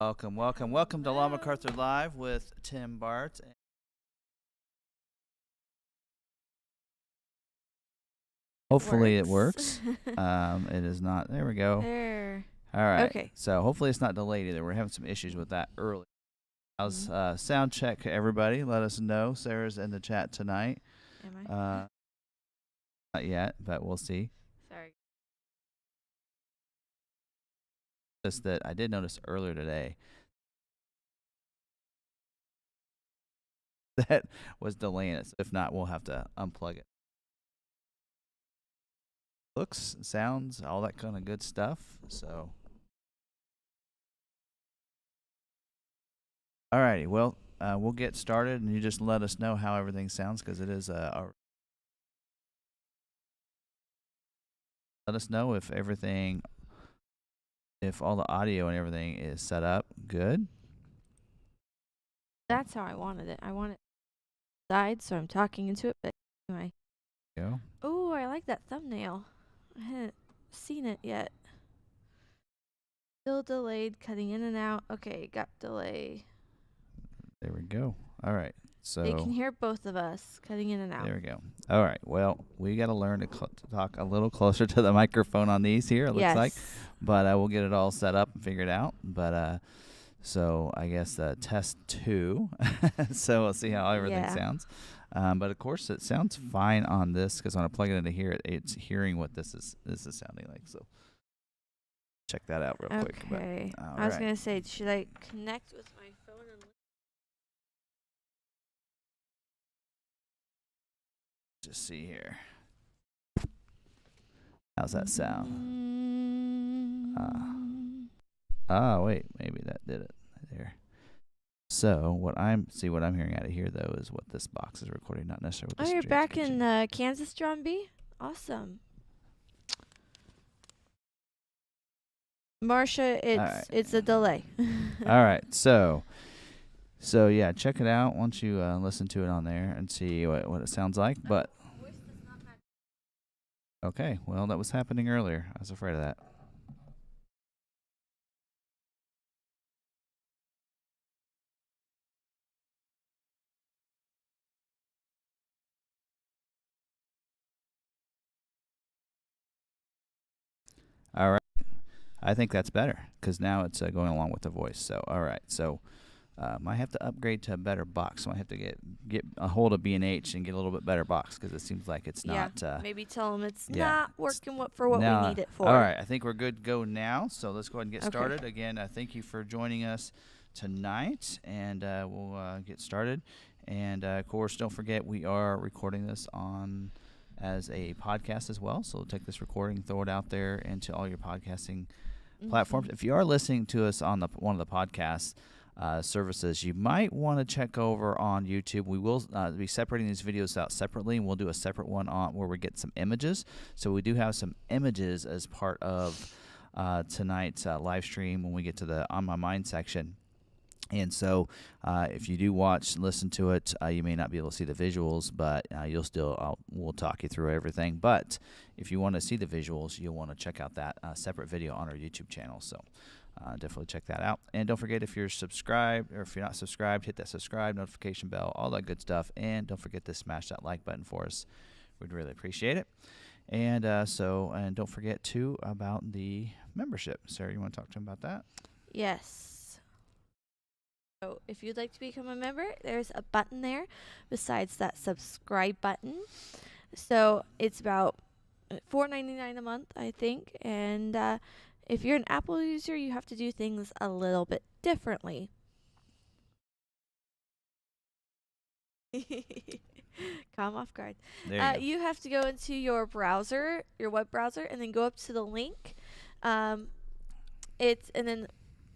Welcome, welcome, welcome to Law McArthur Live with Tim Bart. Hopefully it works. It is not. There we go. There. All right. Okay. So hopefully it's not delayed either. We're having some issues with that early. How's sound check, everybody? Let us know. Sarah's in the chat tonight. Am I? Not yet, but we'll see. Sorry. Just that I did notice earlier today that was delaying it. So if not, we'll have to unplug it. Looks, sounds, all that kind of good stuff. So, alrighty. Well, we'll get started, and you just let us know how everything sounds, because it is let us know if everything, if all the audio and everything is set up good. That's how I wanted it. I want it side, so I'm talking into it. But anyway. Go. Oh, I like that thumbnail. I hadn't seen it yet. Still delayed, cutting in and out. Okay, got delay. There we go. All right. So they can hear both of us cutting in and out. There we go. All right. Well, we got to learn to talk a little closer to the microphone on these here, it looks like. But we'll get it all set up and figured out. But so I guess test 2. So we'll see how everything sounds. But of course, it sounds fine on this, because when I plug it into here, it's hearing what this is sounding like. So check that out real quick. Okay. I was gonna say, should I connect with my phone and just see here? How's that sound? Wait, maybe that did it there. So what I'm hearing out of here though is what this box is recording, not necessarily what the you're back in Kansas, John B? Awesome. Marcia, it's a delay. All right. So yeah, check it out once you listen to it on there and see what it sounds like. But okay, well, that was happening earlier. I was afraid of that. All right. I think that's better, because now it's going along with the voice. So, all right. So, I have to upgrade to a better box. So I have to get a hold of B&H and get a little bit better box, because it seems like it's not. Maybe tell them it's not working for what we need it for. All right. I think we're good to go now. So let's go ahead and get started. Again, thank you for joining us tonight, and we'll get started. And of course, don't forget, we are recording this on as a podcast as well. So take this recording, throw it out there into all your podcasting platforms. If you are listening to us on one of the podcast services, you might want to check over on YouTube. We will be separating these videos out separately, and we'll do a separate one on where we get some images. So we do have some images as part of tonight's live stream when we get to the On My Mind section. And so if you do listen to it, you may not be able to see the visuals, but you'll still, we'll talk you through everything. But if you want to see the visuals, you'll want to check out that separate video on our YouTube channel. So definitely check that out. And don't forget, if you're subscribed, or if you're not subscribed, hit that subscribe, notification bell, all that good stuff. And don't forget to smash that like button for us. We'd really appreciate it. And and don't forget too about the membership. Sarah, you want to talk to him about that? Yes. So if you'd like to become a member, there's a button there besides that subscribe button. So it's about $4.99 a month, I think. And if you're an Apple user, you have to do things a little bit differently. Calm off guard. You have to go into your browser, your web browser, and then go up to the link. And then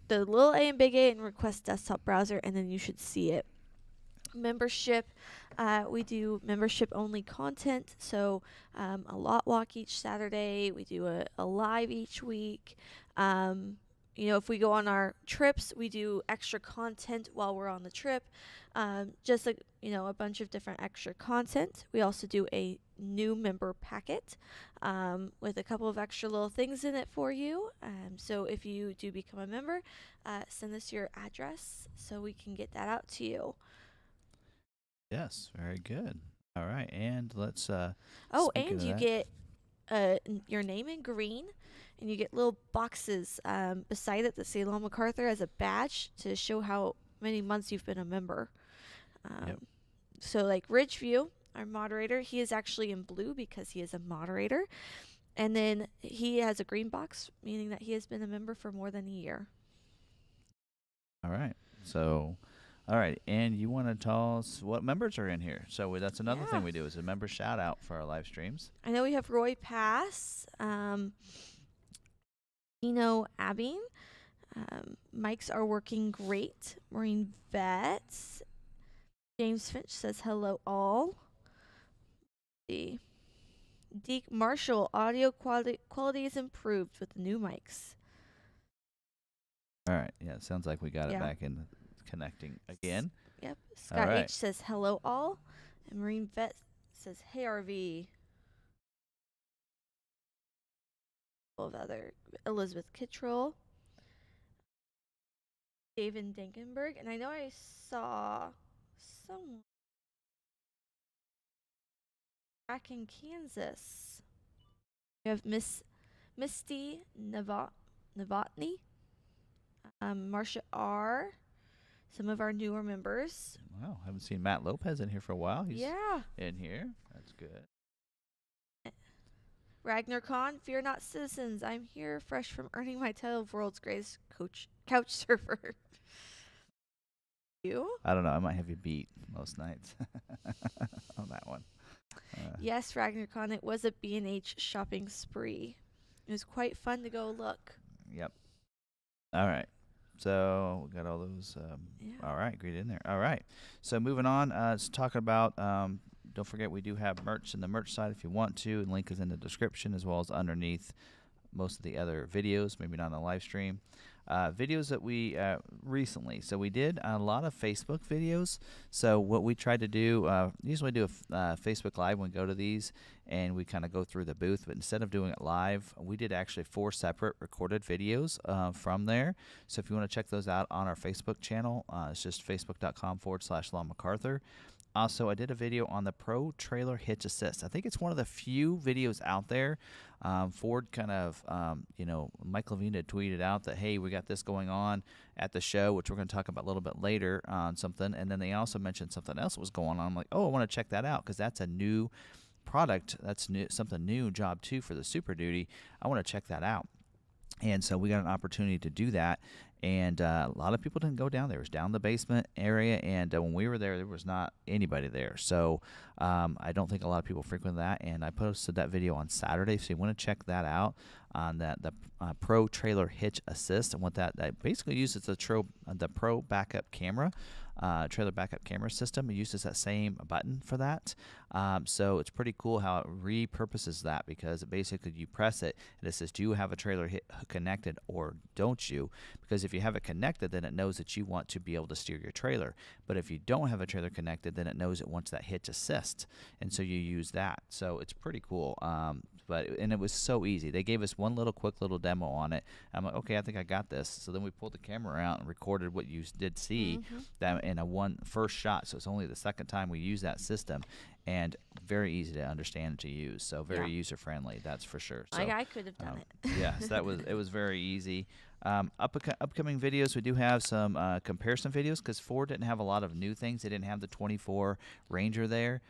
the little A and big A and request desktop browser, and then you should see it. Membership, we do membership only content, so a lot walk each Saturday. We do a live each week. if we go on our trips, we do extra content while we're on the trip. Just like, a bunch of different extra content. We also do a new member packet with a couple of extra little things in it for you. So if you do become a member, send us your address so we can get that out to you. Yes, very good. All right, and let's. And you get your name in green, and you get little boxes beside it that say Lon McArthur as a badge to show how many months you've been a member. Yep. So like Ridgeview, our moderator, he is actually in blue because he is a moderator. And then he has a green box, meaning that he has been a member for more than a year. All right. So, all right. And you want to tell us what members are in here? So that's another thing we do is a member shout out for our live streams. I know we have Roy Pass, Abbing. Mics are working great. Marine Vets. James Finch says hello all. The Deke Marshall, audio quality is improved with the new mics. All right. Yeah, it sounds like we got it back in connecting again. Yep. Scott H says hello all. And Marine Vet says hey RV. Of other Elizabeth Kittrell. David Dinkenberg. And I know I saw someone back in Kansas. We have Misty Novotny, Marcia R., some of our newer members. Wow, haven't seen Matt Lopez in here for a while. He's in here. That's good. Ragnar Khan, fear not citizens. I'm here fresh from earning my title of world's greatest couch surfer. You? I don't know. I might have you beat most nights on that one. Yes, Ragnar Khan, it was a B&H shopping spree. It was quite fun to go look. Yep. All right. So we got all those. All right, great in there. All right. So moving on, let's talk about. Don't forget we do have merch in the merch side if you want to. The link is in the description as well as underneath most of the other videos. Maybe not on the live stream. Videos that we recently. So we did a lot of Facebook videos. So what we tried to do, usually do a Facebook Live when we go to these, and we kind of go through the booth. But instead of doing it live, we did actually 4 separate recorded videos from there. So if you want to check those out on our Facebook channel, it's just facebook.com/Lon McArthur. Also, I did a video on the Pro Trailer Hitch Assist. I think it's one of the few videos out there. Ford kind of, Mike Levine had tweeted out that, hey, we got this going on at the show, which we're going to talk about a little bit later on something. And then they also mentioned something else that was going on. I'm like, oh, I want to check that out because that's a new product. That's new, something new, job 2 for the Super Duty. I want to check that out. And so we got an opportunity to do that. And a lot of people didn't go down there. It was down the basement area, and when we were there was not anybody there. So I don't think a lot of people frequent that. And I posted that video on Saturday, so you want to check that out on the Pro Trailer Hitch Assist. And what that basically uses the Pro backup camera. Trailer backup camera system. It uses that same button for that. So it's pretty cool how it repurposes that, because basically you press it and it says, do you have a trailer connected or don't you? Because if you have it connected, then it knows that you want to be able to steer your trailer. But if you don't have a trailer connected, then it knows it wants that hitch assist. And so you use that. So it's pretty cool. And it was so easy. They gave us one quick little demo on it. I'm like, okay, I think I got this. So then we pulled the camera out and recorded what you did see that in a first shot. So it's only the second time we use that system, and very easy to understand and to use. So very user friendly, that's for sure. So I could have done it. Yes, it was very easy. Upcoming videos, we do have some comparison videos because Ford didn't have a lot of new things. They didn't have the 24 Ranger there.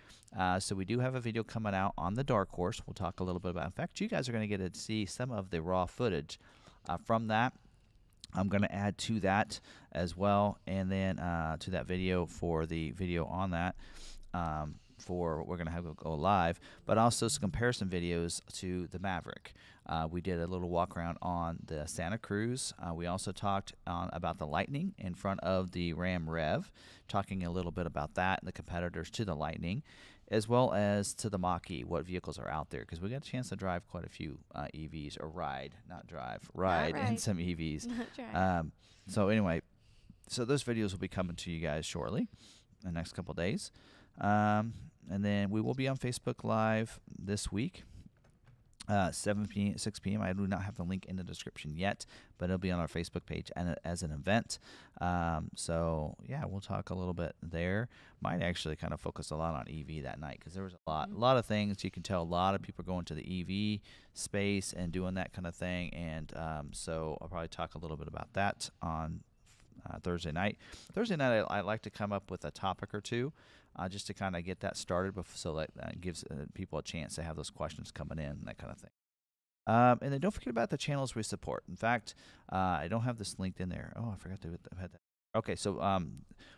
So we do have a video coming out on the Dark Horse. We'll talk a little bit about. In fact, you guys are going to get to see some of the raw footage from that. I'm going to add to that as well, and then to that video for the video on that. For what we're going to have go live, but also some comparison videos to the Maverick. We did a little walk around on the Santa Cruz. We also talked about the Lightning in front of the Ram Rev, talking a little bit about that and the competitors to the Lightning. as well as to the Mach-E, what vehicles are out there, because we got a chance to drive quite a few EVs, or ride, not drive, ride, and some EVs. So anyway, so those videos will be coming to you guys shortly, in the next couple of days. And then we will be on Facebook Live this week. 7 p.m., 6 p.m. I do not have the link in the description yet, but it'll be on our Facebook page and as an event. So yeah, we'll talk a little bit there. Might actually kind of focus a lot on EV that night, because there was a lot of things. You can tell a lot of people going to the EV space and doing that kind of thing. And so I'll probably talk a little bit about that on Thursday night. Thursday night, I like to come up with a topic or two. Just to kind of get that started, so that gives people a chance to have those questions coming in, that kind of thing. And then don't forget about the channels we support. In fact, I don't have this linked in there. Oh, I forgot to have that. Okay, so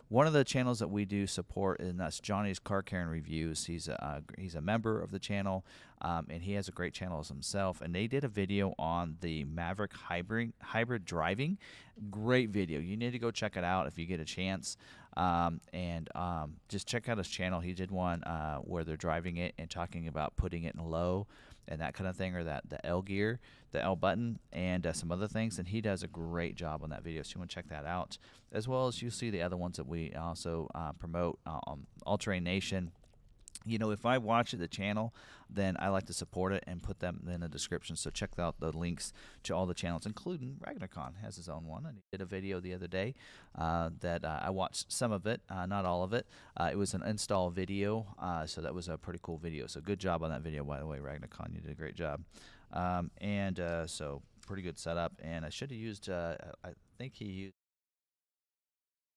one of the channels that we do support, and that's Johnny's Car Care and Reviews. He's a member of the channel, and he has a great channel himself. And they did a video on the Maverick hybrid driving. Great video. You need to go check it out if you get a chance. Just check out his channel. He did one where they're driving it and talking about putting it in low and that kind of thing, or the L gear, the L button, and some other things. And he does a great job on that video, so you want to check that out, as well as you see the other ones that we also promote on All Terrain Nation. You know, if I watch the channel, then I like to support it and put them in the description. So check out the links to all the channels, including RagnarCon has his own one. And he did a video the other day that I watched some of it, not all of it. It was an install video, so that was a pretty cool video. So good job on that video, by the way, RagnarCon. You did a great job. So pretty good setup. And I should have used, I think he used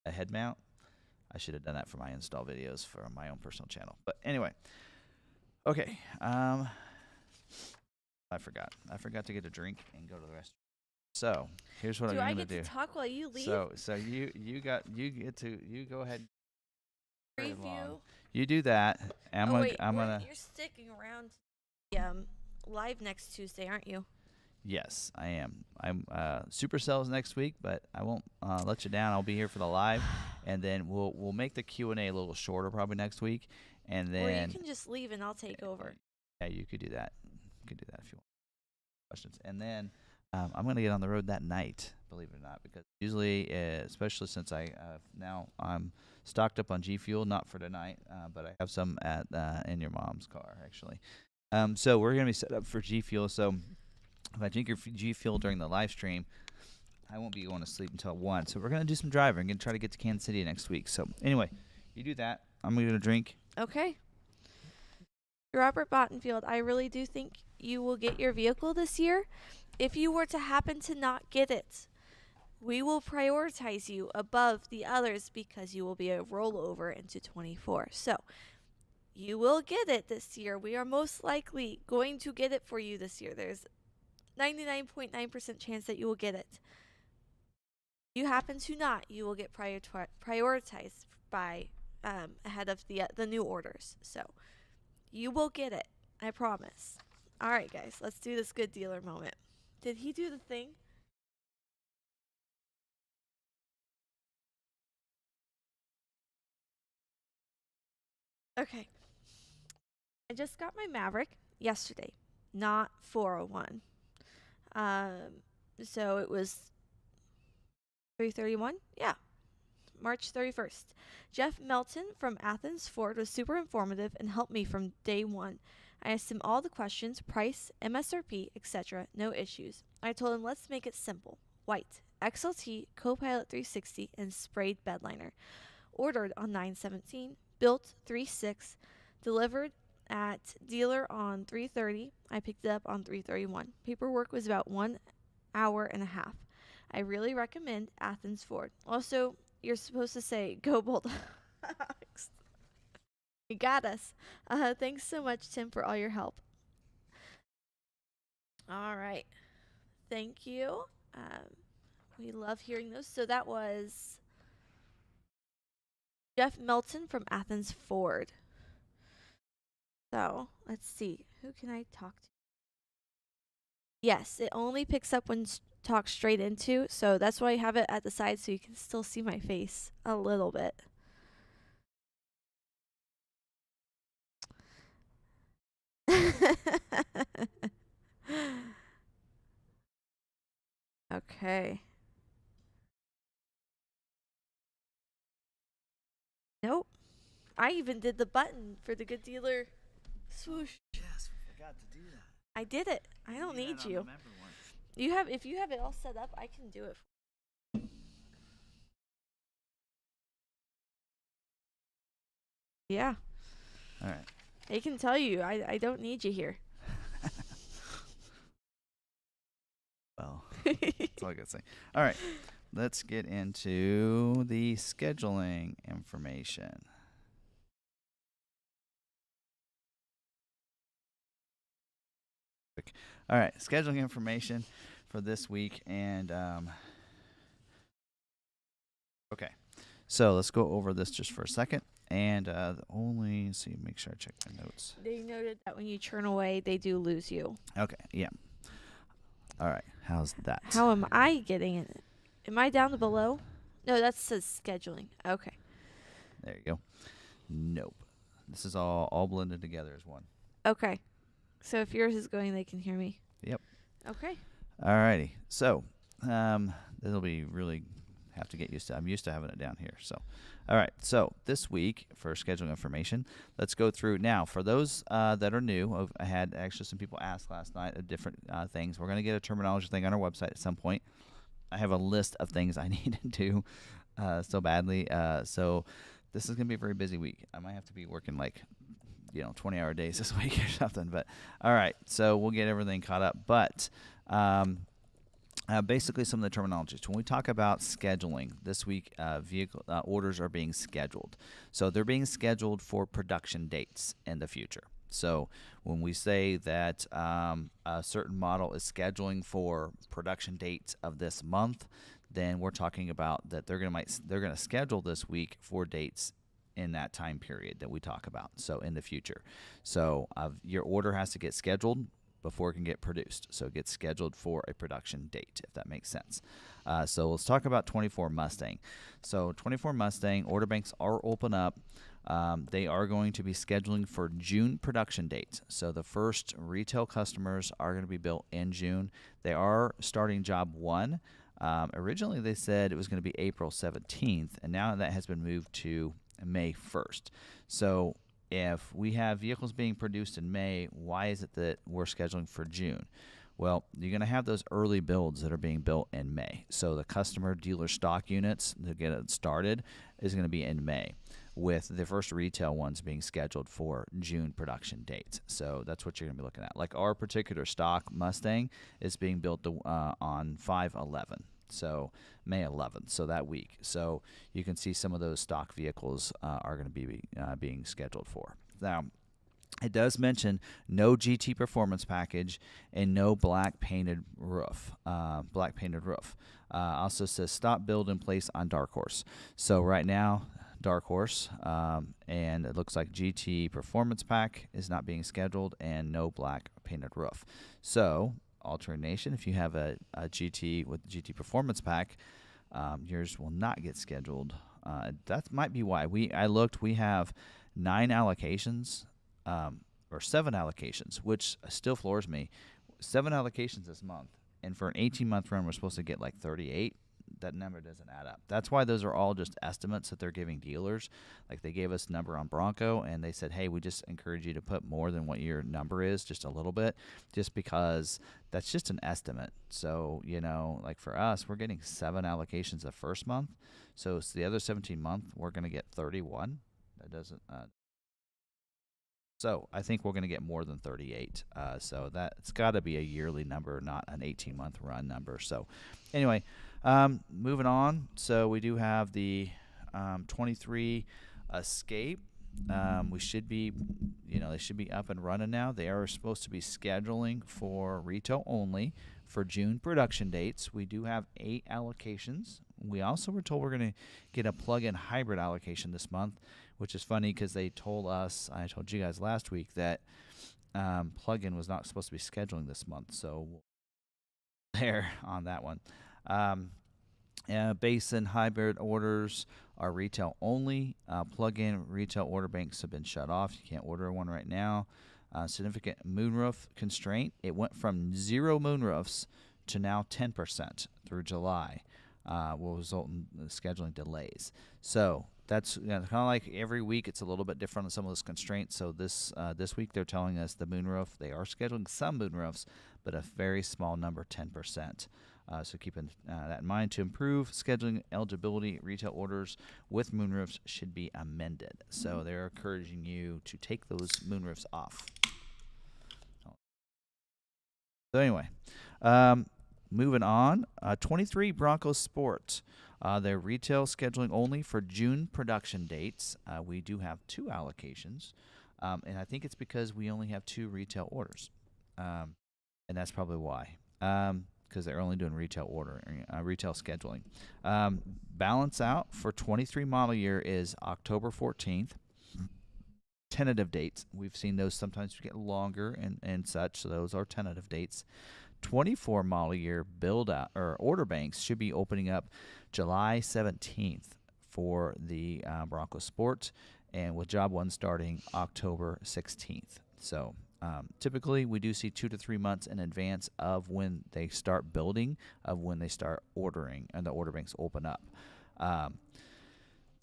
a head mount. I should have done that for my install videos for my own personal channel. But anyway, okay. I forgot. I forgot to get a drink and go to the restaurant. So here's what I'm going to do. Do I get to talk while you leave? So you go ahead. And Preview. You do that. I'm gonna. You're sticking around the live next Tuesday, aren't you? Yes, I am. I'm Supercells next week, but I won't let you down. I'll be here for the live, and then we'll make the Q&A a little shorter probably next week, and then. Or you can just leave and I'll take over. Yeah, you could do that. You could do that if you want. Questions, and then I'm gonna get on the road that night. Believe it or not, because usually, especially since I'm stocked up on G Fuel, not for tonight, but I have some in your mom's car actually. So we're gonna be set up for G Fuel. So if I drink your G Fuel during the live stream, I won't be going to sleep until 1. So we're going to do some driving. I'm going to try to get to Kansas City next week. So anyway, you do that. I'm going to drink. Okay. Robert Bottenfield, I really do think you will get your vehicle this year. If you were to happen to not get it, we will prioritize you above the others because you will be a rollover into 24. So you will get it this year. We are most likely going to get it for you this year. There's 99.9% chance that you will get it. If you happen to not, you will get prioritized by ahead of the new orders. So you will get it, I promise. All right, guys, let's do this good dealer moment. Did he do the thing? Okay. I just got my Maverick yesterday, not 401. So it was 3/31? Yeah. March 31st. Jeff Melton from Athens Ford was super informative and helped me from day one. I asked him all the questions, price, MSRP, etc. No issues. I told him let's make it simple. White, XLT, Copilot 360, and sprayed bedliner. Ordered on 9/17, built 3/6, delivered at dealer on 3:30. I picked it up on 3:31. Paperwork was about 1 hour and a half. I really recommend Athens Ford. Also, you're supposed to say go Bulldogs. You got us. Thanks so much, Tim, for all your help. All right. Thank you. We love hearing those. So that was Jeff Melton from Athens Ford. So let's see. Who can I talk to? Yes, it only picks up when talked straight into. So that's why I have it at the side so you can still see my face a little bit. Okay. Nope. I even did the button for the good dealer swoosh. Yes, we forgot to do that. I did it. I don't need you. You have if you have it all set up, I can do it. Yeah. All right. They can tell you I don't need you here. Well, that's all I gotta say. All right, let's get into the scheduling information. All right, scheduling information for this week, and okay, so let's go over this just for a second. And make sure I check my notes. They noted that when you churn away, they do lose you. Okay, yeah. All right, how's that? How am I getting it? Am I down to below? No, that says scheduling. Okay. There you go. Nope. This is all blended together as one. Okay. So if yours is going, they can hear me. Yep. Okay. All righty. So it'll be really have to get used to. I'm used to having it down here. So, all right. So this week for scheduling information, let's go through now. For those that are new, I had actually some people ask last night of different things. We're going to get a terminology thing on our website at some point. I have a list of things I need to do so badly. So this is going to be a very busy week. I might have to be working 20-hour days this week or something. But all right. So we'll get everything caught up. But basically, some of the terminologies. When we talk about scheduling, this week vehicle orders are being scheduled. So they're being scheduled for production dates in the future. So when we say that a certain model is scheduling for production dates of this month, then we're talking about that they're going to schedule this week for dates in that time period that we talk about. So in the future. So your order has to get scheduled before it can get produced. So it gets scheduled for a production date, if that makes sense. So let's talk about 24 Mustang. So 24 Mustang, order banks are open up. They are going to be scheduling for June production dates. So the first retail customers are going to be built in June. They are starting job 1. Originally they said it was going to be April 17th, and now that has been moved to May 1st. So if we have vehicles being produced in May, why is it that we're scheduling for June? Well, you're going to have those early builds that are being built in May. So the customer dealer stock units to get it started is going to be in May, with the first retail ones being scheduled for June production dates. So that's what you're going to be looking at. Like our particular stock Mustang is being built on 5/11. So May 11th, so that week. So you can see some of those stock vehicles are going to be being scheduled for. Now, it does mention no GT performance package and no black painted roof. Also says stop build in place on Dark Horse. So right now, Dark Horse, and it looks like GT performance pack is not being scheduled and no black painted roof. So alternation, if you have a GT with the GT performance pack, yours will not get scheduled. That might be why. I looked, we have 9 allocations, or 7 allocations, which still floors me. 7 allocations this month, and for an 18-month run, we're supposed to get like 38. That number doesn't add up. That's why those are all just estimates that they're giving dealers. Like they gave us a number on Bronco, and they said, hey, we just encourage you to put more than what your number is, just a little bit, just because that's just an estimate. So, like for us, we're getting 7 allocations the first month. So it's the other 17 month, we're going to get 31. That doesn't... So I think we're going to get more than 38. So it's got to be a yearly number, not an 18-month run number. So anyway, moving on. So we do have the 23 Escape. We should be, they should be up and running now. They are supposed to be scheduling for retail only for June production dates. We do have 8 allocations. We also were told we're going to get a plug-in hybrid allocation this month, which is funny because they told us, I told you guys last week that plug-in was not supposed to be scheduling this month. So there on that one. Base and hybrid orders are retail only. Plug-in retail order banks have been shut off. You can't order one right now. Significant moonroof constraint. It went from 0 moonroofs to now 10% through July. Will result in scheduling delays. So that's kind of like every week. It's a little bit different on some of those constraints. So this week they're telling us the moonroof, they are scheduling some moonroofs, but a very small number, 10%. So keeping that in mind, to improve scheduling eligibility, retail orders with moonroofs should be amended. So they're encouraging you to take those moonroofs off. So anyway, moving on, 23 Broncos Sport. They're retail scheduling only for June production dates. We do have 2 allocations, and I think it's because we only have 2 retail orders, and that's probably why, because they're only doing retail scheduling. Balance out for 23 model year is October 14th. Tentative dates. We've seen those sometimes get longer and such, so those are tentative dates. 24 model year build out or order banks should be opening up July 17th for the Bronco Sport, and with job 1 starting October 16th. So typically we do see 2 to 3 months in advance of when they start building, of when they start ordering, and the order banks open up.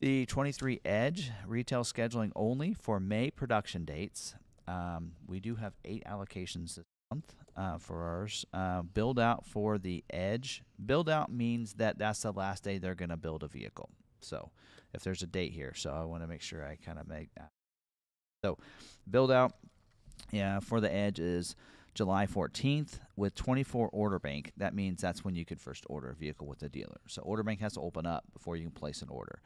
The 23 Edge retail scheduling only for May production dates. We do have 8 allocations this month for ours. Build out for the Edge. Build out means that that's the last day they're going to build a vehicle. So if there's a date here, so I want to make sure I kind of make that. So build out for the Edge is July 14th with 24 order bank. That means that's when you could first order a vehicle with the dealer. So order bank has to open up before you can place an order.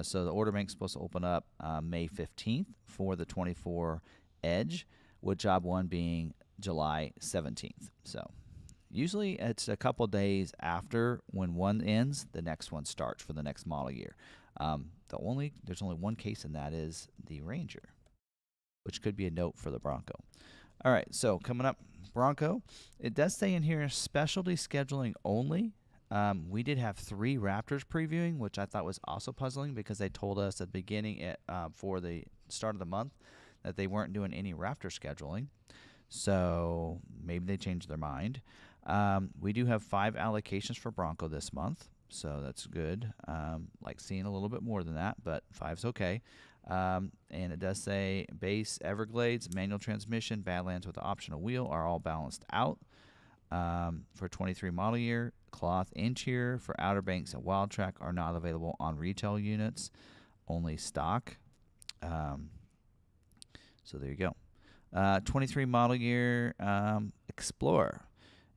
So the order bank is supposed to open up May 15th for the 24 Edge, with job 1 being July 17th. So usually it's a couple days after when one ends, the next one starts for the next model year. There's only one case, and that is the Ranger, which could be a note for the Bronco. All right, so coming up, Bronco. It does say in here specialty scheduling only. We did have 3 Raptors previewing, which I thought was also puzzling because they told us at the beginning for the start of the month that they weren't doing any Raptor scheduling. So maybe they changed their mind. We do have 5 allocations for Bronco this month, so that's good. Like seeing a little bit more than that, but 5's okay. And it does say base Everglades, manual transmission, Badlands with the optional wheel are all balanced out. For 23 model year, cloth interior for Outer Banks and Wild Track are not available on retail units, only stock. So there you go. 23 model year Explorer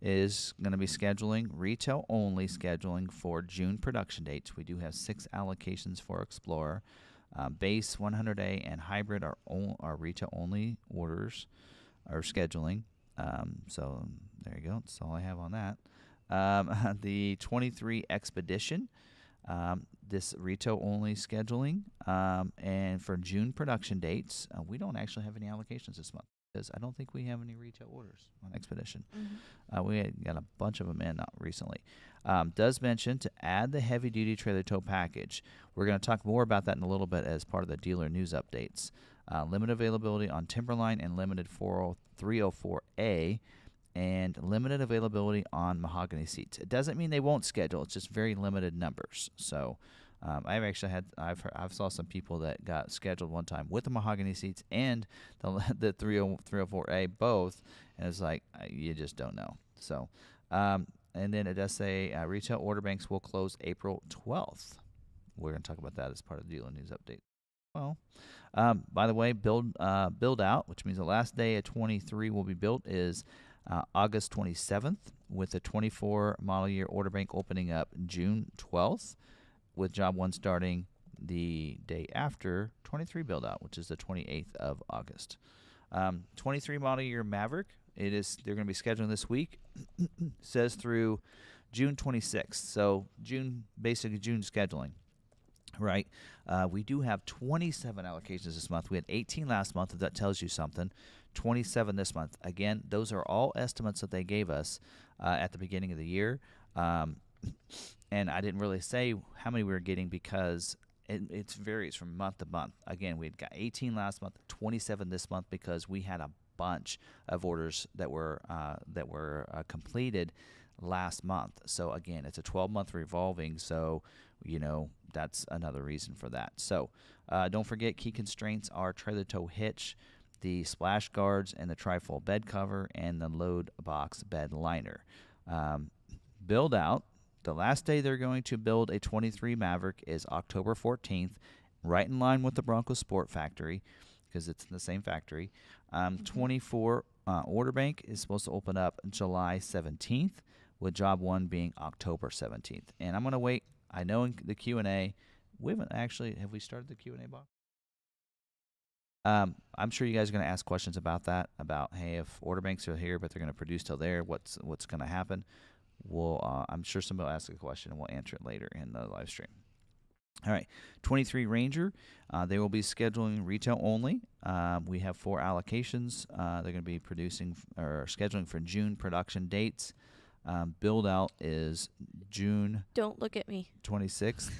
is going to be scheduling retail only scheduling for June production dates. We do have 6 allocations for Explorer. Base 100A and hybrid are retail only orders or scheduling. So there you go. That's all I have on that. The 23 Expedition, this retail only scheduling, and for June production dates, we don't actually have any allocations this month because I don't think we have any retail orders on Expedition. We got a bunch of them in recently. Does mention to add the heavy duty trailer tow package. We're going to talk more about that in a little bit as part of the dealer news updates. Limited availability on Timberline and limited 304A, and limited availability on mahogany seats. It doesn't mean they won't schedule. It's just very limited numbers. So I've saw some people that got scheduled one time with the mahogany seats and the 304A both, and it's like you just don't know. So and then it does say retail order banks will close April 12th. We're going to talk about that as part of the dealer news update. Well, by the way, build out, which means the last day of 23 will be built, is August 27th, with the 24 model year order bank opening up June 12th, with job 1 starting the day after 23 build out, which is the 28th of August. 23 model year Maverick, they're going to be scheduling this week. Says through June 26th. So basically June scheduling. Right. We do have 27 allocations this month. We had 18 last month, if that tells you something. 27 this month. Again, those are all estimates that they gave us at the beginning of the year. And I didn't really say how many we were getting because it varies from month to month. Again, we had got 18 last month, 27 this month because we had a bunch of orders that were completed last month. So again, it's a 12-month revolving. So that's another reason for that. So don't forget, key constraints are trailer tow hitch, the splash guards, and the trifold bed cover, and the load box bed liner. Build out. The last day they're going to build a 23 Maverick is October 14th, right in line with the Bronco Sport factory, because it's in the same factory. 24 order bank is supposed to open up July 17th, with job 1 being October 17th. And I'm going to wait. I know in the Q&A, have we started the Q&A box? I'm sure you guys are going to ask questions about that, about, hey, if order banks are here but they're going to produce till there, what's going to happen? I'm sure somebody will ask a question and we'll answer it later in the live stream. All right, 23 Ranger, they will be scheduling retail only. We have 4 allocations. They're going to be scheduling for June production dates. Build out is June. Don't look at me. 26th.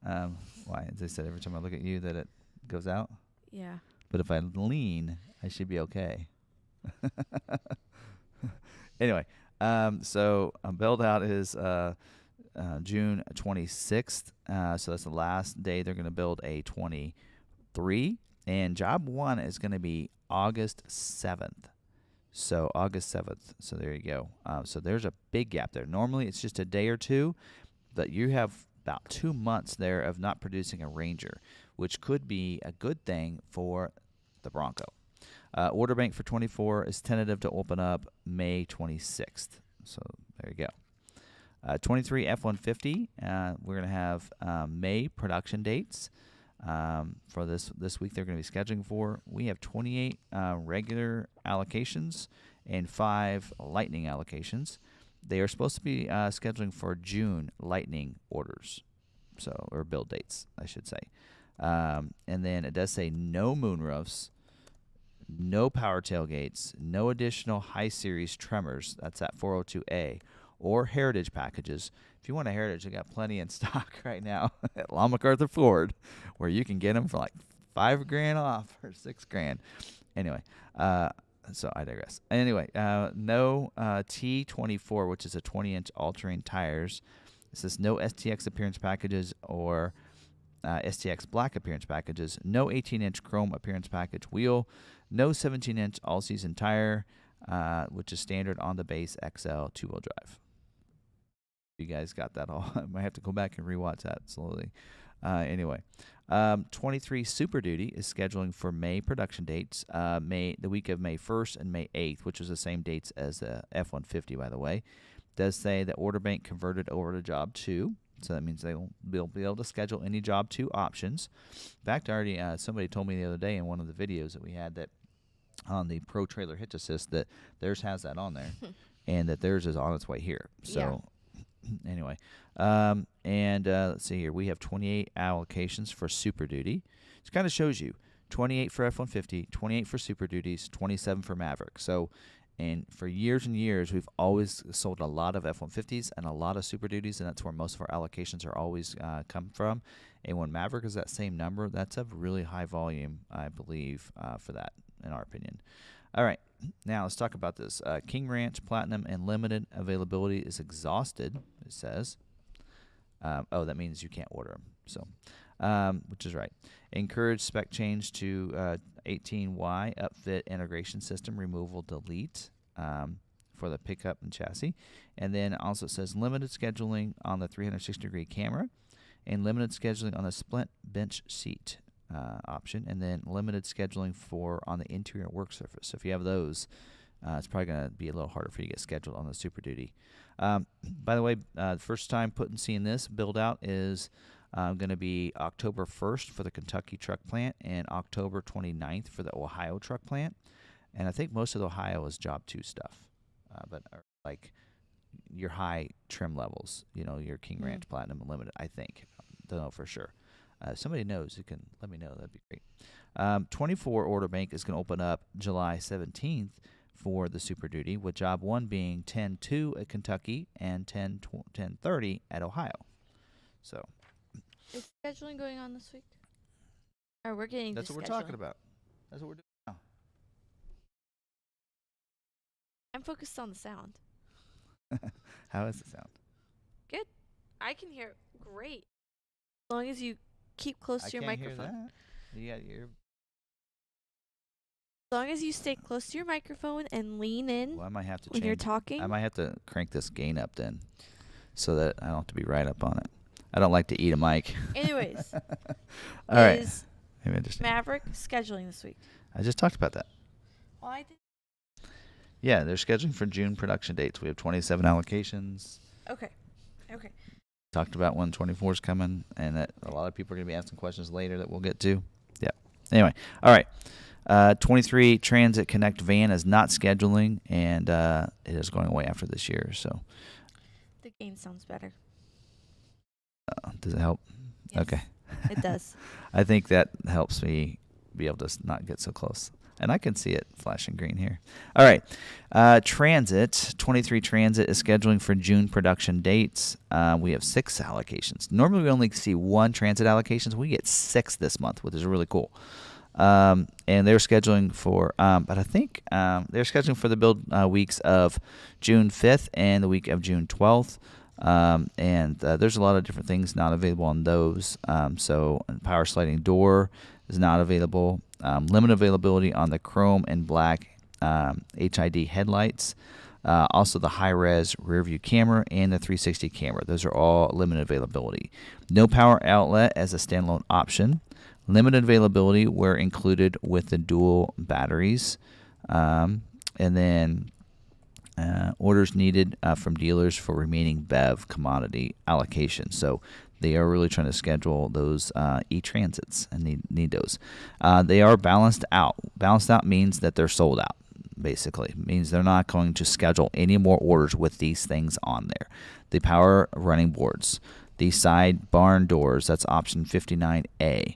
Why? As I said, every time I look at you, that it goes out. Yeah. But if I lean, I should be okay. Anyway, so build out is June 26th. So that's the last day they're going to build a 23. And job 1 is going to be August 7th. So August 7th. So there you go. So there's a big gap there. Normally it's just a day or two, but you have about 2 months there of not producing a Ranger, which could be a good thing for the Bronco. Order bank for 24 is tentative to open up May 26th. So there you go. 23 F-150, we're going to have May production dates. For this week they're going to be scheduling for. We have 28 regular allocations and 5 lightning allocations. They are supposed to be scheduling for June lightning orders, or build dates, I should say. And then it does say no moonroofs, no power tailgates, no additional high series tremors. That's at 402A. Or heritage packages. If you want a heritage, they got plenty in stock right now at McArthur Ford, where you can get them for like $5,000 off or $6,000. Anyway, so I digress. Anyway, no T24, which is a 20-inch all-terrain tires. It says no STX appearance packages or STX black appearance packages. No 18-inch chrome appearance package wheel. No 17-inch all-season tire, which is standard on the base XL two-wheel drive. You guys got that all. I might have to go back and rewatch that slowly. Anyway, 23 Super Duty is scheduling for May production dates, the week of May 1st and May 8th, which is the same dates as the F-150, by the way. It does say that order bank converted over to Job 2, so that means they'll be able to schedule any Job 2 options. In fact, already somebody told me the other day in one of the videos that we had that on the Pro Trailer Hitch Assist that theirs has that on there, and that theirs is on its way here. So. Yeah. Anyway, let's see here. We have 28 allocations for Super Duty. It kind of shows you 28 for F-150, 28 for Super Duties, 27 for Maverick. So, and for years and years, we've always sold a lot of F-150s and a lot of Super Duties, and that's where most of our allocations are always come from. And when Maverick is that same number, that's a really high volume, I believe, for that, in our opinion. All right. Now, let's talk about this. King Ranch Platinum and Limited availability is exhausted, it says. That means you can't order them, so, which is right. Encourage spec change to 18Y upfit integration system removal delete for the pickup and chassis. And then also it says limited scheduling on the 360-degree camera and limited scheduling on the splint bench seat. Option, and then limited scheduling on the interior work surface. So if you have those, it's probably going to be a little harder for you to get scheduled on the Super Duty. By the way, the first time seeing this build out is going to be October 1st for the Kentucky truck plant and October 29th for the Ohio truck plant. And I think most of the Ohio is Job 2 stuff, but like your high trim levels, your King Ranch Platinum and Limited, I think. Don't know for sure. If somebody knows, you can let me know. That'd be great. 24 order bank is going to open up July 17th for the Super Duty, with job 1 being 10-2 at Kentucky and 10-30 at Ohio. So, is scheduling going on this week? Or we're getting That's what we're talking about. That's what we're doing now. I'm focused on the sound. How is the sound? Good. I can hear it great. As long as you keep close to your microphone. I can't hear that. As long as you stay close to your microphone and lean in I might have to when you're talking. I might have to crank this gain up then so that I don't have to be right up on it. I don't like to eat a mic. Anyways. All right. Is Maverick scheduling this week? I just talked about that. Oh, I did. Yeah, they're scheduling for June production dates. We have 27 allocations. Okay. Talked about when 24 is coming, and that a lot of people are going to be asking questions later that we'll get to. Yeah. Anyway, all right. 23 Transit Connect van is not scheduling, and it is going away after this year. So the gain sounds better. Does it help? Yes, okay. It does. I think that helps me be able to not get so close. And I can see it flashing green here. All right. Transit, 23 Transit is scheduling for June production dates. We have 6 allocations. Normally we only see 1 Transit allocations. We get 6 this month, which is really cool. And they're scheduling for, but I think they're scheduling for the build weeks of June 5th and the week of June 12th. And there's a lot of different things not available on those. So power sliding door is not available. Limited availability on the chrome and black HID headlights. Also the high-res rear-view camera and the 360 camera. Those are all limited availability. No power outlet as a standalone option. Limited availability where included with the dual batteries. And then orders needed from dealers for remaining BEV commodity allocation. So they are really trying to schedule those e-transits and need those. They are balanced out. Balanced out means that they're sold out, basically. It means they're not going to schedule any more orders with these things on there. The power running boards, the side barn doors, that's option 59A,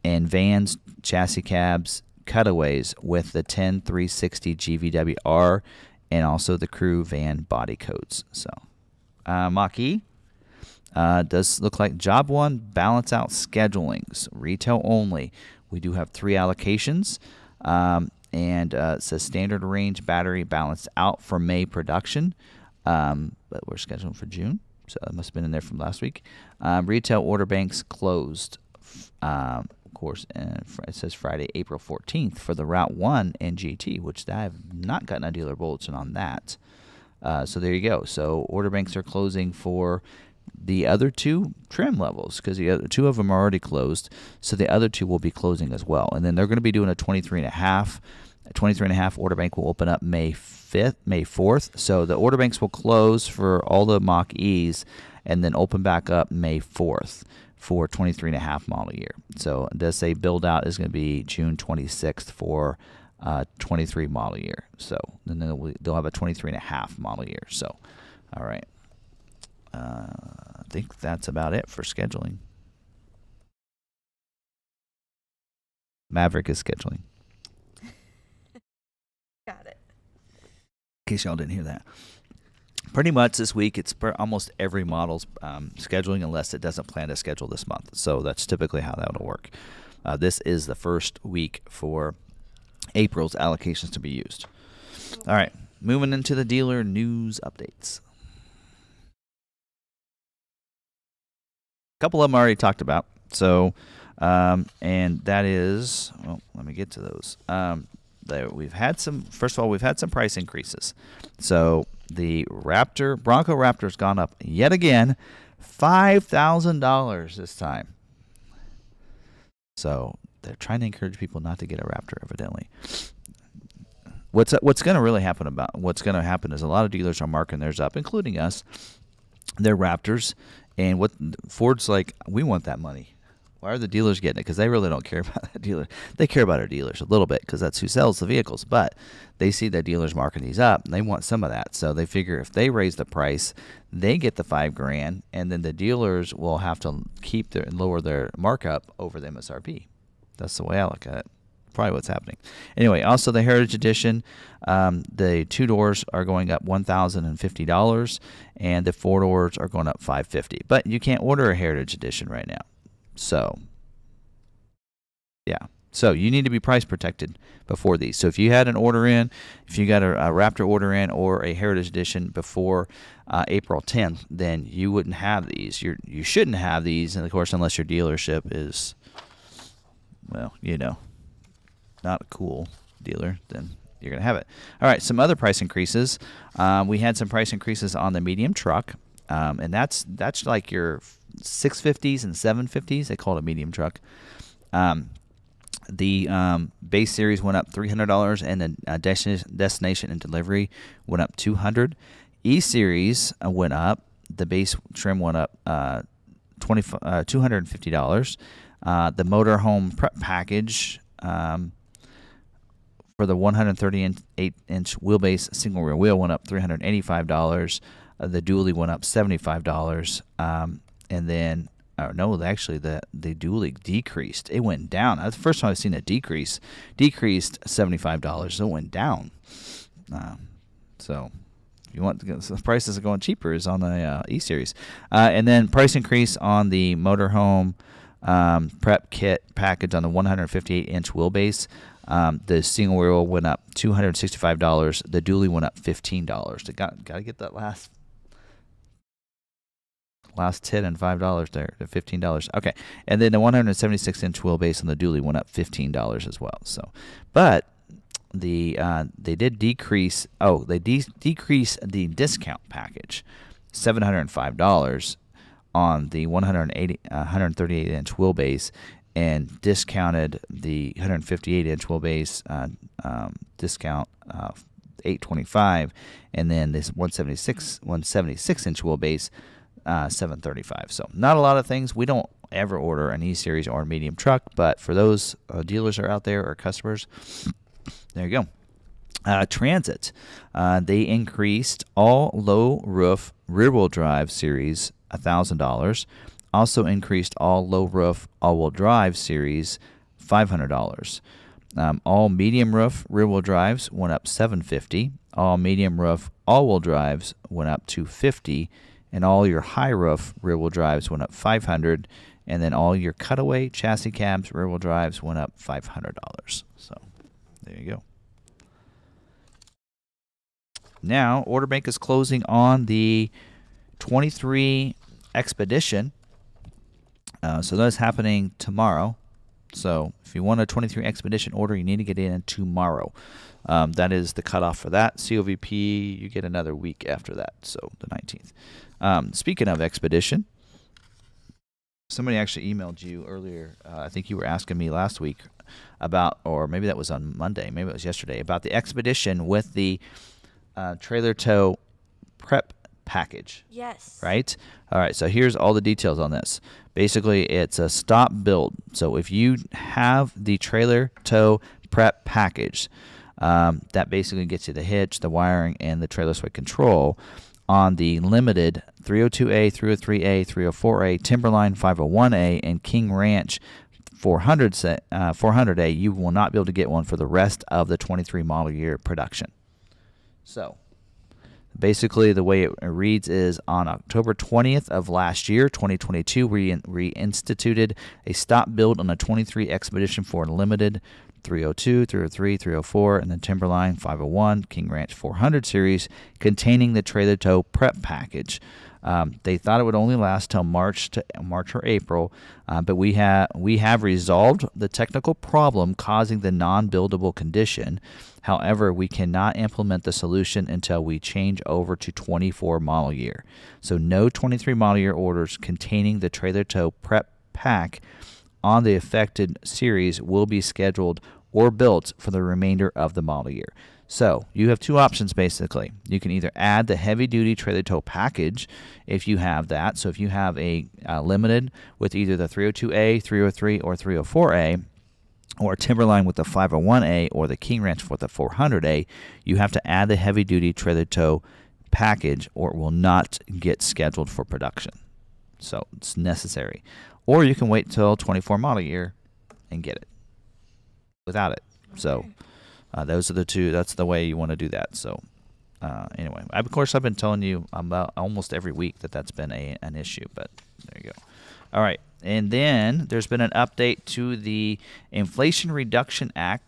and vans, chassis cabs, cutaways with the 10360 GVWR and also the crew van body codes. So Mach-E does look like job 1, balance out schedulings, retail only. We do have 3 allocations, and it says standard range battery balanced out for May production, but we're scheduling for June, so that must have been in there from last week. Retail order banks closed, of course, it says Friday, April 14th for the Route 1 and GT, which I have not gotten a dealer bulletin on that. So there you go. So order banks are closing for the other 2 trim levels because the other 2 of them are already closed. So the other 2 will be closing as well. And then they're going to be doing a 23.5. A 23.5 order bank will open up May 4th. So the order banks will close for all the Mach-E's and then open back up May 4th for 23.5 model year. So it does say build out is going to be June 26th for 23 model year. So then they'll have a 23.5 model year. So, all right. I think that's about it for scheduling. Maverick is scheduling. Got it. In case y'all didn't hear that. Pretty much this week, it's almost every model's scheduling unless it doesn't plan to schedule this month. So that's typically how that will work. This is the first week for April's allocations to be used. All right, moving into the dealer news updates. A couple of them I already talked about. So, and that is, well, let me get to those. We've had some price increases. So the Bronco Raptor's gone up yet again, $5,000 this time. So they're trying to encourage people not to get a Raptor, evidently. What's going to happen is a lot of dealers are marking theirs up, including us, their Raptors, and what Ford's like, we want that money. Why are the dealers getting it? Because they really don't care about that dealer. They care about our dealers a little bit because that's who sells the vehicles. But they see that dealers marking these up, and they want some of that. So they figure if they raise the price, they get the $5,000, and then the dealers will have to lower their markup over the MSRP. That's the way I look at it. Probably what's happening. Anyway, also the Heritage Edition, the 2 doors are going up $1,050, and the 4 doors are going up $550. But you can't order a Heritage Edition right now. So, yeah, So you need to be price protected before these. So if you had an order in, if you got a Raptor order in or a Heritage Edition before April 10th, then you wouldn't have these. You shouldn't have these, and of course, unless your dealership is, well, not a cool dealer, then you're going to have it. All right, some other price increases. We had some price increases on the medium truck, and that's like your 650s and 750s. They call it a medium truck. The base series went up $300, and the destination and delivery went up $200. E-series went up. The base trim went up $250. The motorhome prep package for the 138-inch wheelbase single rear wheel went up $385. The dually went up $75. And then actually, the dually decreased. It went down. That's the first time I've seen it decrease. Decreased $75. So it went down. So if you want the prices are going cheaper is on the E-Series. And then price increase on the motorhome prep kit package on the 158-inch wheelbase. The single wheel went up $265. The dually went up $15. They got to get that last $10 and $5 there, the $15. Okay, and then the 176-inch wheelbase on the dually went up $15 as well. So, but they did decrease. Oh, they decreased the discount package, $705 on the 138-inch wheelbase, and discounted the 158-inch wheelbase discount $825, and then this 176-inch wheelbase. $735. So not a lot of things. We don't ever order an E-Series or a medium truck, but for those dealers that are out there or customers, there you go. Transit. They increased all low roof rear-wheel drive series $1,000. Also increased all low roof all-wheel drive series $500. All medium roof rear-wheel drives went up $750. All medium roof all-wheel drives went up $250. And all your high roof rear-wheel drives went up $500, and then all your cutaway chassis cabs rear-wheel drives went up $500. So there you go. Now, order bank is closing on the 23 Expedition. So that's happening tomorrow. So if you want a 23 Expedition order, you need to get in tomorrow. That is the cutoff for that. COVP, you get another week after that, so the 19th. Speaking of Expedition, somebody actually emailed you earlier. I think you were asking me last week about, or maybe that was on Monday, maybe it was yesterday, about the Expedition with the trailer tow prep package. Yes. Right? All right, so here's all the details on this. Basically, it's a stop build. So if you have the trailer tow prep package, that basically gets you the hitch, the wiring, and the trailer sway control on the limited 302A, 303A, 304A, Timberline 501A, and King Ranch 400A. You will not be able to get one for the rest of the 23 model year production. So basically, the way it reads is on October 20th of last year, 2022, we reinstituted a stop build on the 23 Expedition for limited 302, 303, 304, and the Timberline 501 King Ranch 400 series containing the trailer tow prep package. They thought it would only last till March or April, but we have resolved the technical problem causing the non-buildable condition. However, we cannot implement the solution until we change over to 24 model year. So no 23 model year orders containing the trailer tow prep pack on the affected series will be scheduled or built for the remainder of the model year. So you have two options basically. You can either add the heavy-duty trailer tow package if you have that. So if you have a limited with either the 302A, 303, or 304A, or Timberline with the 501A, or the King Ranch with the 400A, you have to add the heavy-duty trailer tow package or it will not get scheduled for production. So it's necessary. Or you can wait till 24 model year and get it without it. So those are the two. That's the way you want to do that. So anyway, of course, I've been telling you about almost every week that that's been an issue. But there you go. All right. And then there's been an update to the Inflation Reduction Act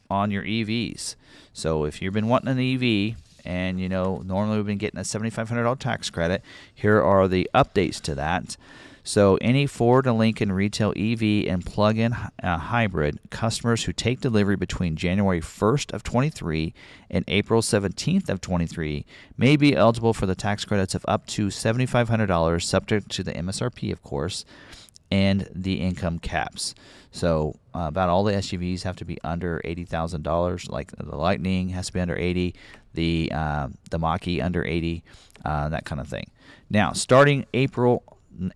on your EVs. So if you've been wanting an EV and, normally we've been getting a $7,500 tax credit, here are the updates to that. So any Ford and Lincoln retail EV and plug-in hybrid customers who take delivery between January 1st of 23 and April 17th of 23 may be eligible for the tax credits of up to $7,500, subject to the MSRP, of course, and the income caps. So about all the SUVs have to be under $80,000. Like the Lightning has to be under 80, the Mach-E under 80, that kind of thing. Now, starting April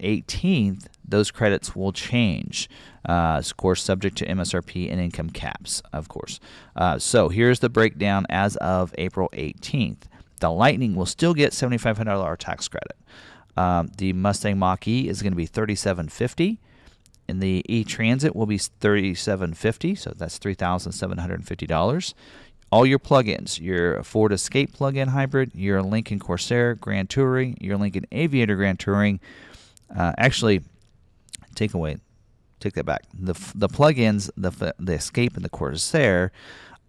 18th, those credits will change, of course, subject to MSRP and income caps, of course. So here's the breakdown as of April 18th. The Lightning will still get $7,500 tax credit. The Mustang Mach-E is going to be $3,750, and the E-Transit will be $3,750, so that's $3,750. All your plug-ins, your Ford Escape plug-in hybrid, your Lincoln Corsair Grand Touring, your Lincoln Aviator Grand Touring. Actually, take that back. The plug-ins, the Escape and the Corsair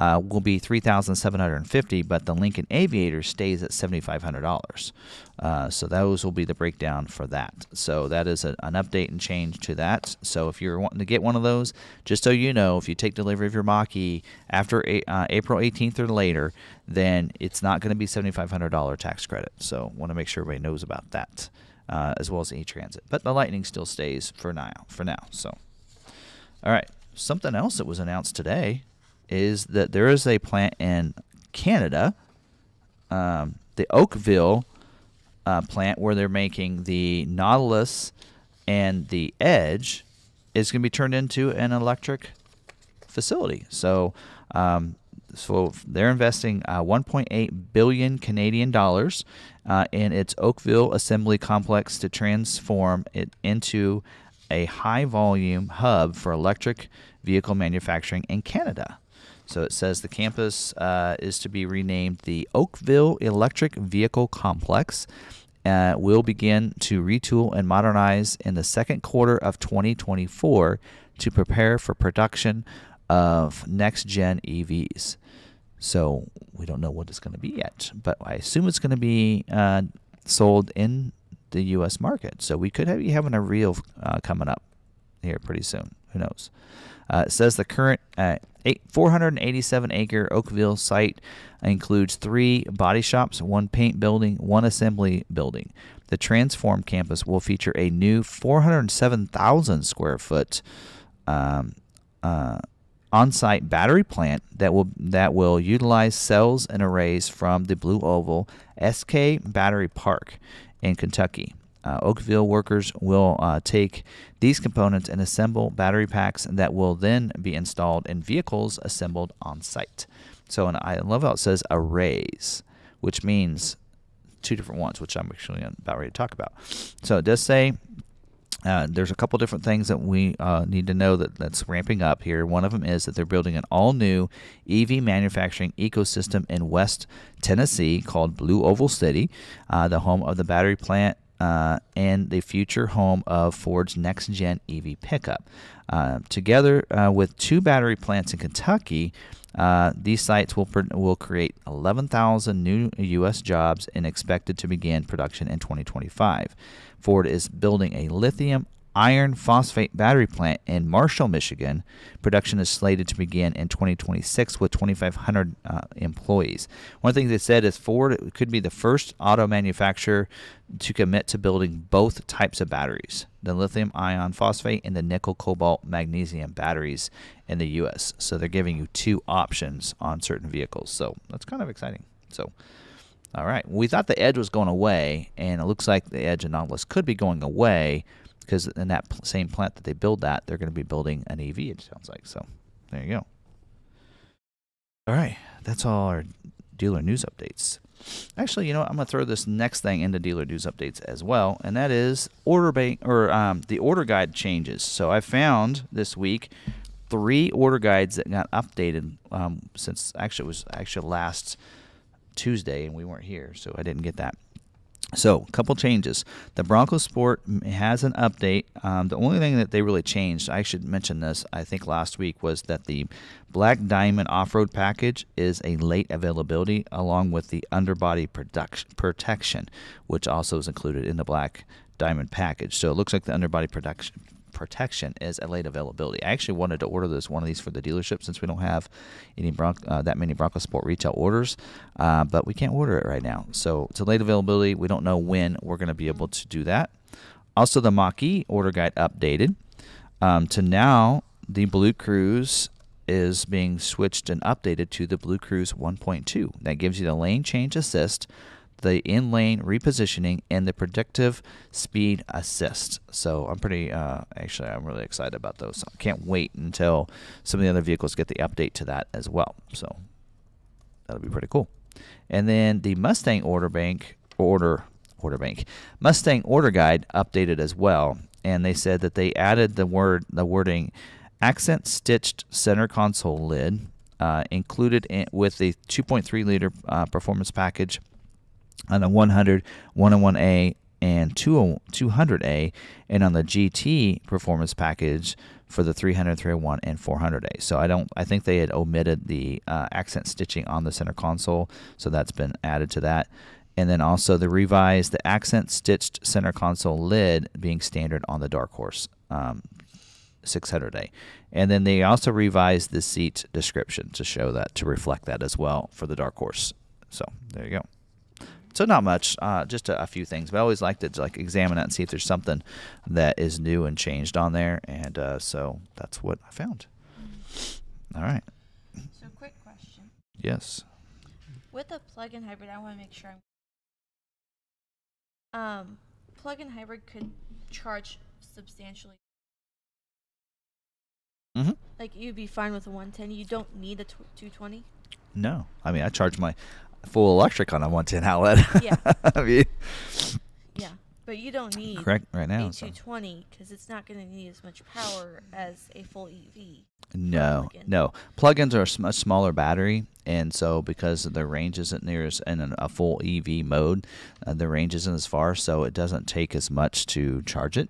will be $3,750, but the Lincoln Aviator stays at $7,500. So those will be the breakdown for that. So that is an update and change to that. So if you're wanting to get one of those, just so you know, if you take delivery of your Mach-E after April 18th or later, then it's not going to be $7,500 tax credit. So want to make sure everybody knows about that. As well as the E-Transit. But the Lightning still stays for now. So, all right. Something else that was announced today is that there is a plant in Canada, the Oakville plant, where they're making the Nautilus and the Edge, is going to be turned into an electric facility. So they're investing 1.8 billion Canadian dollars in its Oakville assembly complex to transform it into a high-volume hub for electric vehicle manufacturing in Canada. So it says the campus is to be renamed the Oakville Electric Vehicle Complex. Will begin to retool and modernize in the second quarter of 2024 to prepare for production of next-gen EVs. So we don't know what it's going to be yet, but I assume it's going to be sold in the U.S. market. So we could be having a reel coming up here pretty soon. Who knows? It says the current 487-acre Oakville site includes 3 body shops, 1 paint building, 1 assembly building. The transformed campus will feature a new 407,000 square foot on-site battery plant that will utilize cells and arrays from the Blue Oval SK Battery Park in Kentucky. Oakville workers will take these components and assemble battery packs that will then be installed in vehicles assembled on site. So, and I love how it says arrays, which means 2 different ones, which I'm actually about ready to talk about. So it does say there's a couple different things that we need to know that's ramping up here. One of them is that they're building an all-new EV manufacturing ecosystem in West Tennessee called Blue Oval City, the home of the battery plant and the future home of Ford's next-gen EV pickup. Together with 2 battery plants in Kentucky, these sites will create 11,000 new U.S. jobs and expected to begin production in 2025. Ford is building a lithium iron phosphate battery plant in Marshall, Michigan. Production is slated to begin in 2026 with 2,500 employees. One of the things they said is Ford could be the first auto manufacturer to commit to building both types of batteries, the lithium iron phosphate and the nickel cobalt magnesium batteries in the U.S. So they're giving you 2 options on certain vehicles. So that's kind of exciting. So, all right. We thought the Edge was going away, and it looks like the Edge and Nautilus could be going away because in that same plant that they build that, they're going to be building an EV, it sounds like. So there you go. All right. That's all our dealer news updates. Actually, you know what? I'm going to throw this next thing into dealer news updates as well, and that is the order guide changes. So I found this week 3 order guides that got updated since it was last Tuesday, and we weren't here, so I didn't get that. So, a couple changes. The Bronco Sport has an update. The only thing that they really changed, I should mention this, I think last week, was that the Black Diamond Off-Road package is a late availability along with the underbody protection, which also is included in the Black Diamond package. So, it looks like the underbody protection is a late availability. I actually wanted to order one of these for the dealership since we don't have any that many Bronco Sport retail orders, but we can't order it right now. So it's a late availability. We don't know when we're going to be able to do that. Also, the Mach-E order guide updated to now the Blue Cruise is being switched and updated to the Blue Cruise 1.2. That gives you the lane change assist, the in-lane repositioning, and the predictive speed assist. So I'm I'm really excited about those. I can't wait until some of the other vehicles get the update to that as well. So that'll be pretty cool. And then the Mustang Mustang order guide updated as well. And they said that they added the wording accent stitched center console lid included with the 2.3 liter performance package on the 100, 101A, and 200A, and on the GT performance package for the 300, 301, and 400A. So I think they had omitted the accent stitching on the center console, so that's been added to that. And then also the revised the accent stitched center console lid being standard on the Dark Horse 600A. And then they also revised the seat description to reflect that as well for the Dark Horse. So there you go. So not much, just a few things. But I always like to examine that and see if there's something that is new and changed on there. And so that's what I found. All right. So quick question. Yes. With a plug-in hybrid, I want to make sure plug-in hybrid could charge substantially. Mm-hmm. Like you'd be fine with a 110. You don't need a 220. No, I mean I charge my full electric on a 110 outlet. Yeah. I mean, yeah, but you don't need correct right now a 220 because it's not going to need as much power as a full EV. No. Plug-ins are a much smaller battery, and so because the range isn't near as in a full EV mode, the range isn't as far, so it doesn't take as much to charge it.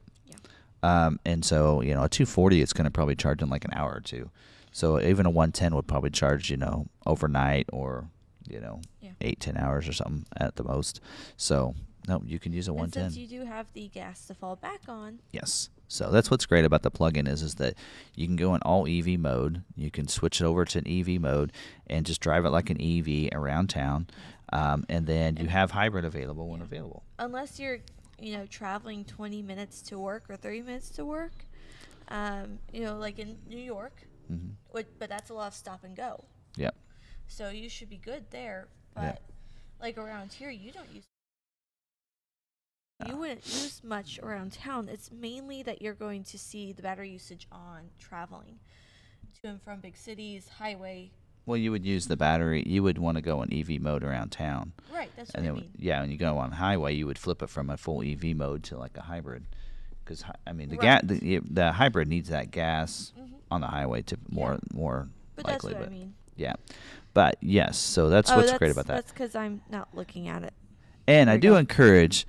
Yeah. And so a 240 it's going to probably charge in like an hour or two. So even a 110 would probably charge overnight or 8-10 hours or something at the most. So no, you can use a 110. And since you do have the gas to fall back on. Yes. So that's what's great about the plug-in is that you can go in all EV mode. You can switch it over to an EV mode and just drive it like an EV around town. And then you have hybrid available when available. Unless you're, traveling 20 minutes to work or 30 minutes to work, like in New York. Mm-hmm. But that's a lot of stop and go. Yep. So you should be good there. But like around here, you wouldn't use much around town. It's mainly that you're going to see the battery usage on traveling to and from big cities, highway. Well, you would use the battery. You would want to go in EV mode around town. Right, that's what I mean. Yeah, when you go on highway, you would flip it from a full EV mode to like a hybrid. Because, the hybrid needs that gas on the highway to more but likely. That's what I mean. Yeah. But, yes, so that's what's great about that. That's because I'm not looking at it. And I do encourage...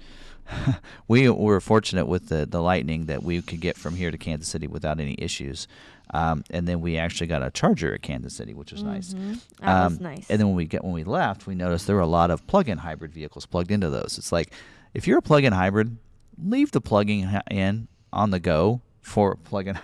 we were fortunate with the Lightning that we could get from here to Kansas City without any issues. And then we actually got a charger at Kansas City, which was nice. That was nice. And then when we left, we noticed there were a lot of plug-in hybrid vehicles plugged into those. It's like, if you're a plug-in hybrid, leave the plugging in on the go for plug-in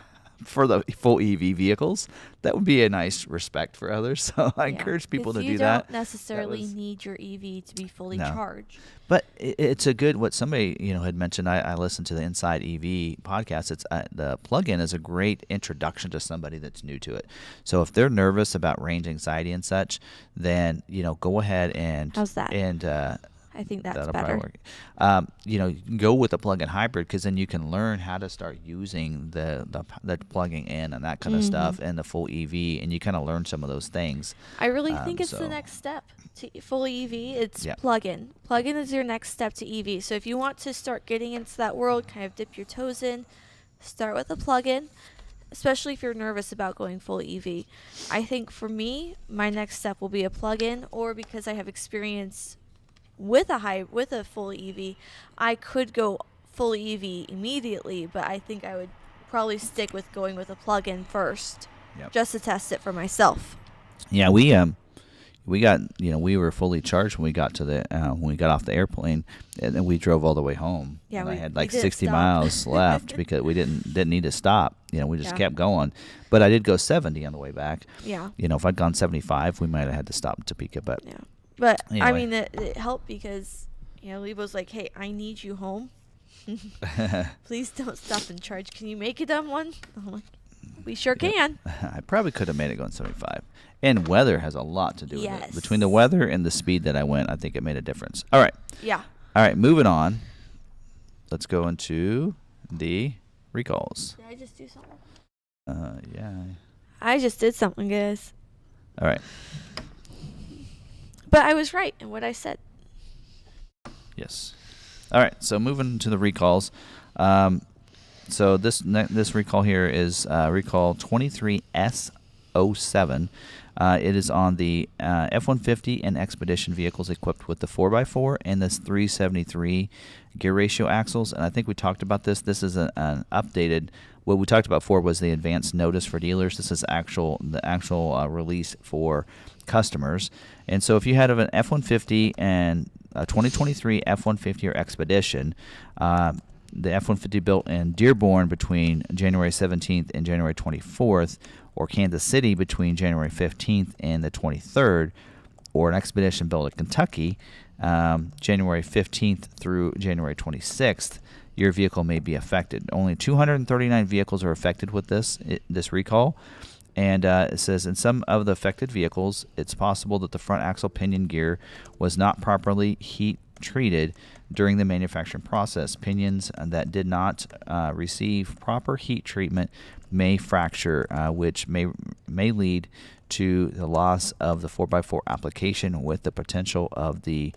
for the full EV vehicles. That would be a nice respect for others. So I encourage people to do that. You don't necessarily need your EV to be fully charged. But it's a good, what somebody had mentioned. I listened to the Inside EV podcast. It's the plug-in is a great introduction to somebody that's new to it. So if they're nervous about range anxiety and such, then go ahead and how's that? And I think that's that'll better. Probably work. You can go with a plug-in hybrid because then you can learn how to start using the plugging in and that kind of stuff and the full EV, and you kind of learn some of those things. I really think it's the next step to full EV. It's plug-in. Plug-in is your next step to EV. So if you want to start getting into that world, kind of dip your toes in, start with a plug-in. Especially if you're nervous about going full EV. I think for me, my next step will be a plug-in, or because I have experience with a full EV, I could go full EV immediately, but I think I would probably stick with going with a plug-in first, just to test it for myself. Yeah, we got, we were fully charged when we got off the airplane, and then we drove all the way home. Yeah, and I had like 60 miles left because we didn't need to stop. We just kept going. But I did go 70 on the way back. Yeah. If I'd gone 75, we might have had to stop in Topeka. But yeah. But anyway. I mean, it helped because Lebo's like, hey, I need you home. Please don't stop and charge. Can you make it on one? I'm like, we sure can. I probably could have made it going 75. And weather has a lot to do with it. Between the weather and the speed that I went, I think it made a difference. All right. Yeah. All right, moving on. Let's go into the recalls. Did I just do something? Yeah. I just did something, guys. All right. But I was right in what I said. Yes. All right, so moving to the recalls. So this recall here is recall 23S07. It is on the F-150 and Expedition vehicles equipped with the 4x4 and this 373 gear ratio axles. And I think we talked about this. This is an updated. What we talked about before was the advanced notice for dealers. This is the actual release for customers. And so if you had an F-150 and a 2023 F-150 or Expedition, the F-150 built in Dearborn between January 17th and January 24th, or Kansas City between January 15th and the 23rd, or an Expedition built in Kentucky January 15th through January 26th, your vehicle may be affected. Only 239 vehicles are affected with this recall. And it says in some of the affected vehicles, it's possible that the front axle pinion gear was not properly heat treated during the manufacturing process. Pinions that did not receive proper heat treatment may fracture, which may lead to the loss of the 4x4 application, with the potential of the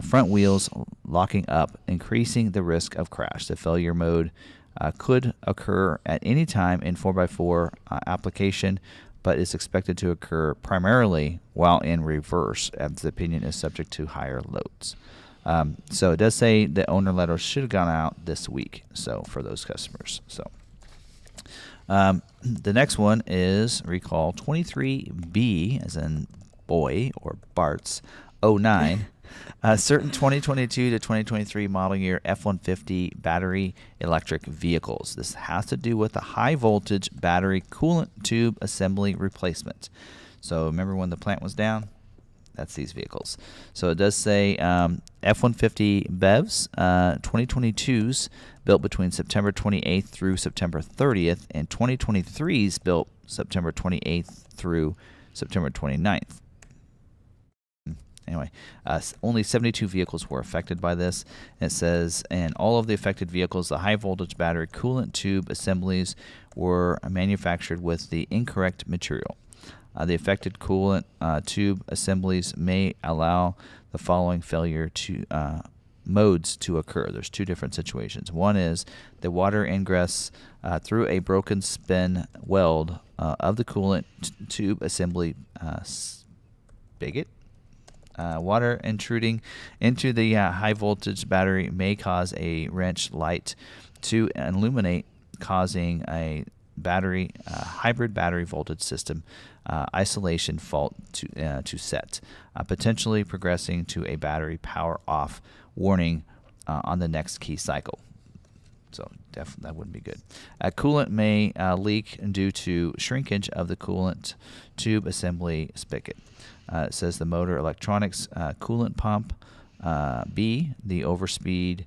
front wheels locking up, increasing the risk of crash. The failure mode could occur at any time in 4x4 application, but is expected to occur primarily while in reverse, as the pinion is subject to higher loads. So it does say the owner letter should have gone out this week, so for those customers. So the next one is recall 23B, as in boy or Bart's 09. Certain 2022 to 2023 model year F-150 battery electric vehicles. This has to do with the high voltage battery coolant tube assembly replacement. So remember when the plant was down? That's these vehicles. So it does say F-150 BEVs, 2022s built between September 28th through September 30th, and 2023s built September 28th through September 29th. Anyway, only 72 vehicles were affected by this. And it says, in all of the affected vehicles, the high voltage battery coolant tube assemblies were manufactured with the incorrect material. The affected coolant tube assemblies may allow the following failure modes to occur. There's two different situations. One is the water ingress through a broken spin weld of the coolant tube assembly spigot. Water intruding into the high voltage battery may cause a wrench light to illuminate, causing a hybrid battery voltage system isolation fault to set, potentially progressing to a battery power off warning on the next key cycle. So definitely that wouldn't be good. Coolant may leak due to shrinkage of the coolant tube assembly spigot. It says the motor electronics coolant pump, B, the overspeed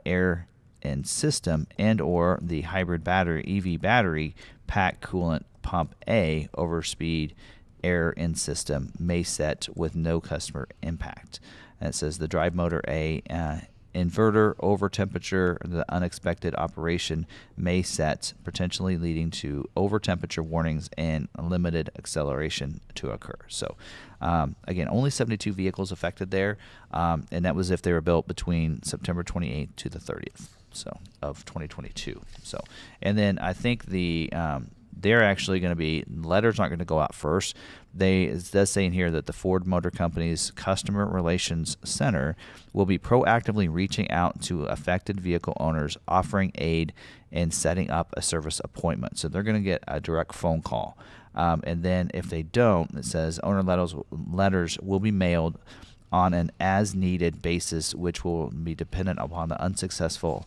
air and system, and or the hybrid battery EV battery pack coolant pump A, overspeed air and system, may set with no customer impact. And it says the drive motor A, inverter over temperature, the unexpected operation may set, potentially leading to over temperature warnings and limited acceleration to occur. So again, only 72 vehicles affected there, and that was if they were built between September 28th to the 30th of 2022. So, and then I think the they're actually going to be, letters aren't going to go out first. It does say in here that the Ford Motor Company's Customer Relations Center will be proactively reaching out to affected vehicle owners, offering aid in setting up a service appointment. So they're going to get a direct phone call. And then if they don't, it says owner letters will be mailed on an as-needed basis, which will be dependent upon the unsuccessful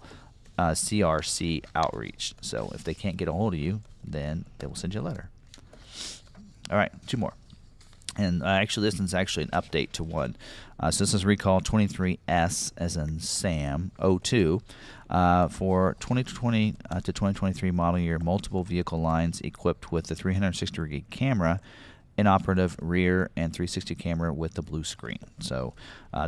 CRC outreach. So if they can't get a hold of you, then they will send you a letter. All right, 2 more. And actually, this one's actually an update to one. So this is recall 23S, as in Sam, 02, for 2020 to 2023 model year, multiple vehicle lines equipped with the 360-degree camera, inoperative rear and 360 camera with the blue screen. So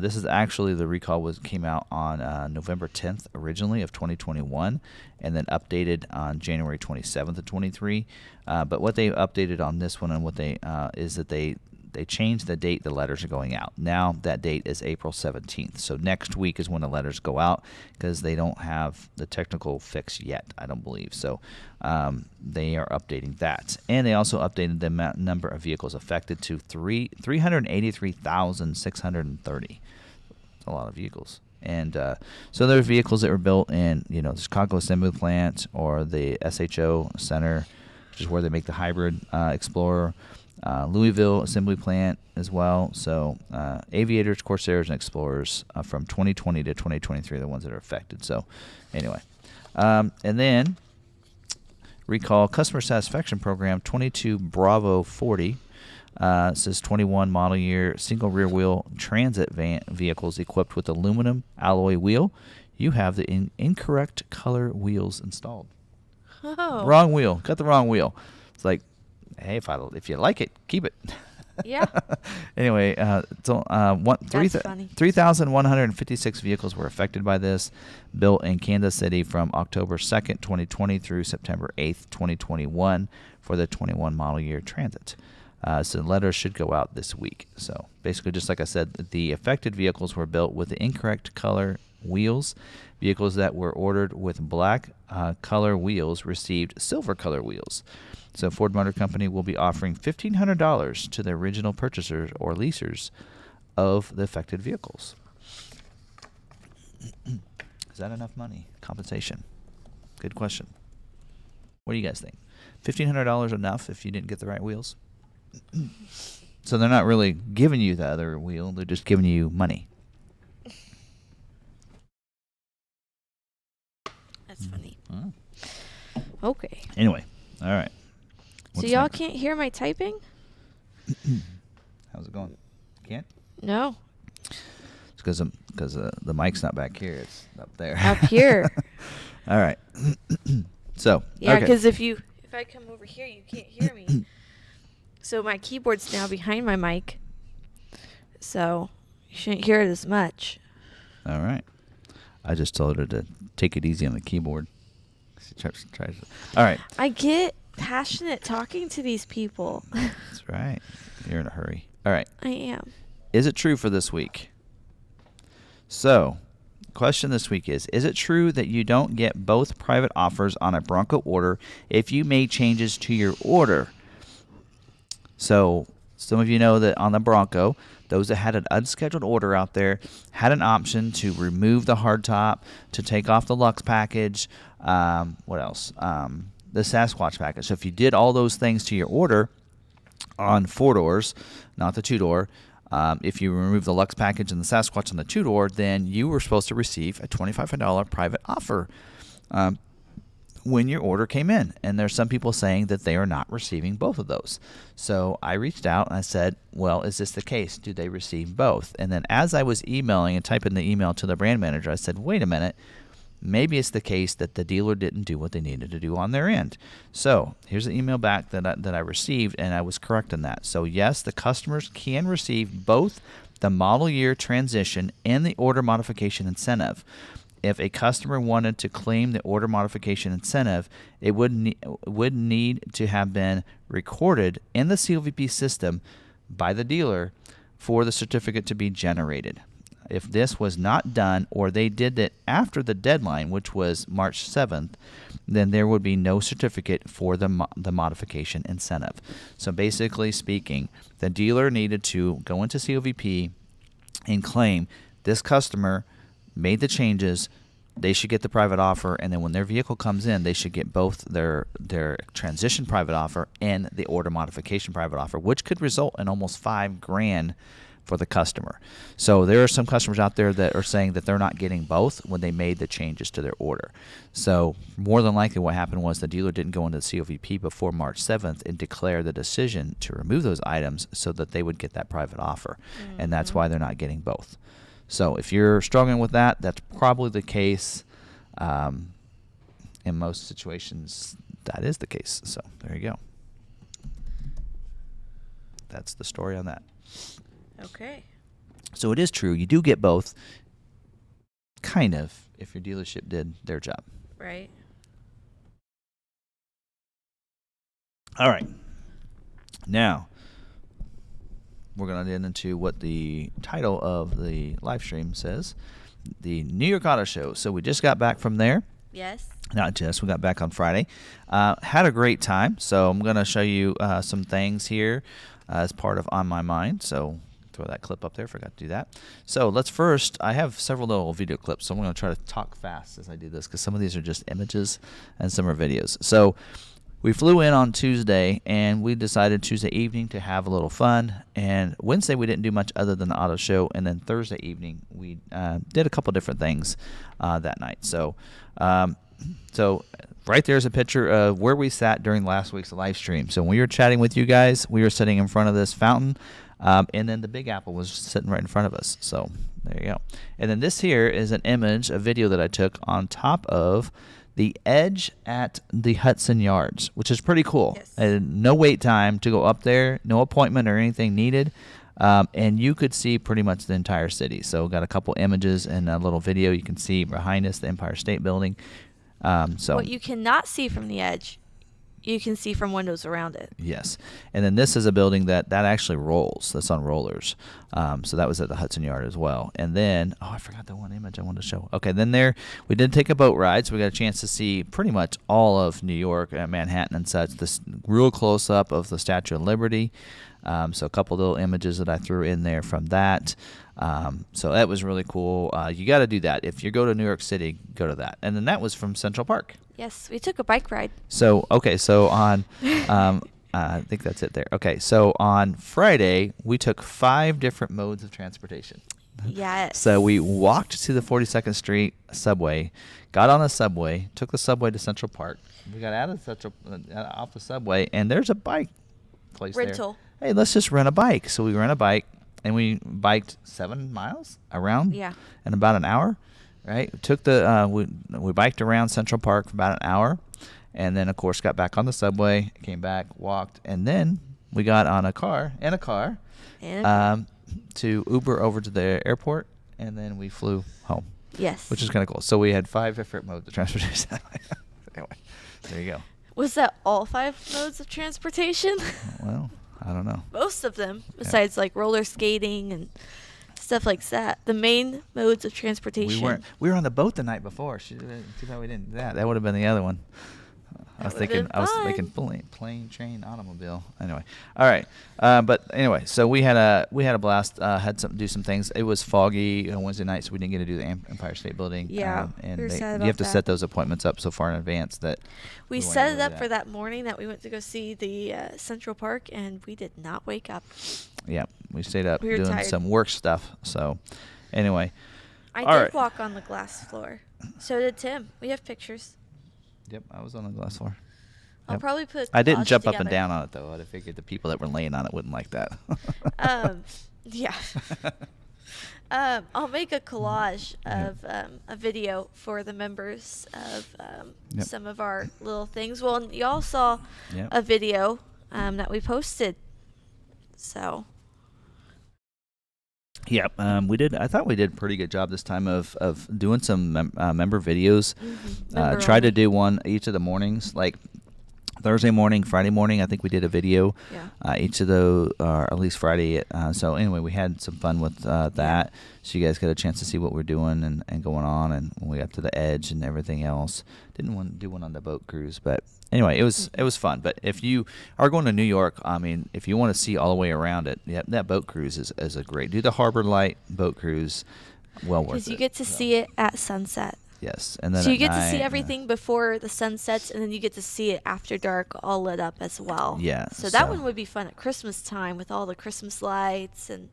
this is actually, the recall came out on November 10th originally of 2021, and then updated on January 27th of 23. But what they updated on this one, and what they is that they changed the date the letters are going out. Now that date is April 17th. So next week is when the letters go out, because they don't have the technical fix yet, I don't believe. So they are updating that. And they also updated the number of vehicles affected to 383,630. That's a lot of vehicles. And so there are vehicles that were built in, the Chicago Assembly Plant or the SHO Center, which is where they make the hybrid Explorer. Louisville Assembly Plant as well. So Aviators, Corsairs, and Explorers from 2020 to 2023 are the ones that are affected. So anyway, and then recall customer satisfaction program 22 Bravo 40. Says 21 model year single rear wheel transit vehicles equipped with aluminum alloy wheel. You have the incorrect color wheels installed. Oh. Wrong wheel. Got the wrong wheel. It's like, hey, if you like it, keep it. Yeah. Anyway, 3,156 vehicles were affected by this, built in Kansas City from October 2nd, 2020 through September 8th, 2021 for the 21 model year Transit. So the letters should go out this week. So basically, just like I said, the affected vehicles were built with the incorrect color wheels. Vehicles that were ordered with black color wheels received silver color wheels. So Ford Motor Company will be offering $1,500 to the original purchasers or leasers of the affected vehicles. Is that enough money? Compensation? Good question. What do you guys think? $1,500 enough if you didn't get the right wheels? So they're not really giving you the other wheel. They're just giving you money. That's funny. Oh. Okay. Anyway, all right. So y'all can't hear my typing? How's it going? Can't? No. It's because the mic's not back here. It's up there. Up here. All right. So. Yeah, because if I come over here, you can't hear me. So my keyboard's now behind my mic. So you shouldn't hear it as much. All right. I just told her to take it easy on the keyboard. All right. I get passionate talking to these people. That's right. You're in a hurry. All right. I am. Is it true for this week? So, question this week is it true that you don't get both private offers on a Bronco order if you made changes to your order? So, some of you know that on the Bronco, those that had an unscheduled order out there had an option to remove the hardtop, to take off the Lux package, what else? The Sasquatch package. So if you did all those things to your order on 4 doors, not the 2-door, if you remove the Lux package and the Sasquatch on the 2-door, then you were supposed to receive a $25 private offer when your order came in. And there's some people saying that they are not receiving both of those. So I reached out and I said, well, is this the case? Do they receive both? And then as I was emailing and typing the email to the brand manager, I said, wait a minute. Maybe it's the case that the dealer didn't do what they needed to do on their end. So here's the email back that I received, and I was correct in that. So yes, the customers can receive both the model year transition and the order modification incentive. If a customer wanted to claim the order modification incentive, it would need to have been recorded in the CLVP system by the dealer for the certificate to be generated. if this was not done or they did it after the deadline, which was March 7th, then there would be no certificate for the modification incentive. So basically speaking, the dealer needed to go into COVP and claim this customer made the changes, they should get the private offer, and then when their vehicle comes in, they should get both their transition private offer and the order modification private offer, which could result in almost $5,000 for the customer. So there are some customers out there that are saying that they're not getting both when they made the changes to their order. So more than likely what happened was the dealer didn't go into the COVP before March 7th and declare the decision to remove those items so that they would get that private offer. Mm-hmm. And that's why they're not getting both. So if you're struggling with that, that's probably the case. In most situations, that is the case. So there you go. That's the story on that. Okay. So it is true. You do get both, kind of, if your dealership did their job. Right. All right. Now, we're going to get into what the title of the live stream says. The New York Auto Show. So we just got back from there. Yes. Not just. We got back on Friday. Had a great time. So I'm going to show you some things here as part of On My Mind. So throw that clip up there. Forgot to do that. So let's first, I have several little video clips. So I'm going to try to talk fast as I do this because some of these are just images and some are videos. So we flew in on Tuesday, and we decided Tuesday evening to have a little fun. And Wednesday, we didn't do much other than the auto show. And then Thursday evening, we did a couple different things that night. So right there's a picture of where we sat during last week's live stream. So when we were chatting with you guys, we were sitting in front of this fountain. And then the Big Apple was sitting right in front of us. So there you go. And then this here is an image, a video that I took on top of the edge at the Hudson Yards, which is pretty cool. Yes. And no wait time to go up there, no appointment or anything needed. And you could see pretty much the entire city. So got a couple images and a little video. You can see behind us the Empire State Building. So what you cannot see from the edge, you can see from windows around it. Yes. And then this is a building that actually rolls. That's on rollers. So that was at the Hudson Yard as well. And then, I forgot the one image I wanted to show. Okay, then there, we did take a boat ride, so we got a chance to see pretty much all of New York, Manhattan and such. This real close-up of the Statue of Liberty. So a couple little images that I threw in there from that. So that was really cool. You got to do that. If you go to New York City, go to that. And then that was from Central Park. Yes, we took a bike ride. So, okay, so on, I think that's it there. Okay, so on Friday, we took 5 different modes of transportation. Yes. So we walked to the 42nd Street subway, got on the subway, took the subway to Central Park. We got out of off the subway, and there's a bike place rental there. Hey, let's just rent a bike. So we rent a bike, and we biked 7 miles around in about an hour. Right, took the we biked around Central Park for about an hour, and then of course got back on the subway, came back, walked, and then we got on a car to Uber over to the airport, and then we flew home. Yes, which is kind of cool. So we had 5 different modes of transportation. Anyway, there you go. Was that all 5 modes of transportation? Well, I don't know. Most of them, besides like roller skating and stuff like that. The main modes of transportation. We were on the boat the night before. Too bad we didn't do that. That would have been the other one. I was thinking plane, train, automobile. Anyway, all right. But anyway, so we had a blast. Had do some things. It was foggy on Wednesday night, so we didn't get to do the Empire State Building. Yeah, and we were sad about you have to that. set those appointments up so far in advance that we set it up for that morning that we went to go see the Central Park, and we did not wake up. Yeah, we stayed up doing tired. some work stuff. So anyway, I did walk on the glass floor. So did Tim. We have pictures. Yep, I was on the glass floor. I'll probably put. I didn't jump together. up and down on it though. I figured the people that were laying on it wouldn't like that. Yeah. I'll make a collage of a video for the members of some of our little things. Well, y'all saw a video that we posted. So. Yeah, we did. I thought we did a pretty good job this time of doing some member videos. Member Tried to do one each of the mornings. Like Thursday morning, Friday morning, I think we did a video. Yeah. Each of those, at least Friday. So anyway, we had some fun with that. So you guys got a chance to see what we're doing and going on. And when we got to the edge and everything else, didn't want to do one on the boat cruise, but anyway, it was fun. But if you are going to New York, I mean, if you want to see all the way around it, yeah, that boat cruise is a great. Do the Harbor Light boat cruise. Well worth it. Because you get to see it at sunset. Yes, and then so you get to see everything before the sun sets, and then you get to see it after dark, all lit up as well. Yeah. So that one would be fun at Christmas time with all the Christmas lights and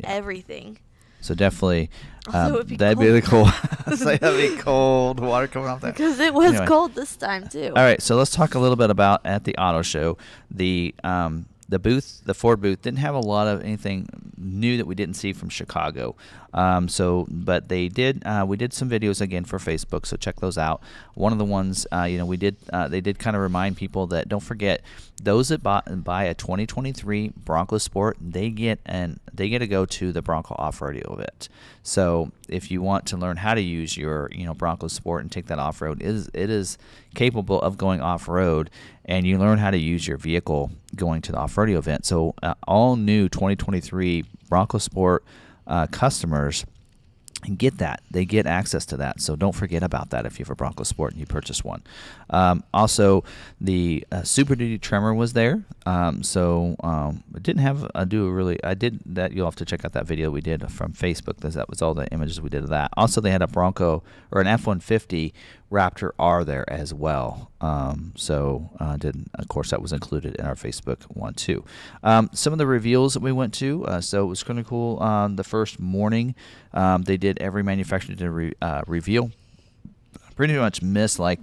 everything. So definitely, that'd be really cool. That'd be cold water coming off there. Because it was cold this time too. All right, so let's talk a little bit about at the auto show. The booth, the Ford booth, didn't have a lot of anything new that we didn't see from Chicago. But they did. We did some videos again for Facebook, so check those out. One of the ones, we did. They did kind of remind people that don't forget those that buy a 2023 Bronco Sport, they get to go to the Bronco off-road event. So if you want to learn how to use your Bronco Sport and take that off-road, it is capable of going off-road, and you learn how to use your vehicle going to the off-road event. So all new 2023 Bronco Sport customers get that. They get access to that. So don't forget about that if you have a Bronco Sport and you purchase one. Also, the Super Duty Tremor was there. It didn't have I did that. You'll have to check out that video we did from Facebook. That was all the images we did of that. Also, they had a Bronco or an F-150 Raptor R there as well. Of course, that was included in our Facebook one too. Some of the reveals that we went to, so it was kind of cool. The first morning, they did every manufacturer did a reveal. Pretty much missed like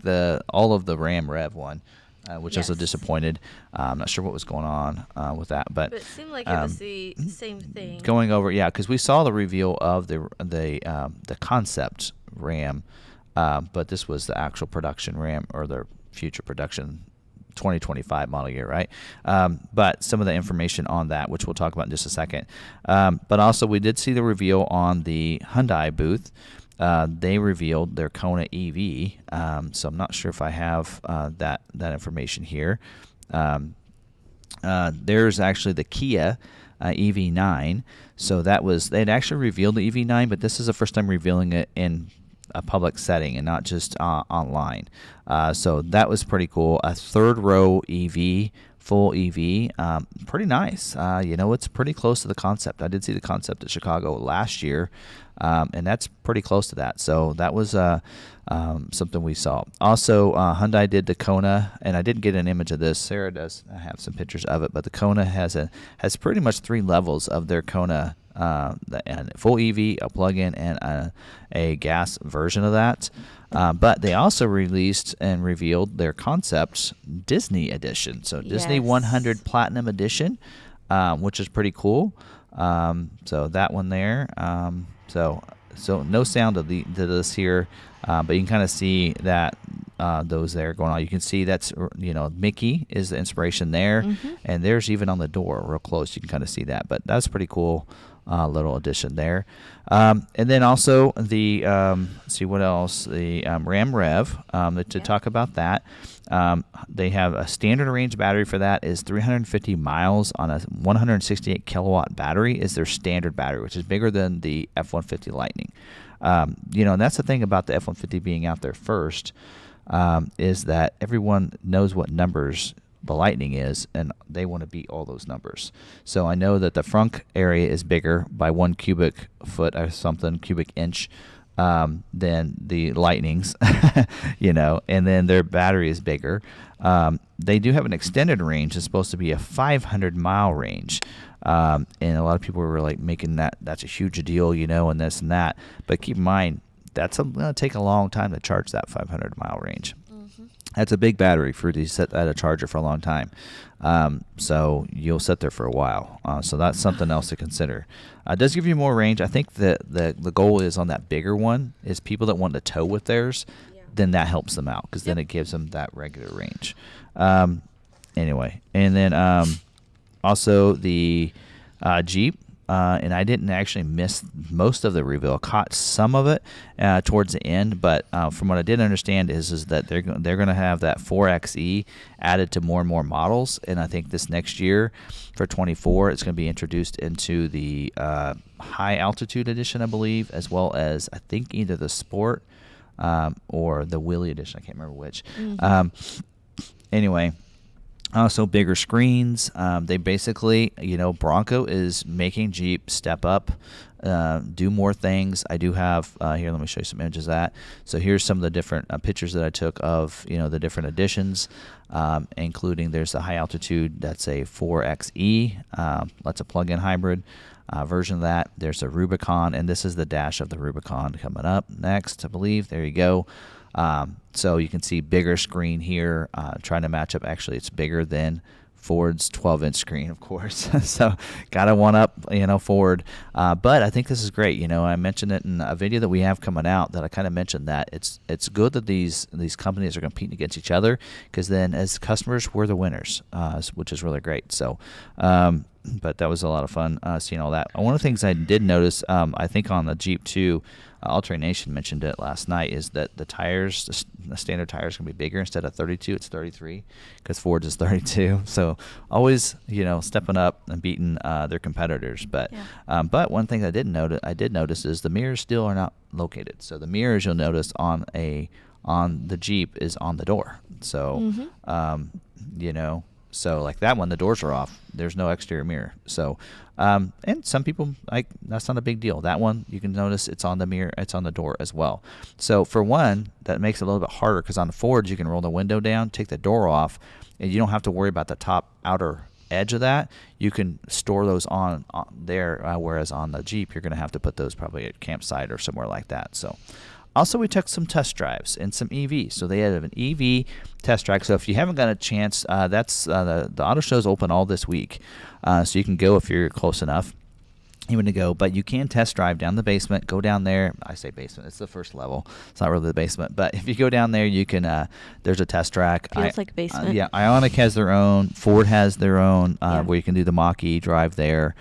all of the Ram Rev one, which I was so disappointed. I'm not sure what was going on with that, but it seemed like it was the same thing. Going over, because we saw the reveal of the concept Ram. But this was the actual production Ram or the future production 2025 model year, right? But some of the information on that, which we'll talk about in just a second. But also we did see the reveal on the Hyundai booth. They revealed their Kona EV. So I'm not sure if I have that information here. There's actually the Kia EV9. So they'd actually revealed the EV9, but this is the first time revealing it in a public setting and not just online. So that was pretty cool. A third row EV, full EV, pretty nice. It's pretty close to the concept. I did see the concept at Chicago last year, and that's pretty close to that. So that was something we saw. Also, Hyundai did the Kona, and I didn't get an image of this. Sarah does have some pictures of it, but the Kona has pretty much 3 levels of their Kona. And full EV, a plug-in, and a gas version of that. But they also released and revealed their concept Disney Edition. So Disney 100 Platinum Edition, which is pretty cool. So that one there. So no sound to this here, but you can kind of see that those there going on. You can see that's Mickey is the inspiration there, and there's even on the door real close. You can kind of see that, but that's pretty cool. Little addition there. And then also the, let's see what else, the Ram Rev, to talk about that. They have a standard range battery for that is 350 miles on a 168 kilowatt battery is their standard battery, which is bigger than the F-150 Lightning. And that's the thing about the F-150 being out there first, is that everyone knows what numbers the Lightning is, and they want to beat all those numbers. So I know that the front area is bigger by 1 cubic foot or something, cubic inch, than the Lightnings, and then their battery is bigger. They do have an extended range. It's supposed to be a 500-mile range. And a lot of people were like making that's a huge deal, and this and that. But keep in mind, that's going to take a long time to charge that 500-mile range. That's a big battery for you to set at a charger for a long time. So you'll sit there for a while. So that's something else to consider. It does give you more range. I think the goal is on that bigger one is people that want to tow with theirs, then that helps them out because then it gives them that regular range. Anyway, and then also the Jeep and I didn't actually miss most of the reveal. Caught some of it towards the end, but from what I did understand is that they're going to have that 4xe added to more and more models, and I think this next year for 24 it's going to be introduced into the high altitude edition, I believe, as well as I think either the sport or the wheelie edition. I can't remember which. Anyway. Also, bigger screens. They basically, Bronco is making Jeep step up, do more things. I do have here. Let me show you some images of that. So here's some of the different pictures that I took of the different editions, including there's a high altitude. That's a 4xe. That's a plug-in hybrid version of that. There's a Rubicon, and this is the dash of the Rubicon coming up next, I believe. There you go. So you can see bigger screen here, trying to match up. Actually, it's bigger than Ford's 12-inch screen, of course. So got to one up, Ford. But I think this is great. I mentioned it in a video that we have coming out that I kind of mentioned that it's good that these companies are competing against each other, because then as customers, we're the winners, which is really great. So, but that was a lot of fun seeing all that. One of the things I did notice, I think on the Jeep 2, All-Terrain Nation mentioned it last night, is that the tires, the standard tires, going to be bigger. Instead of 32, it's 33, because Ford's is 32. So always, stepping up and beating their competitors. But but one thing I did notice is the mirrors still are not located. So the mirrors, you'll notice on the Jeep, is on the door. So so like that one, the doors are off. There's no exterior mirror. So, and some people, that's not a big deal. That one, you can notice it's on the mirror, it's on the door as well. So for one, that makes it a little bit harder, because on the Fords, you can roll the window down, take the door off, and you don't have to worry about the top outer edge of that. You can store those on there, whereas on the Jeep, you're going to have to put those probably at campsite or somewhere like that. So. Also, we took some test drives and some EVs. So they had an EV test drive. So if you haven't got a chance, that's the auto show is open all this week. So you can go if you're close enough. You want to go, but you can test drive down the basement. Go down there. I say basement. It's the first level. It's not really the basement. But if you go down there, you can. There's a test track. Feels like a basement. Yeah, Ioniq has their own. Ford has their own, where you can do the Mach-E drive there.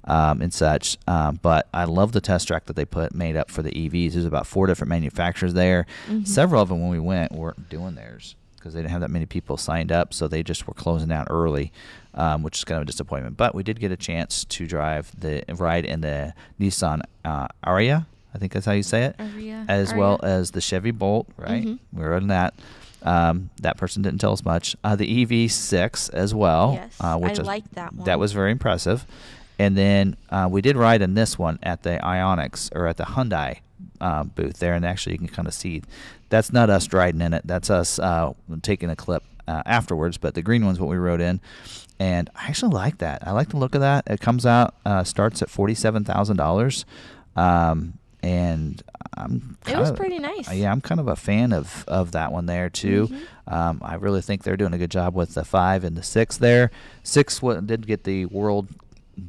And such, but I love the test track that they made up for the EVs. There's about 4 different manufacturers there. Several of them, when we went, weren't doing theirs because they didn't have that many people signed up, so they just were closing out early, which is kind of a disappointment. But we did get a chance to ride in the Nissan Ariya, I think that's how you say it, as well as the Chevy Bolt, right? We rode in that. That person didn't tell us much. The EV6 as well, which I liked that one. That was very impressive. And then we did ride in this one at the Ioniq, or at the Hyundai booth there, and actually you can kind of see that's not us riding in it. That's us taking a clip afterwards, but the green one's what we rode in. And I actually like that. I like the look of that. It comes out, starts at $47,000. And it was pretty nice. Yeah, I'm kind of a fan of that one there too. I really think they're doing a good job with the 5 and the 6 there. 6 did get the World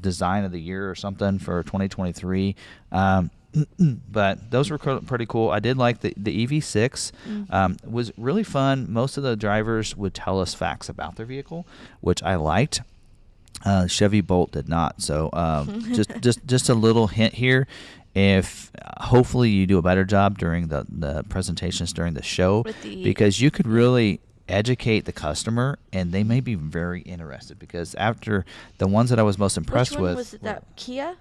Design of the Year or something for 2023. But those were pretty cool. I did like the EV6. Was really fun. Most of the drivers would tell us facts about their vehicle, which I liked. Chevy Bolt did not. So just a little hint here. If hopefully you do a better job during the presentations during the show, because you could really educate the customer, and they may be very interested, because after the ones that I was most impressed with. Was it that Kia?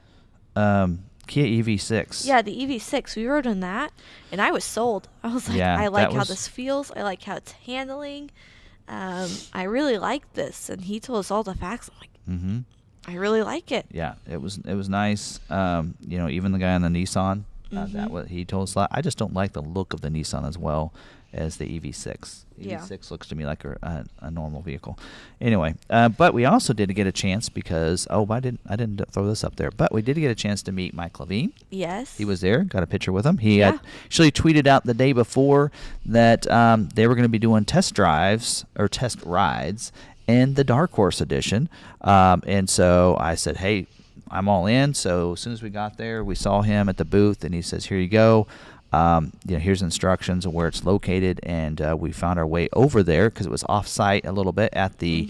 Kia EV6. Yeah, the EV6. We rode in that, and I was sold. I was like, I like how this feels. I like how it's handling. I really like this. And he told us all the facts. I'm like, I really like it. Yeah, it was nice. Even the guy on the Nissan, that what he told us. I just don't like the look of the Nissan as well as the EV6. EV6 looks to me like a normal vehicle. Anyway, but we also did get a chance because I didn't throw this up there, but we did get a chance to meet Mike Levine. Yes, he was there. Got a picture with him. He actually tweeted out the day before that they were going to be doing test drives or test rides in the Dark Horse edition, and so I said, hey, I'm all in. So as soon as we got there, we saw him at the booth, and he says, here you go. Here's instructions of where it's located, and we found our way over there because it was off-site a little bit at the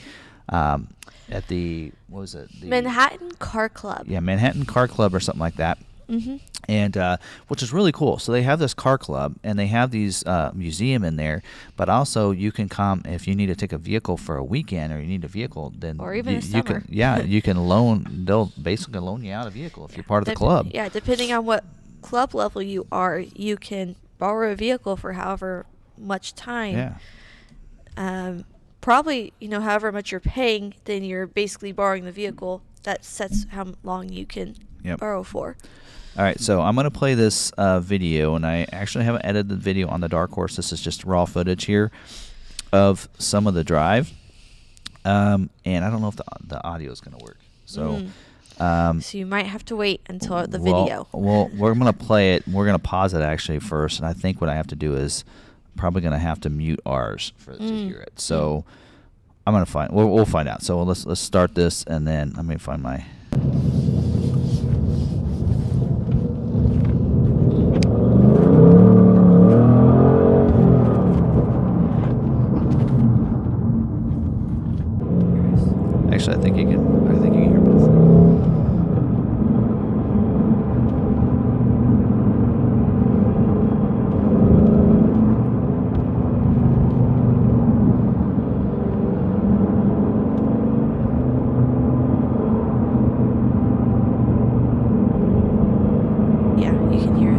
at the, what was it? The Manhattan Car Club. Yeah, Manhattan Car Club or something like that. Mm-hmm. And which is really cool. So they have this car club, and they have these museum in there. But also, you can come if you need to take a vehicle for a weekend, or you need a vehicle. Then or even you can, you can loan. They'll basically loan you out a vehicle if you're part of the club. Yeah, depending on what club level you are, you can borrow a vehicle for however much time. Yeah. Probably, however much you're paying, then you're basically borrowing the vehicle. That sets how long you can borrow for. All right, so I'm going to play this video, and I actually haven't edited the video on the Dark Horse. This is just raw footage here of some of the drive, and I don't know if the audio is going to work. So, so you might have to wait until the video. Well, we're going to play it. We're going to pause it actually first, and I think what I have to do is probably going to have to mute ours to hear it. So I'm going to find. We'll find out. So let's start this, and then let me find my. Actually, I think you can hear both. Yeah, you can hear it.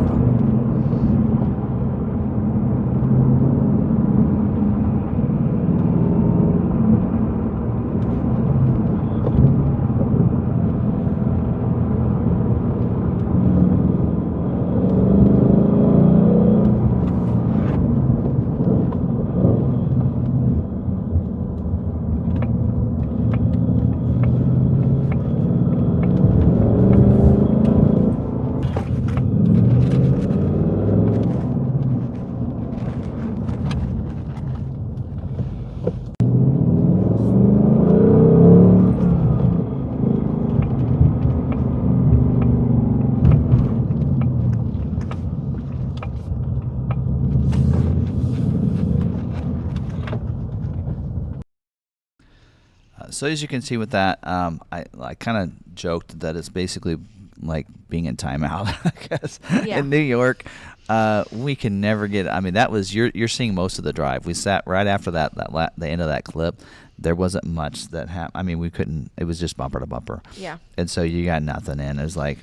So as you can see with that, I kind of joked that it's basically like being in timeout, I guess. Yeah. In New York, we can never get. I mean, that was you're seeing most of the drive. We sat right after the end of that clip. There wasn't much that happened. I mean, we couldn't. It was just bumper to bumper. Yeah. And so you got nothing in. It was like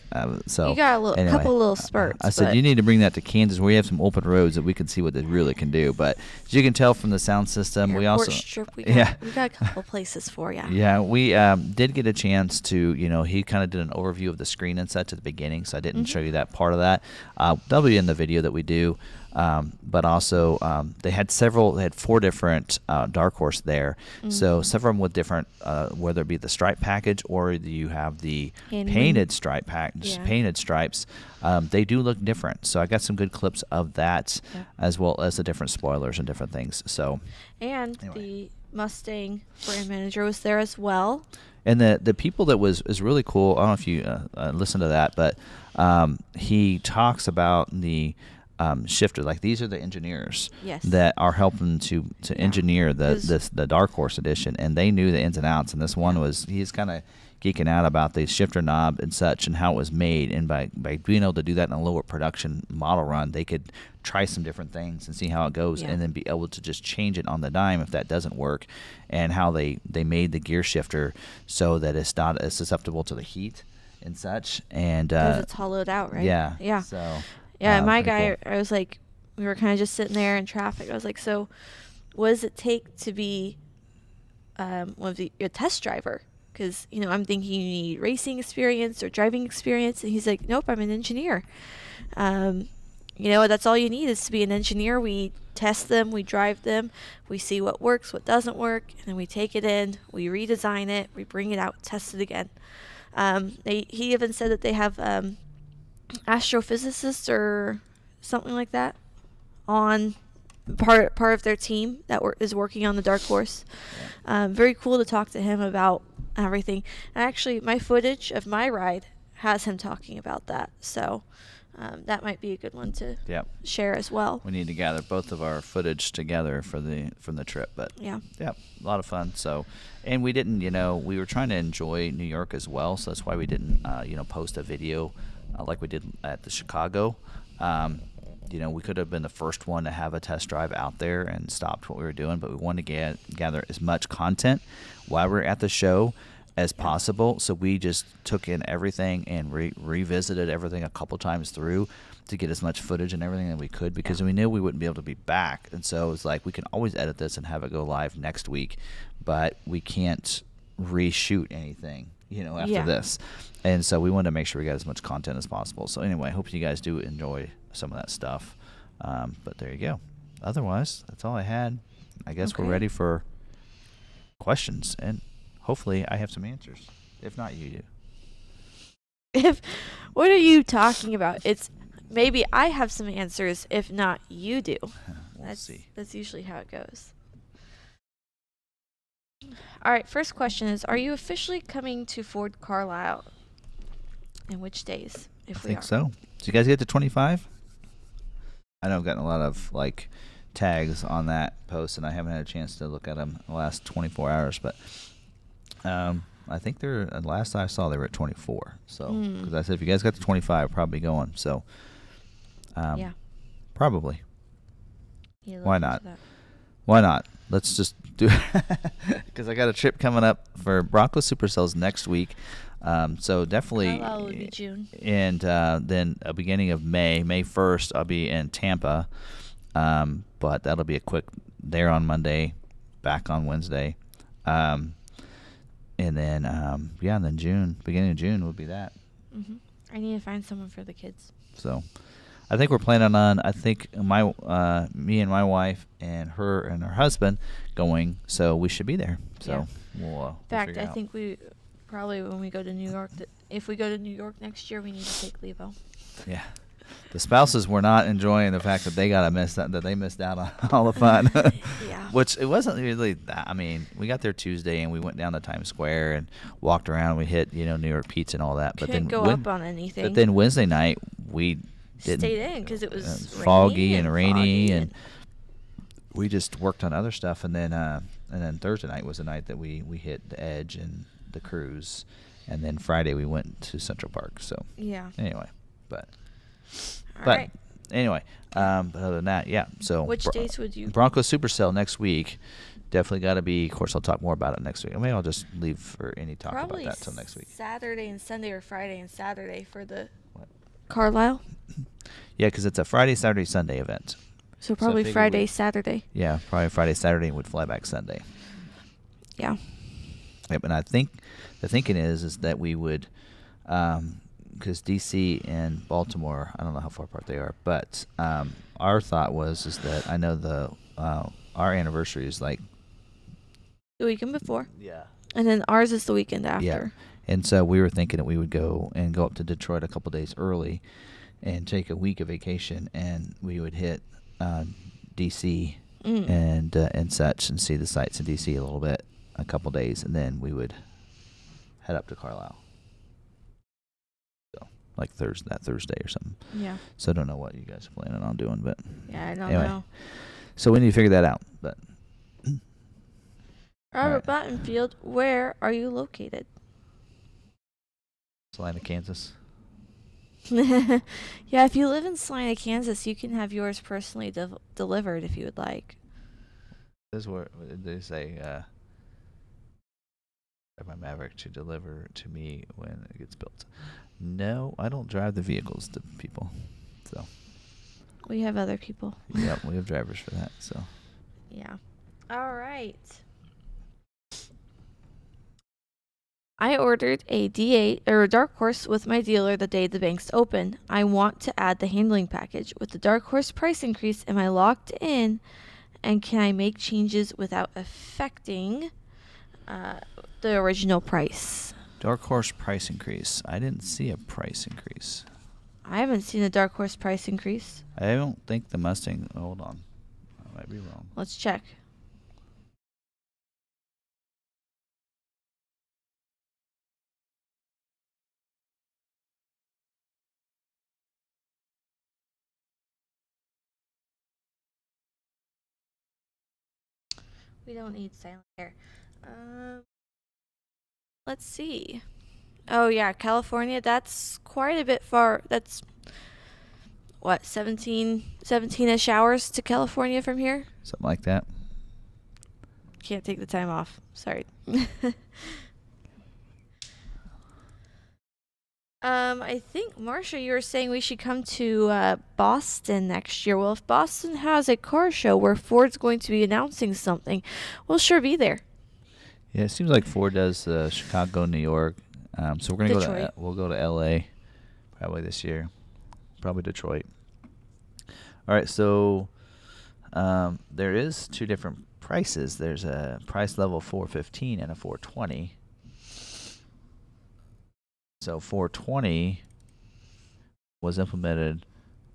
so. You got a couple little spurts. I said you need to bring that to Kansas, where we have some open roads that we can see what they really can do. But as you can tell from the sound system, we also strip, we got a couple places for you. Yeah, we did get a chance to. He kind of did an overview of the screen and such at the beginning, so I didn't show you that part of that. That'll be in the video that we do. But also, they had 4 different Dark Horse there. So several of them with different, whether it be the stripe package or you have the painted stripe painted stripes. They do look different. So I got some good clips of that, as well as the different spoilers and different things. So, the Mustang brand manager was there as well. And the people that was really cool. I don't know if you listened to that, but he talks about the shifter. Like, these are the engineers that are helping to engineer the Dark Horse edition, and they knew the ins and outs. And this one he's kind of geeking out about the shifter knob and such and how it was made. And by being able to do that in a lower production model run, they could try some different things and see how it goes, and then be able to just change it on the dime if that doesn't work. And how they made the gear shifter so that it's not as susceptible to the heat and such. And because it's hollowed out, right? Yeah. So. Yeah, my guy, cool. I was like, we were kind of just sitting there in traffic. I was like, so what does it take to be a test driver? Because, I'm thinking you need racing experience or driving experience. And he's like, nope, I'm an engineer. That's all you need is to be an engineer. We test them, we drive them, we see what works, what doesn't work, and then we take it in, we redesign it, we bring it out, test it again. He even said that they have astrophysicists or something like that on part of their team that is working on the Dark Horse. Very cool to talk to him about everything. And actually, my footage of my ride has him talking about that. So that might be a good one to Yep. share as well. We need to gather both of our footage together from the trip, but yeah, a lot of fun. So, and we didn't, we were trying to enjoy New York as well, so that's why we didn't, post a video like we did at the Chicago. We could have been the first one to have a test drive out there and stopped what we were doing, but we wanted to gather as much content while we were at the show as possible. So we just took in everything and revisited everything a couple times through to get as much footage and everything that we could, because we knew we wouldn't be able to be back. And so it's like, we can always edit this and have it go live next week, but we can't reshoot anything, after this. And so we wanted to make sure we got as much content as possible. So anyway, I hope you guys do enjoy some of that stuff. But there you go. Otherwise, that's all I had. I guess we're ready for questions, and hopefully I have some answers. If not, you do. What are you talking about? It's maybe I have some answers. If not, you do. We'll see. That's usually how it goes. All right. First question is: are you officially coming to Ford Carlisle? And which days? I think so. Did you guys get to 25? I know I've gotten a lot of tags on that post, and I haven't had a chance to look at them the last 24 hours, but I think last I saw they were at 24. So, because I said if you guys got to 25, probably going. So, probably. Yeah, why not? Why not? Let's just do it, because I got a trip coming up for Bronco Supercells next week. So definitely. Carlisle would be June. And then beginning of May 1st, I'll be in Tampa. But that'll be a quick there on Monday, back on Wednesday. And then, and then June, beginning of June would be that. Mm-hmm. I need to find someone for the kids. So I think we're planning on, me and my wife and her husband going, so we should be there. So we'll in fact, I think we probably, when we go to New York, if we go to New York next year, we need to take Levo. Yeah. The spouses were not enjoying the fact that they missed out on all the fun. Yeah. Which it wasn't really that. I mean, we got there Tuesday and we went down to Times Square and walked around. We hit, New York Pizza and all that. But Couldn't then go up on anything. But then Wednesday night we didn't. Stayed in because it was foggy and rainy, and we just worked on other stuff. And then Thursday night was the night that we hit the Edge and the cruise, and then Friday we went to Central Park. So anyway, but anyway, but other than that, So which days would you? Bronco Supercell next week. Definitely got to be. Of course, I'll talk more about it next week. Maybe I'll just leave for any talk Probably about that till next week. Saturday and Sunday, or Friday and Saturday for the Carlisle. Yeah, because it's a Friday, Saturday, Sunday event. So probably Friday, Saturday. Yeah, probably Friday, Saturday, and would fly back Sunday. Yeah. Yep, and I think the thinking is that we would, because DC and Baltimore, I don't know how far apart they are, but our thought is that I know our anniversary is like the weekend before. Yeah. And then ours is the weekend after. Yeah. And so we were thinking that we would go up to Detroit a couple days early and take a week of vacation, and we would hit DC and such, and see the sights in DC a little bit, a couple days, and then we would head up to Carlisle. So like that Thursday or something. Yeah. So I don't know what you guys are planning on doing, but I don't know. So we need to figure that out. But Robert Battenfield, where are you located? Salina, Kansas. Yeah, if you live in Salina, Kansas, you can have yours personally delivered if you would like. This is what they say. My Maverick to deliver to me when it gets built. No, I don't drive the vehicles to people. So we have other people. Yeah, we have drivers for that. So yeah. All right. I ordered a D8 or a Dark Horse with my dealer the day the banks open. I want to add the handling package. With the Dark Horse price increase, am I locked in? And can I make changes without affecting the original price? Dark Horse price increase. I didn't see a price increase. I haven't seen a Dark Horse price increase. I don't think the Mustang. Hold on. I might be wrong. Let's check. We don't need silent air. Let's see. Oh yeah, California. That's quite a bit far. That's what 17-ish hours to California from here. Something like that. Can't take the time off. Sorry. I think, Marsha, you were saying we should come to Boston next year. Well, if Boston has a car show where Ford's going to be announcing something, we'll sure be there. Yeah, it seems like Ford does Chicago, New York. So we're gonna we'll go to L.A. probably this year, probably Detroit. All right, so there is two different prices. There's a price level 415 and a 420. So 420 was implemented,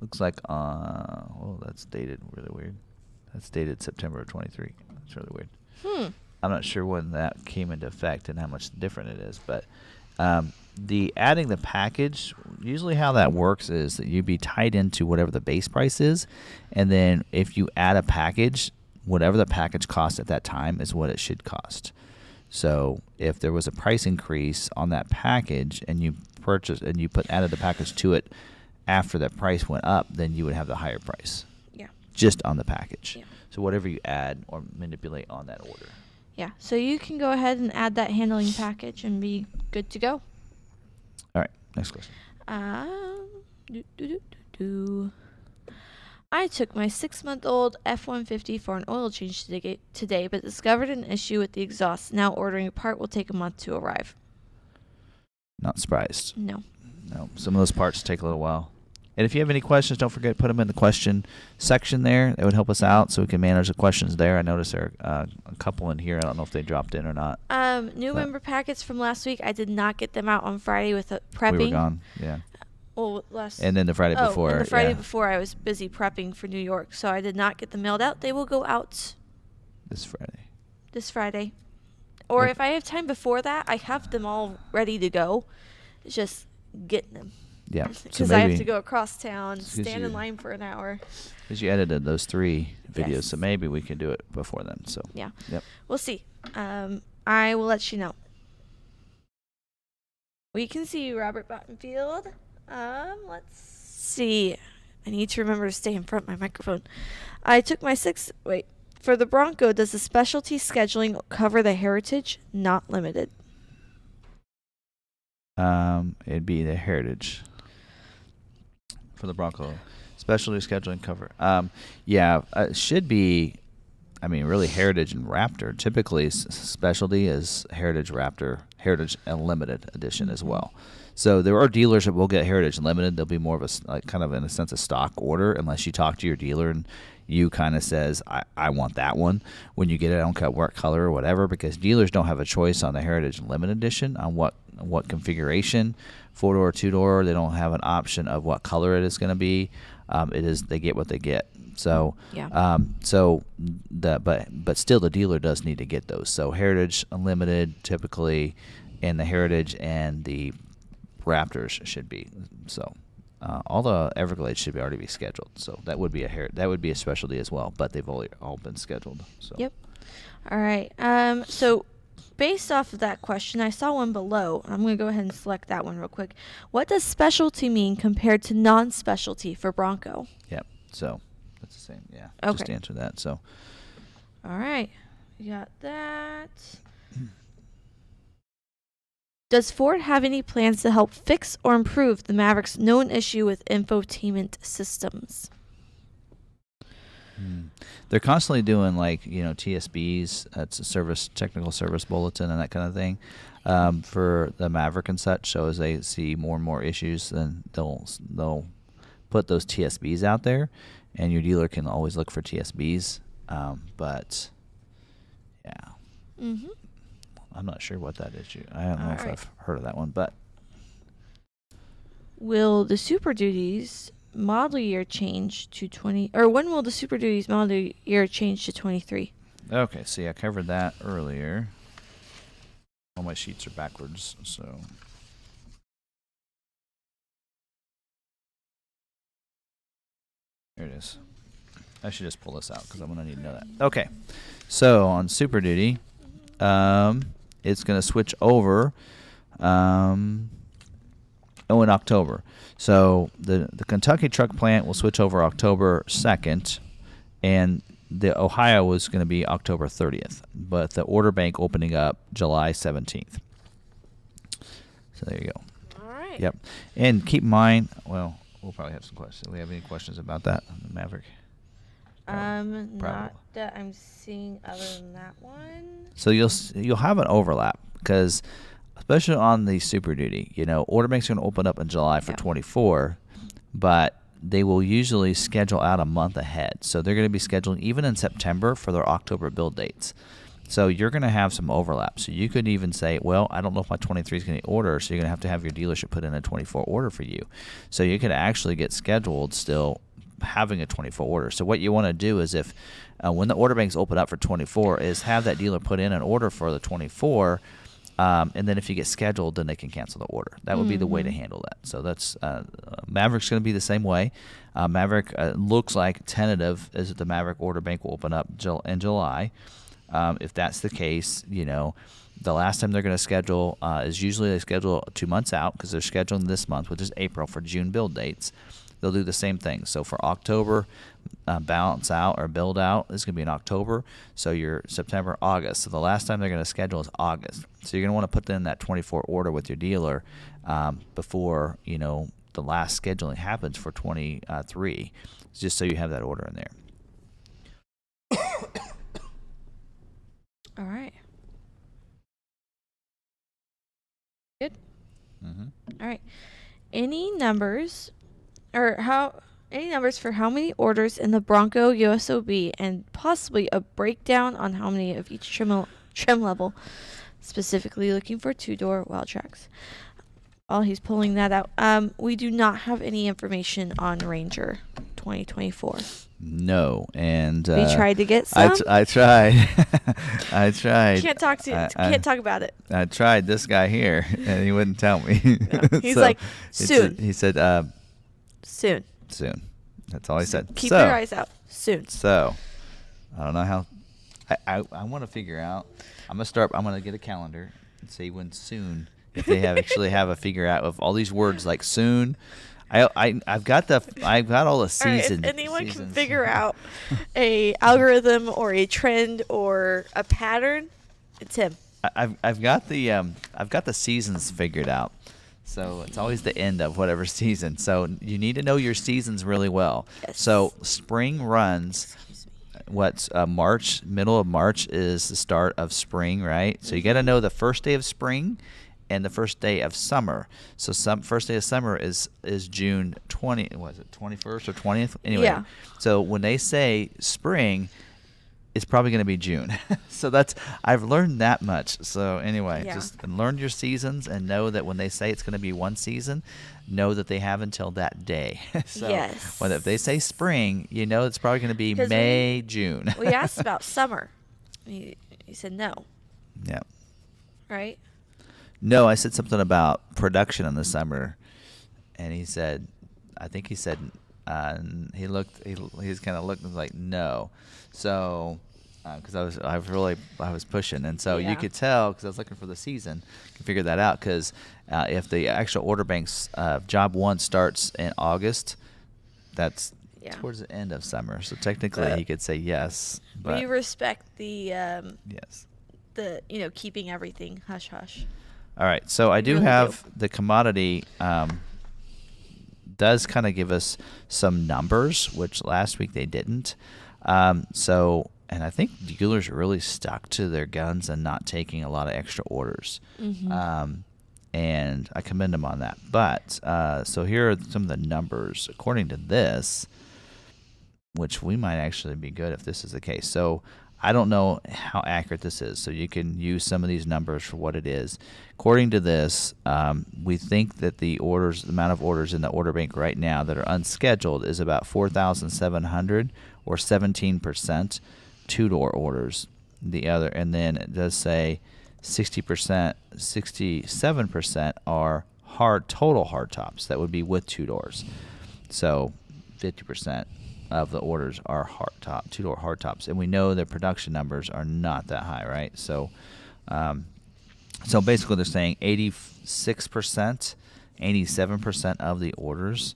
looks like, that's dated really weird. That's dated September of 23. That's really weird. I'm not sure when that came into effect and how much different it is, but the adding the package, usually how that works is that you'd be tied into whatever the base price is, and then if you add a package, whatever the package costs at that time is what it should cost. So if there was a price increase on that package and you purchased and you added the package to it after that price went up, then you would have the higher price. Yeah. Just on the package. Yeah. So whatever you add or manipulate on that order. Yeah. So you can go ahead and add that handling package and be good to go. All right. Next question. I took my 6-month-old F-150 for an oil change today, but discovered an issue with the exhaust. Now ordering a part will take a month to arrive. Not surprised. No. Some of those parts take a little while. And if you have any questions, don't forget to put them in the question section there. It would help us out so we can manage the questions there. I noticed there are a couple in here. I don't know if they dropped in or not. New member packets from last week. I did not get them out on Friday with prepping. We were gone, yeah. Well, and then the Friday before. And the Friday before I was busy prepping for New York, so I did not get them mailed out. They will go out this Friday. Or if I have time before that, I have them all ready to go. It's just getting them. Yeah. Because I have to go across town, stand in line for an hour. Because you edited those 3 videos, yes. So maybe we can do it before then. So yeah. Yep. We'll see. I will let you know. We can see you, Robert Bottenfield. Let's see. I need to remember to stay in front of my microphone. I took my for the Bronco, does the specialty scheduling cover the Heritage? Not limited. It'd be the Heritage for the Bronco. Specialty scheduling cover. It should be, really Heritage and Raptor. Typically, specialty is Heritage Raptor, Heritage Unlimited edition as well. So there are dealers that will get Heritage Unlimited. They'll be more of a kind of in a sense a stock order unless you talk to your dealer and you kind of says, I want that one. When you get it, I don't care what color or whatever, because dealers don't have a choice on the Heritage Unlimited edition on what configuration, 4-door, 2-door. They don't have an option of what color it is going to be. They get what they get. So yeah. But still the dealer does need to get those. So Heritage Unlimited typically, and the Heritage and the Raptors should be. So all the Everglades should already be scheduled. So that would be a specialty as well. But they've all been scheduled. So. Yep. All right. So based off of that question, I saw one below. I'm going to go ahead and select that one real quick. What does specialty mean compared to non-specialty for Bronco? Yep. So that's the same. Yeah. Okay. Just to answer that. So. All right. You got that. Does Ford have any plans to help fix or improve the Maverick's known issue with infotainment systems? They're constantly doing TSBs, that's a technical service bulletin and that kind of thing, for the Maverick and such. So as they see more and more issues, then they'll put those TSBs out there, and your dealer can always look for TSBs. But yeah. Mm-hmm. I'm not sure what that is. I don't know if I've heard of that one, but. Will the Super Duties model year change to 20, or when will the Super Duties model year change to 23? Okay, see, I covered that earlier. All my sheets are backwards, so. Here it is. I should just pull this out because I'm going to need to know that. Okay, So on Super Duty, it's going to switch over in October. So the Kentucky truck plant will switch over October 2nd, and the Ohio was going to be October 30th, but the order bank opening up July 17th. So there you go. All right. Yep. And keep in mind, well, we'll probably have some questions. Do we have any questions about that, Maverick? Not that I'm seeing other than that one. So you'll have an overlap because, especially on the Super Duty, order banks are going to open up in July for 24, but they will usually schedule out a month ahead. So they're going to be scheduling even in September for their October build dates. So you're going to have some overlap. So you could even say, well, I don't know if my 23 is going to order, so you're going to have your dealership put in a 24 order for you. So you could actually get scheduled still having a 24 order. So what you want to do is if when the order banks open up for 24 is have that dealer put in an order for the 24, and then if you get scheduled, then they can cancel the order. That would be the way to handle that. So that's Maverick's going to be the same way. Maverick looks like tentative is that the Maverick order bank will open up in July. If that's the case, the last time they're going to schedule is usually they schedule 2 months out because they're scheduling this month, which is April, for June build dates. They'll do the same thing. So for October, balance out or build out is going to be in October. So your September, August. So the last time they're going to schedule is August. So you're going to want to put in that 24 order with your dealer before the last scheduling happens for 23, just so you have that order in there. All right. Good. Mm-hmm. All right. Any numbers for how many orders in the Bronco USOB, and possibly a breakdown on how many of each trim level, specifically looking for 2-door Wild Tracks. While he's pulling that out, we do not have any information on Ranger 2024. No, and we tried to get some. I tried. I tried. Can't talk about it. I tried this guy here, and he wouldn't tell me. No. He's like, soon. He said, soon. Soon. That's all he said. Keep your eyes out. Soon. So, I don't know how. I want to figure out. I'm gonna get a calendar and see when soon. If they actually have a figure out of all these words like soon. I've got all the seasons. If anyone can figure out a algorithm or a trend or a pattern, it's him. I've got the seasons figured out. So it's always the end of whatever season. So you need to know your seasons really well. Yes. So spring runs. March, middle of March is the start of spring, right? So you got to know the first day of spring and the first day of summer. So first day of summer is June 20. Was it 21st or 20th? Anyway. Yeah. So when they say spring, it's probably going to be June. So I've learned that much. So anyway, just learn your seasons and know that when they say it's going to be one season, know that they have until that day. So yes. If they say spring, it's probably going to be May, June. We asked about summer. He said no. Yeah. Right? No, I said something about production in the summer, and he said, he's kind of looking like no. So, because I was pushing, and so you could tell because I was looking for the season, can figure that out because if the actual order banks job 1 starts in August, that's towards the end of summer. So technically, he could say yes. But we respect the yes, the keeping everything hush hush. All right, so I do have the commodity does kind of give us some numbers, which last week they didn't. And I think dealers are really stuck to their guns and not taking a lot of extra orders. Mm-hmm. And I commend them on that. But so here are some of the numbers according to this, which we might actually be good if this is the case. So I don't know how accurate this is, so you can use some of these numbers for what it is. According to this, we think that the amount of orders in the order bank right now that are unscheduled is about 4,700 or 17% 2-door orders. And then it does say 67% are total hard tops. That would be with 2 doors. So 50% of the orders are two-door hardtops, and we know the production numbers are not that high, right? So, so basically they're saying 86%, 87% of the orders,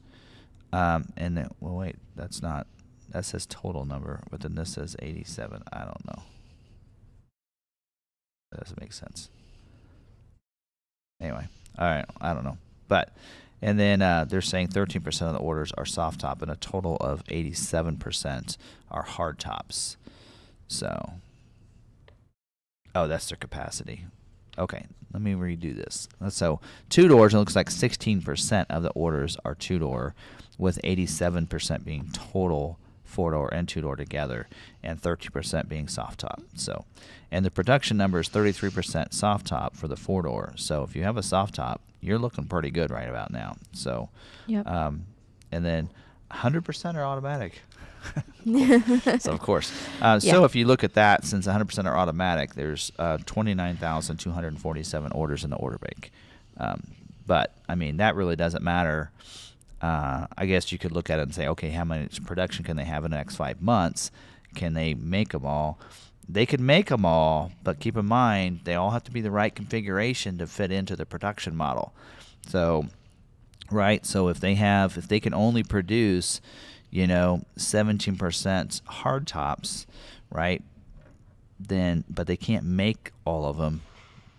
and then, well, wait, that's not, that says total number, but then this says 87. I don't know. That doesn't make sense. Anyway, all right, I don't know, but. And then they're saying 13% of the orders are soft top, and a total of 87% are hard tops. So, oh, that's their capacity. Okay, let me redo this. So, two doors, it looks like 16% of the orders are two door, with 87% being total four door and two door together, and 30% being soft top. So, and the production number is 33% soft top for the four door. So, if you have a soft top, you're looking pretty good right about now. So, yep. And then 100% are automatic. So, of course. So, if you look at that, since 100% are automatic, there's 29,247 orders in the order bank. But, I mean, that really doesn't matter. I guess you could look at it and say, okay, how much production can they have in the next 5 months? Can they make them all? They could make them all, but keep in mind, they all have to be the right configuration to fit into the production model. So, right, so if they can only produce, 17% hard tops, right, then, but they can't make all of them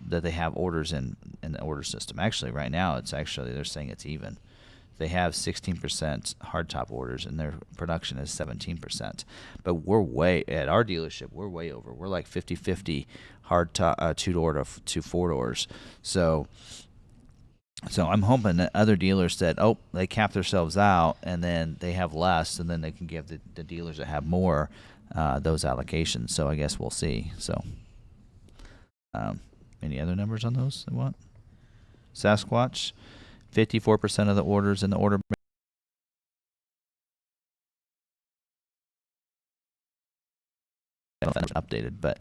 that they have orders in the order system. Actually, right now, they're saying it's even. They have 16% hardtop orders, and their production is 17%. But we're at our dealership, we're way over. We're like 50-50 hardtop, two-door to four doors. So I'm hoping that other dealers said, oh, they cap themselves out, and then they have less, and then they can give the dealers that have more those allocations. So I guess we'll see. So any other numbers on those they want? Sasquatch. 54% of the orders in the order updated, but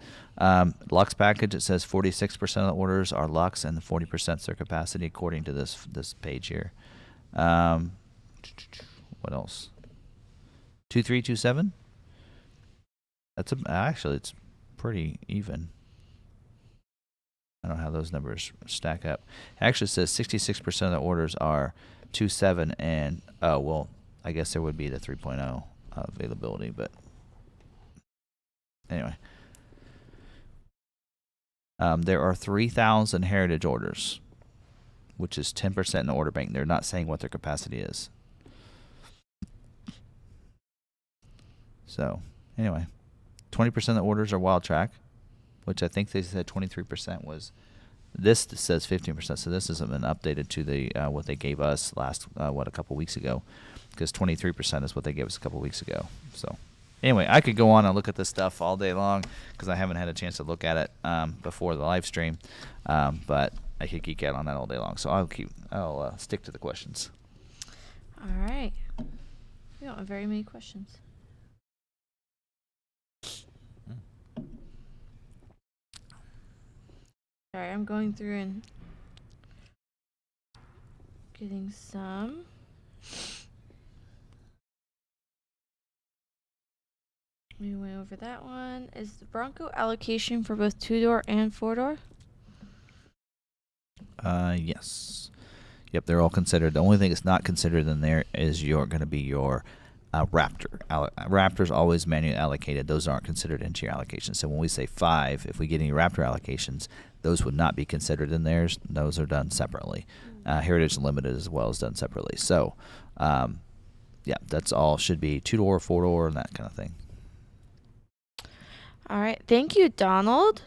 Lux package, it says 46% of the orders are Lux and 40% is their capacity according to this page here. What else? 2327. Actually it's pretty even. I don't know how those numbers stack up. It actually says 66% of the orders are 2.7, and well, I guess there would be the 3.0 availability, but anyway. There are 3,000 heritage orders, which is 10% in the order bank. They're not saying what their capacity is. So anyway, 20% of the orders are wild track, which I think they said 23% was. This says 15%, so this hasn't been updated to the what they gave us last a couple weeks ago, because 23% is what they gave us a couple weeks ago. So anyway, I could go on and look at this stuff all day long because I haven't had a chance to look at it before the live stream, but I could geek out on that all day long. So I'll stick to the questions. All right, we don't have very many questions. Sorry, I'm going through and getting some. We went over that one. Is the Bronco allocation for both two-door and four-door? Yes. Yep, they're all considered. The only thing that's not considered in there is going to be your Raptor. Raptor's always manually allocated. Those aren't considered into your allocation. So when we say 5, if we get any Raptor allocations, those would not be considered in theirs. Those are done separately. Heritage Limited as well is done separately. So, yeah, that's all. Should be two-door, four-door, and that kind of thing. All right. Thank you, Donald.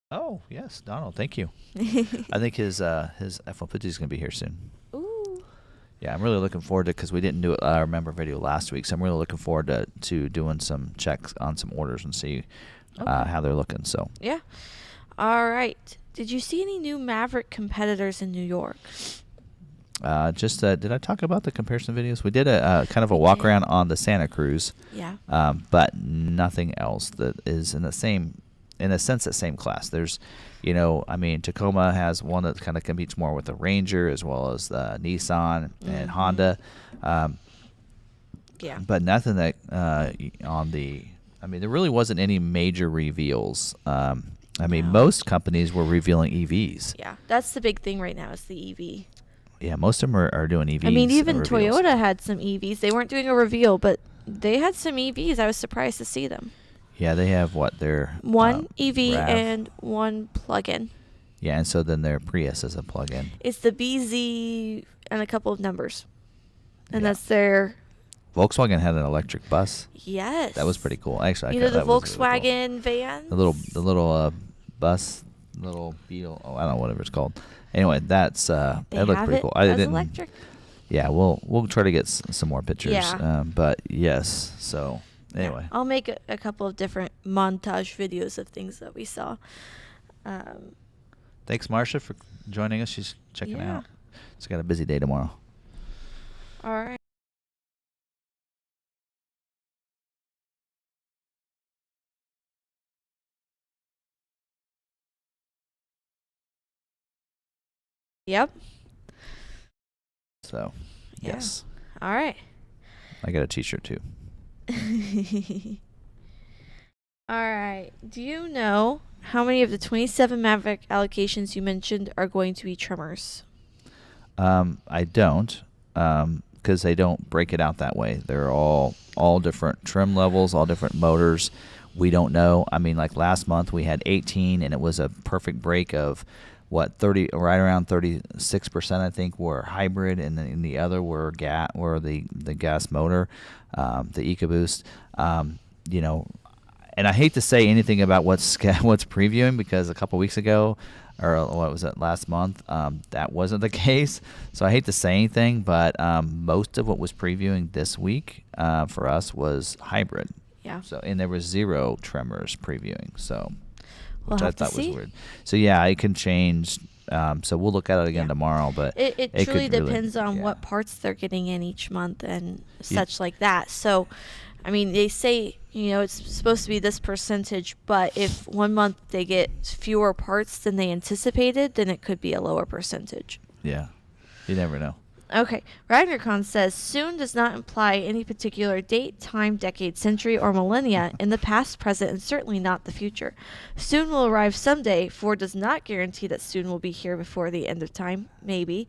Oh, yes, Donald. Thank you. I think his F-150 is going to be here soon. Ooh. Yeah, I'm really looking forward to it because we didn't do it our member video last week, so I'm really looking forward to doing some checks on some orders and see how they're looking. So yeah. All right. Did you see any new Maverick competitors in New York? Did I talk about the comparison videos? We did a kind of a walk around on the Santa Cruz. Yeah. But nothing else that is in the same in a sense, the same class. There's, Tacoma has one that kind of competes more with the Ranger as well as the Nissan and Honda. Yeah. But nothing that there really wasn't any major reveals. Most companies were revealing EVs. Yeah, that's the big thing right now is the EV. Yeah, most of them are doing EVs. Even Toyota had some EVs. They weren't doing a reveal, but they had some EVs. I was surprised to see them. Yeah, they have their one EV RAV. and one plug-in. Yeah, and so then their Prius is a plug-in. It's the BZ and a couple of numbers, and that's their. Volkswagen had an electric bus. Yes. That was pretty cool. Actually, the Volkswagen van. The little bus, little Beetle. Oh, I don't know whatever it's called. Anyway, that looked pretty cool. As electric. Yeah, we'll try to get some more pictures. Yeah. But yes, so anyway. I'll make a couple of different montage videos of things that we saw. Thanks, Marcia, for joining us. She's checking out. She's got a busy day tomorrow. All right. Yep. So, yes. All right. I got a t-shirt too. All right. Do you know how many of the 27 Maverick allocations you mentioned are going to be trimmers? I don't, because they don't break it out that way. They're all different trim levels, all different motors. We don't know. Like last month we had 18, and it was a perfect break of 30, right around 36%, I think, were hybrid, and then the other were the gas motor, the EcoBoost. And I hate to say anything about what's previewing, because a couple weeks ago, or what was it, last month, that wasn't the case. So I hate to say anything, but most of what was previewing this week for us was hybrid. Yeah. So, and there was 0 trimmers previewing. So. We'll which I thought was weird. So yeah, it can change. So we'll look at it again tomorrow. But it truly depends on what parts they're getting in each month and such like that. So, they say it's supposed to be this percentage, but if one month they get fewer parts than they anticipated, then it could be a lower percentage. Yeah, you never know. Okay, RagnarCon says soon does not imply any particular date, time, decade, century, or millennia in the past, present, and certainly not the future. Soon will arrive someday. Ford does not guarantee that soon will be here before the end of time. Maybe.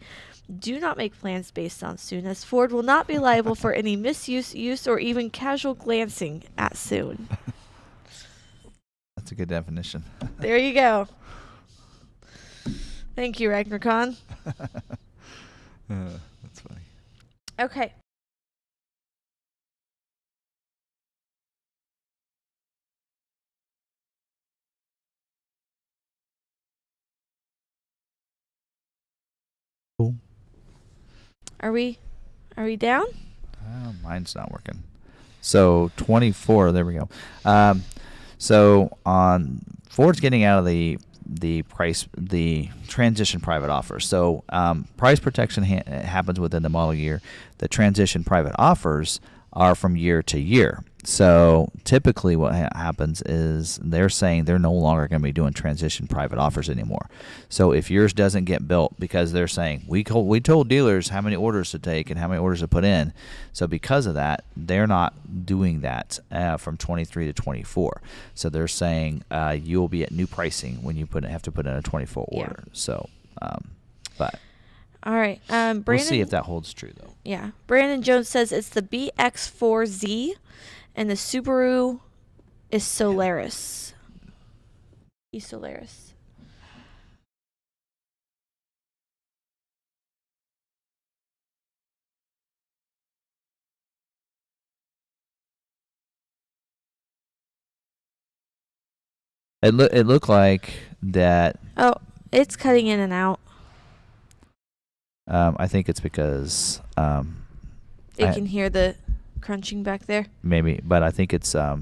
Do not make plans based on soon, as Ford will not be liable for any misuse, use, or even casual glancing at soon. That's a good definition. There you go. Thank you, RagnarCon. That's funny. Okay. Cool. Are we down? Mine's not working. So 24. There we go. So on Ford's getting out of the transition private offers. So price protection happens within the model year. The transition private offers are from year to year. So typically what happens is they're saying they're no longer going to be doing transition private offers anymore. So if yours doesn't get built, because they're saying we told dealers how many orders to take and how many orders to put in. So because of that, they're not doing that from 23 to 24. So they're saying you will be at new pricing when you have to put in a 24 order. So, but. All right. Brandon, we'll see if that holds true, though. Yeah. Brandon Jones says it's the BX4Z, and the Subaru is Solaris. E-Solaris. It looked like that. Oh, it's cutting in and out. I think it's because you can hear the crunching back there. Maybe, but I think it's I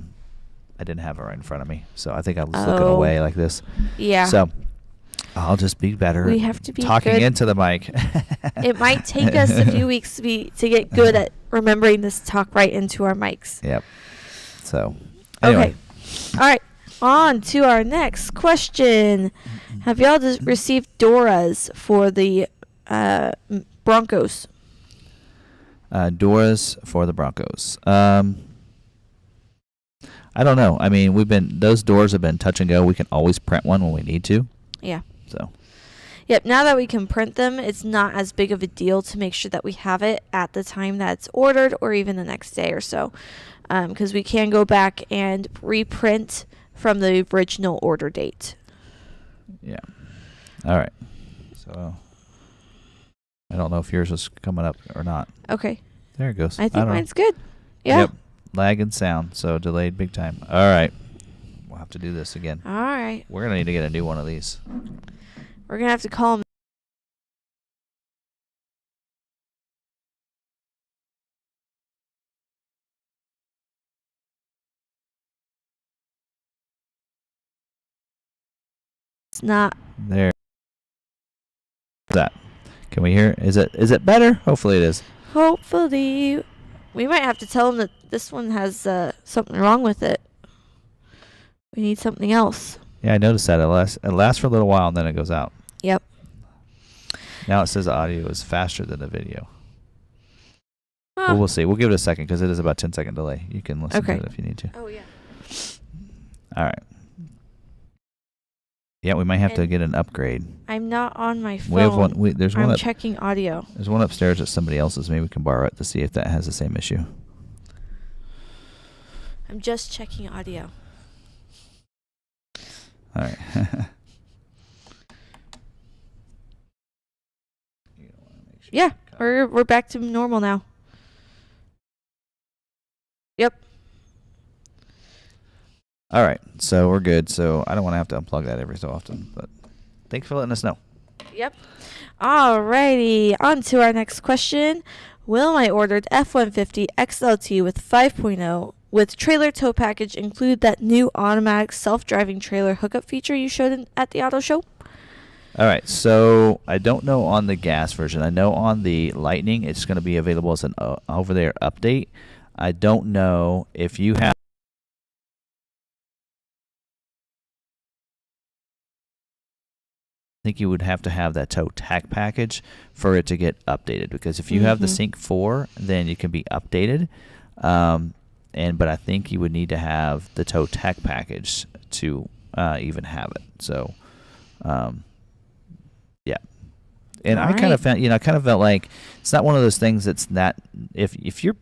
didn't have it right in front of me, so I think I was looking away like this. Yeah. So I'll just be better. We have to be talking good. Into the mic. It might take us a few weeks to get good at remembering this talk right into our mics. Yep. So anyway. Okay. All right. On to our next question. Have y'all received Doras for the Broncos? Doras for the Broncos. I don't know. I mean, those doors have been touch and go. We can always print one when we need to. Yeah. So. Yep. Now that we can print them, it's not as big of a deal to make sure that we have it at the time that it's ordered, or even the next day or so, because we can go back and reprint from the original order date. Yeah. All right. So I don't know if yours is coming up or not. Okay. There it goes. I think mine's good. Yeah. Yep. Lag and sound, so delayed big time. All right. We'll have to do this again. All right. We're going to need to get a new one of these. We're going to have to call them. It's not. There. That. Can we hear? Is it better? Hopefully it is. Hopefully. We might have to tell them that this one has something wrong with it. We need something else. Yeah, I noticed that. It lasts for a little while and then it goes out. Yep. Now it says the audio is faster than the video. Huh. Well, we'll see. We'll give it a second because it is about 10-second delay. You can listen to it if you need to. Oh, yeah. All right. Yeah, we might have to get an upgrade. I'm not on my phone. We have one. There's one. I'm checking audio. There's one upstairs at somebody else's. Maybe we can borrow it to see if that has the same issue. I'm just checking audio. All right. Yeah, we're back to normal now. Yep. All right, so we're good. So I don't want to have to unplug that every so often, but thanks for letting us know. Yep. Alrighty, on to our next question. Will my ordered F-150 XLT with 5.0 with trailer tow package include that new automatic self-driving trailer hookup feature you showed at the auto show? All right, so I don't know on the gas version. I know on the Lightning it's going to be available as an over-the-air update. I don't know if you have. I think you would have to have that tow tack package for it to get updated, because if you have the Sync 4, then you can be updated. But I think you would need to have the tow tack package to even have it. So, yeah. And I kind of felt like it's not one of those things that's that if you're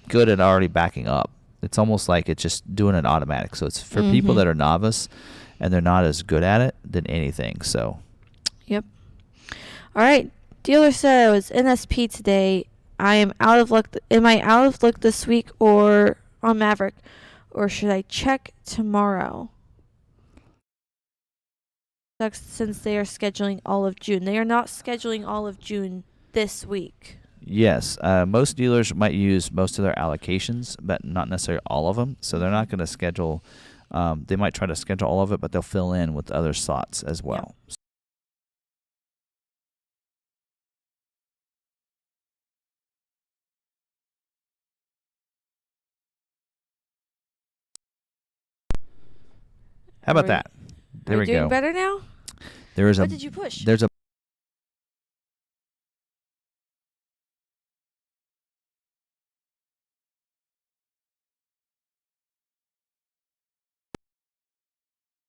good at already backing up, it's almost like it's just doing it automatic. So it's for people that are novice and they're not as good at it than anything. So. Yep. All right. Dealer said I was NSP today. I am out of luck. Am I out of luck this week or on Maverick, or should I check tomorrow? Sucks since they are scheduling all of June. They are not scheduling all of June this week. Yes. Most dealers might use most of their allocations, but not necessarily all of them. So they're not going to schedule. They might try to schedule all of it, but they'll fill in with other slots as well. Yep. How about that? There we go. Are you doing better now? What did you push? There's a.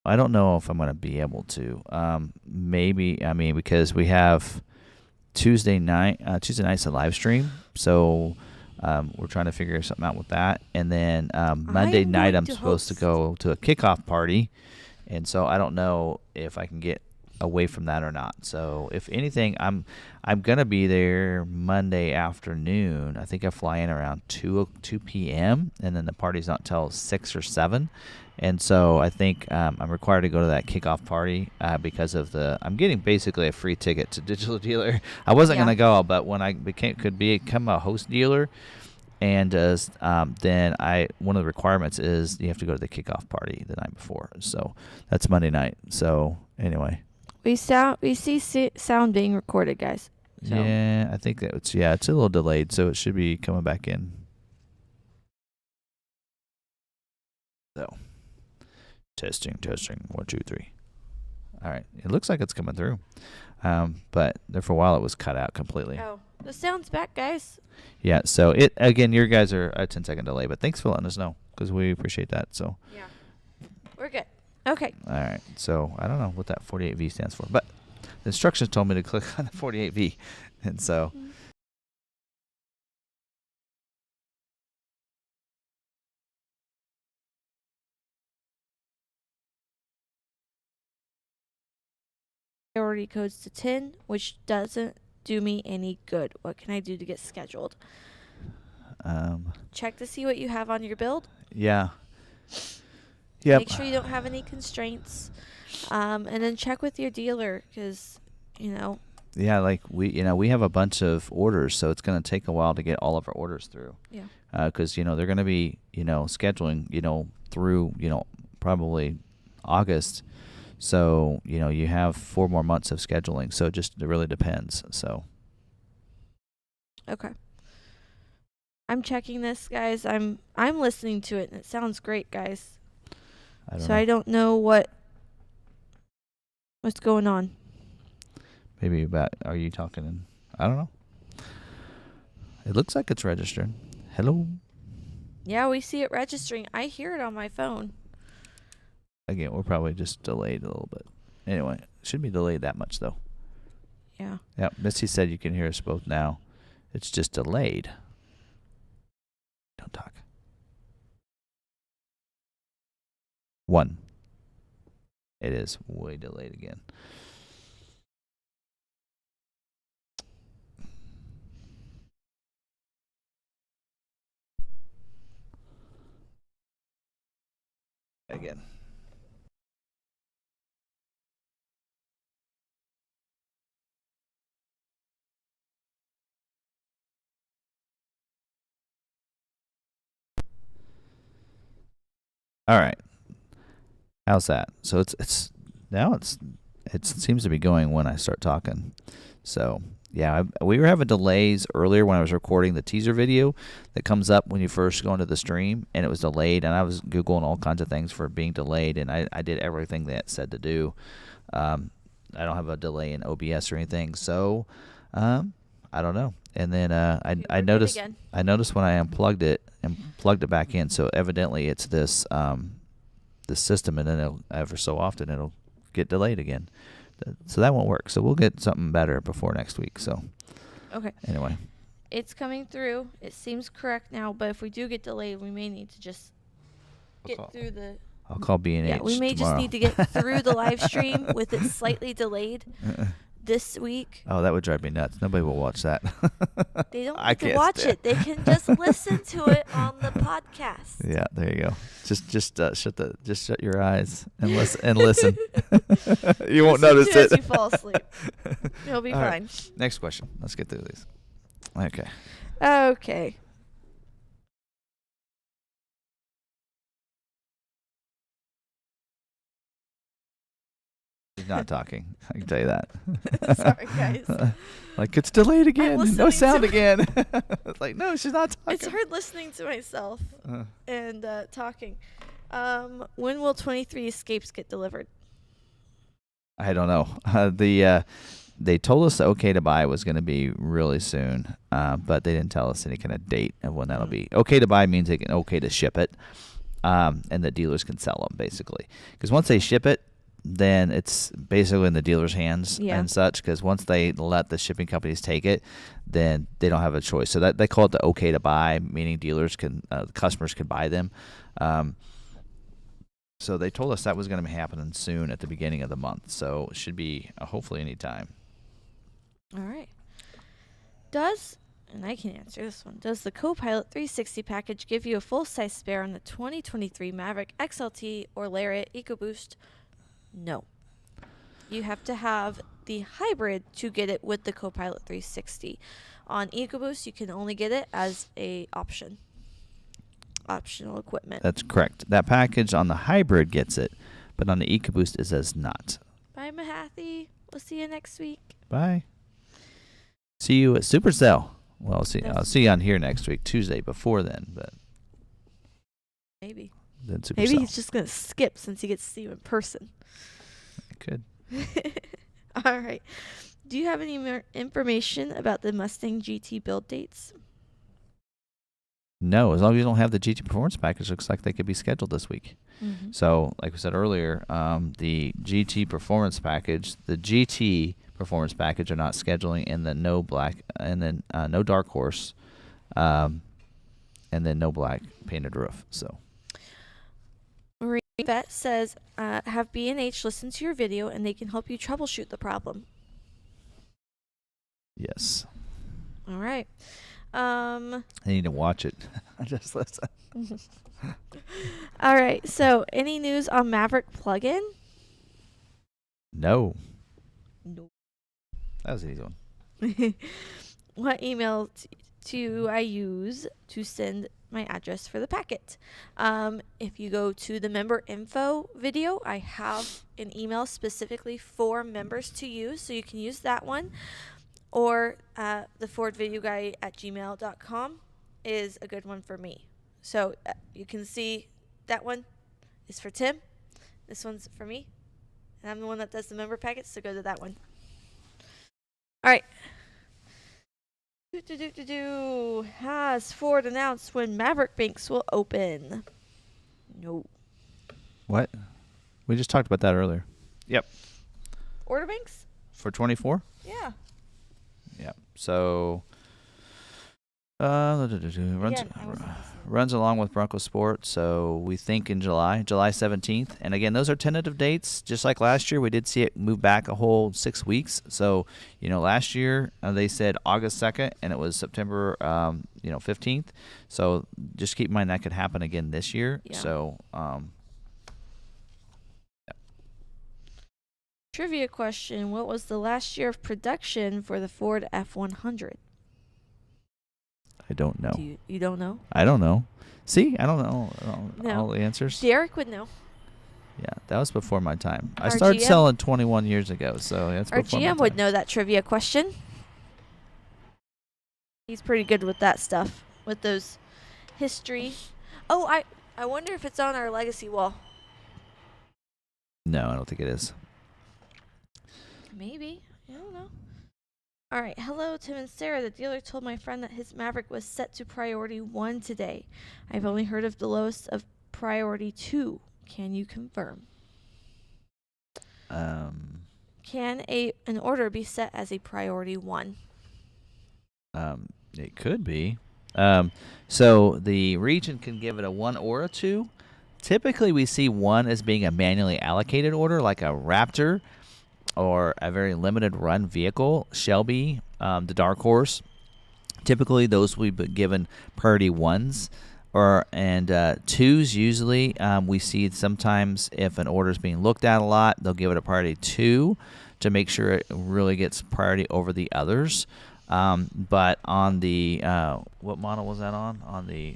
I don't know if I'm going to be able to. Maybe, because we have Tuesday night's a live stream, so we're trying to figure something out with that. And then Monday night I'm supposed to go to a kickoff party, and so I don't know if I can get away from that or not. So if anything, I'm going to be there Monday afternoon. I think I fly in around 2 p.m. and then the party's not till 6 or 7. And so I think I'm required to go to that kickoff party because of I'm getting basically a free ticket to Digital Dealer. I wasn't going to go, but when I could become a host dealer, and then one of the requirements is you have to go to the kickoff party the night before. So that's Monday night. So anyway, we see sound being recorded, guys. So. Yeah, I think it's a little delayed, so it should be coming back in. So. Testing. 1, 2, 3. All right. It looks like it's coming through. But there for a while it was cut out completely. Oh, the sound's back, guys. Yeah. So it again, your guys are a 10-second delay, but thanks for letting us know because we appreciate that. So. Yeah. We're good. Okay. All right. So I don't know what that 48V stands for, but the instructions told me to click on the 48V, and so. Mm-hmm. Priority codes to 10, which doesn't do me any good. What can I do to get scheduled? Check to see what you have on your build. Yeah. Yep. Make sure you don't have any constraints. And then check with your dealer because, Yeah, like we have a bunch of orders, so it's going to take a while to get all of our orders through. Yeah. Because, they're going to be, scheduling, through, probably August. So, you have 4 more months of scheduling. So it really depends. So. Okay. I'm checking this, guys. I'm listening to it, and it sounds great, guys. I don't know what's going on. Maybe are you talking I don't know. It looks like it's registered. Hello? Yeah, we see it registering. I hear it on my phone. Again, we're probably just delayed a little bit. Anyway, it shouldn't be delayed that much, though. Yeah. Yeah, Missy said you can hear us both now. It's just delayed. Don't talk. 1. It is way delayed again. Again. All right. How's that? So it seems to be going when I start talking. So yeah, we were having delays earlier when I was recording the teaser video that comes up when you first go into the stream, and it was delayed, and I was Googling all kinds of things for being delayed, and I did everything that it said to do. I don't have a delay in OBS or anything, so I don't know. And then I noticed when I unplugged it and plugged it back in, so evidently it's this system, and then ever so often it'll get delayed again. So that won't work. So we'll get something better before next week. So okay. Anyway, it's coming through. It seems correct now, but if we do get delayed, we may need to just through the. I'll call B&H. Yeah, we may tomorrow. just need to get through the live stream with it slightly delayed this week. Oh, that would drive me nuts. Nobody will watch that. They don't have to watch it. They can just listen to it on the podcast. Yeah, there you go. Just shut your eyes and listen. You won't notice it. As you fall asleep. You'll be fine. Right. Next question. Let's get through these. Okay. Okay. She's not talking. I can tell you that. Sorry, guys. Like, it's delayed again. No sound again. It's like, no, she's not talking. It's hard listening to myself and talking. When will 23 Escapes get delivered? I don't know. They told us the okay to buy was going to be really soon, but they didn't tell us any kind of date of when that'll be. Okay to buy means they can okay to ship it, and the dealers can sell them, basically. Because once they ship it, then it's basically in the dealer's hands and such, because once they let the shipping companies take it, then they don't have a choice. So that they call it the okay to buy, meaning dealers can, customers can buy them. So they told us that was going to be happening soon at the beginning of the month. So it should be hopefully any time. All right. And I can answer this one, does the Copilot 360 package give you a full-size spare on the 2023 Maverick XLT or Lariat EcoBoost? No. You have to have the hybrid to get it with the Copilot 360. On EcoBoost, you can only get it as a optional equipment. That's correct. That package on the hybrid gets it, but on the EcoBoost it says not. Bye, Mahathi. We'll see you next week. Bye. See you at Supercell. Well, I'll see you on here next week, Tuesday before then, but maybe. than Supercell. Maybe he's just going to skip since he gets to see you in person. It could. All right. Do you have any more information about the Mustang GT build dates? No, as long as you don't have the GT Performance Package, looks like they could be scheduled this week. Mm-hmm. So, like we said earlier, the GT Performance Package, the GT Performance Package are not scheduling, and then no black, and then no Dark Horse, and then no black painted roof. So, Marie Vet says, have B&H listen to your video, and they can help you troubleshoot the problem. yes. All right. I need to watch it. Just listen. All right. So, any news on Maverick plugin? No. Nope. That was an easy one. What email do I use to send my address for the packet? If you go to the member info video, I have an email specifically for members to use, so you can use that one. Or the FordVideoGuy@gmail.com is a good one for me. So you can see that one is for Tim. This one's for me. And I'm the one that does the member packets, so go to that one. All right. Has Ford announced when Maverick banks will open? No. What? We just talked about that earlier. Yep. Order banks? For 24? Yeah. Yeah. So runs along with Bronco Sport. So we think in July 17th. And again, those are tentative dates. Just like last year, we did see it move back a whole 6 weeks. So, last year they said August 2nd, and it was September 15th. So just keep in mind that could happen again this year. Yeah. So Trivia question: what was the last year of production for the Ford F-100? I don't know. You don't know? I don't know. See, I don't know all the answers. Derek would know. Yeah, that was before my time. I Our started GM selling 21 years ago, so that's Our before my GM time. would know that trivia question. He's pretty good with that stuff, with those history. Oh, I wonder if it's on our legacy wall. No, I don't think it is. Maybe. I don't know. All right. Hello, Tim and Sarah. The dealer told my friend that his Maverick was set to priority 1 today. I've only heard of the lowest of priority 2. Can you confirm? Can an order be set as a priority 1? It could be. So the region can give it a 1 or a 2. Typically, we see 1 as being a manually allocated order, like a Raptor or a very limited run vehicle, Shelby, the Dark Horse. Typically, those will be given priority 1s, and 2s usually we see sometimes if an order is being looked at a lot, they'll give it a priority 2 to make sure it really gets priority over the others. But on the what model was that on?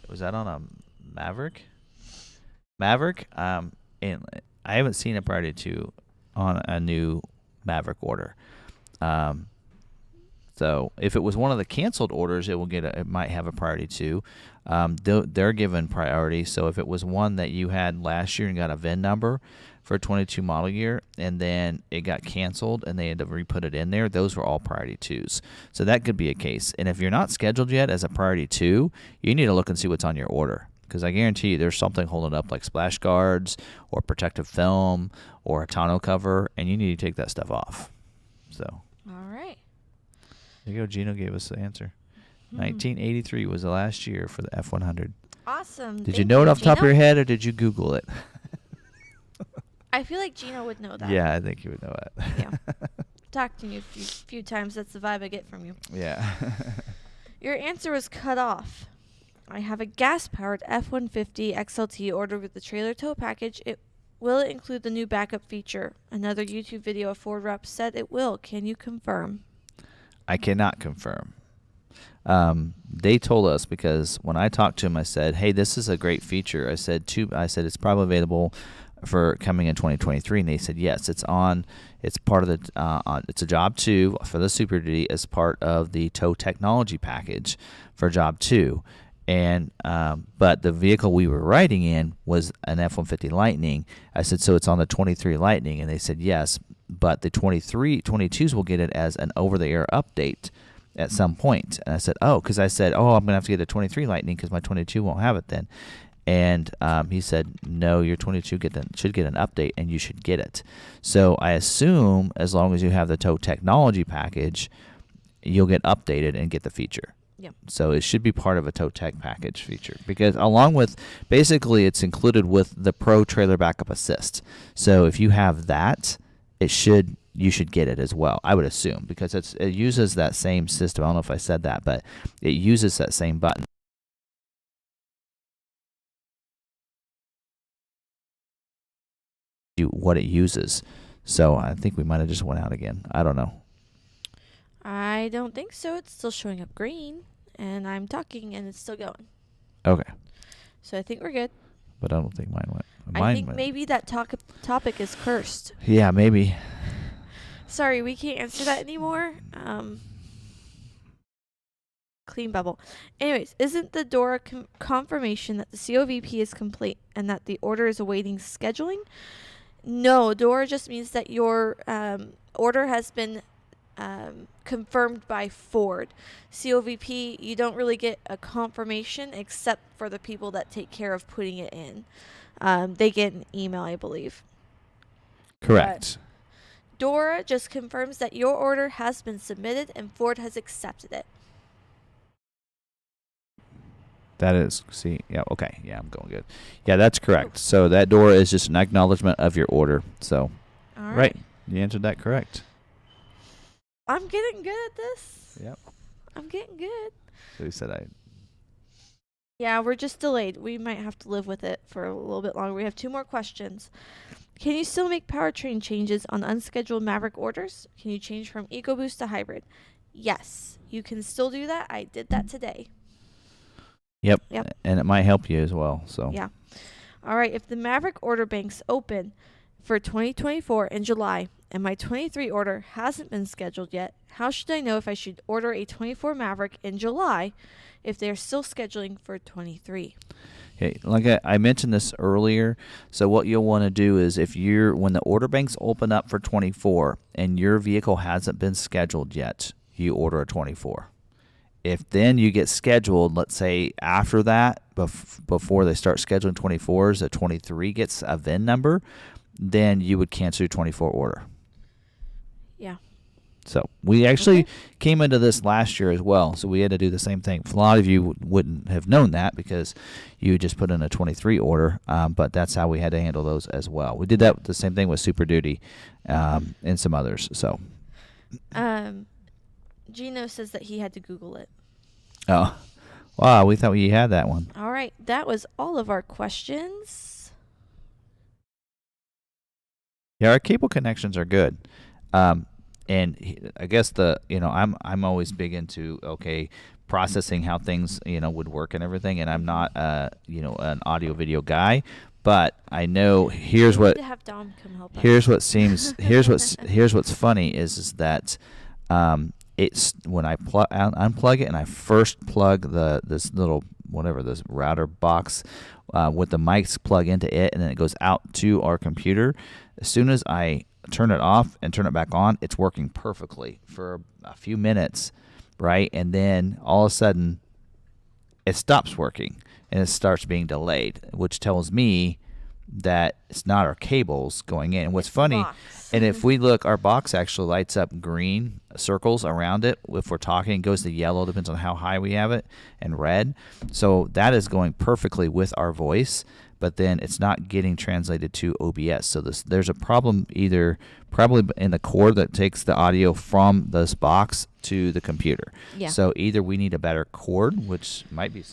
Was that on a Maverick? Maverick. And I haven't seen a priority 2 on a new Maverick order. So if it was one of the canceled orders, it might have a priority 2. They're given priority. So if it was one that you had last year and got a VIN number for a 22 model year, and then it got canceled and they had to re-put it in there, those were all priority 2s. So that could be a case. And if you're not scheduled yet as a priority 2, you need to look and see what's on your order. Because I guarantee you there's something holding up like splash guards or protective film or a tonneau cover, and you need to take that stuff off. So. All right. There you go. Gino gave us the answer. 1983 was the last year for the F-100. Awesome. Did you know it off the top of your head, or did you Google it? I feel like Gino would know that. Yeah, I think he would know that. Yeah. Talked to you a few times. That's the vibe I get from you. Yeah. Your answer was cut off. I have a gas-powered F-150 XLT ordered with the trailer tow package. Will it include the new backup feature? Another YouTube video of Ford rep said it will. Can you confirm? I cannot confirm. They told us, because when I talked to him, I said, "Hey, this is a great feature." I said it's probably available for coming in 2023, and they said yes. It's on. It's part of the. It's a job 2 for the Super Duty as part of the tow technology package for job 2. And but the vehicle we were riding in was an F-150 Lightning. I said, so it's on the 23 Lightning, and they said yes, but the 22s will get it as an over-the-air update at some point. And I said, because I said, I'm gonna have to get a 23 Lightning because my 22 won't have it then. And he said, no, your 22 should get an update, and you should get it. So I assume as long as you have the tow technology package, you'll get updated and get the feature. Yep. So it should be part of a tow tech package feature, because along with, basically it's included with the Pro Trailer Backup Assist. So if you have that, you should get it as well, I would assume, because it uses that same system. I don't know if I said that, but it uses that same button. What it uses. So I think we might have just went out again. I don't know. I don't think so. It's still showing up green, and I'm talking, and it's still going. Okay. So I think we're good. But I don't think mine went. I think maybe that topic is cursed. Yeah, maybe. Sorry, we can't answer that anymore. Clean bubble. Anyways, isn't the DORA confirmation that the COVP is complete and that the order is awaiting scheduling? No, DORA just means that your order has been confirmed by Ford. COVP, you don't really get a confirmation except for the people that take care of putting it in. They get an email, I believe. Correct. But DORA just confirms that your order has been submitted and Ford has accepted it. That is, okay. Yeah, I'm going good. Yeah, that's correct. So that DORA is just an acknowledgement of your order. So, all right. You answered that correct. I'm getting good at this. Yep. I'm getting good. So you said Yeah, we're just delayed. We might have to live with it for a little bit longer. We have 2 more questions. Can you still make powertrain changes on unscheduled Maverick orders? Can you change from EcoBoost to hybrid? Yes, you can still do that. I did that today. Yep. And it might help you as well. So. Yeah. All right. If the Maverick order banks open for 2024 in July, and my 23 order hasn't been scheduled yet, how should I know if I should order a 24 Maverick in July if they're still scheduling for 23? Okay, like I mentioned this earlier, so what you'll want to do is when the order banks open up for 24 and your vehicle hasn't been scheduled yet, you order a 24. If then you get scheduled, let's say after that, before they start scheduling 24s, a 23 gets a VIN number, then you would cancel your 24 order. Yeah. So we actually came into this last year as well, so we had to do the same thing. A lot of you wouldn't have known that because you just put in a 23 order, but that's how we had to handle those as well. We did that the same thing with Super Duty and some others. So, Gino says that he had to Google it. Oh, wow! We thought you had that one. All right, that was all of our questions. Yeah, our cable connections are good. And I guess I'm always big into processing how things would work and everything, and I'm not an audio video guy, but I know here's what what's funny is that it's when I unplug it and I first plug this little this router box with the mics plug into it, and then it goes out to our computer. As soon as I turn it off and turn it back on, it's working perfectly for a few minutes, right? And then all of a sudden it stops working and it starts being delayed, which tells me that it's not our cables going in. And what's funny, and if we look, our box actually lights up green circles around it. If we're talking, it goes to yellow, depends on how high we have it, and red. So that is going perfectly with our voice, but then it's not getting translated to OBS. So there's a problem probably in the cord that takes the audio from this box to the computer. Yeah. So either we need a better cord, which might be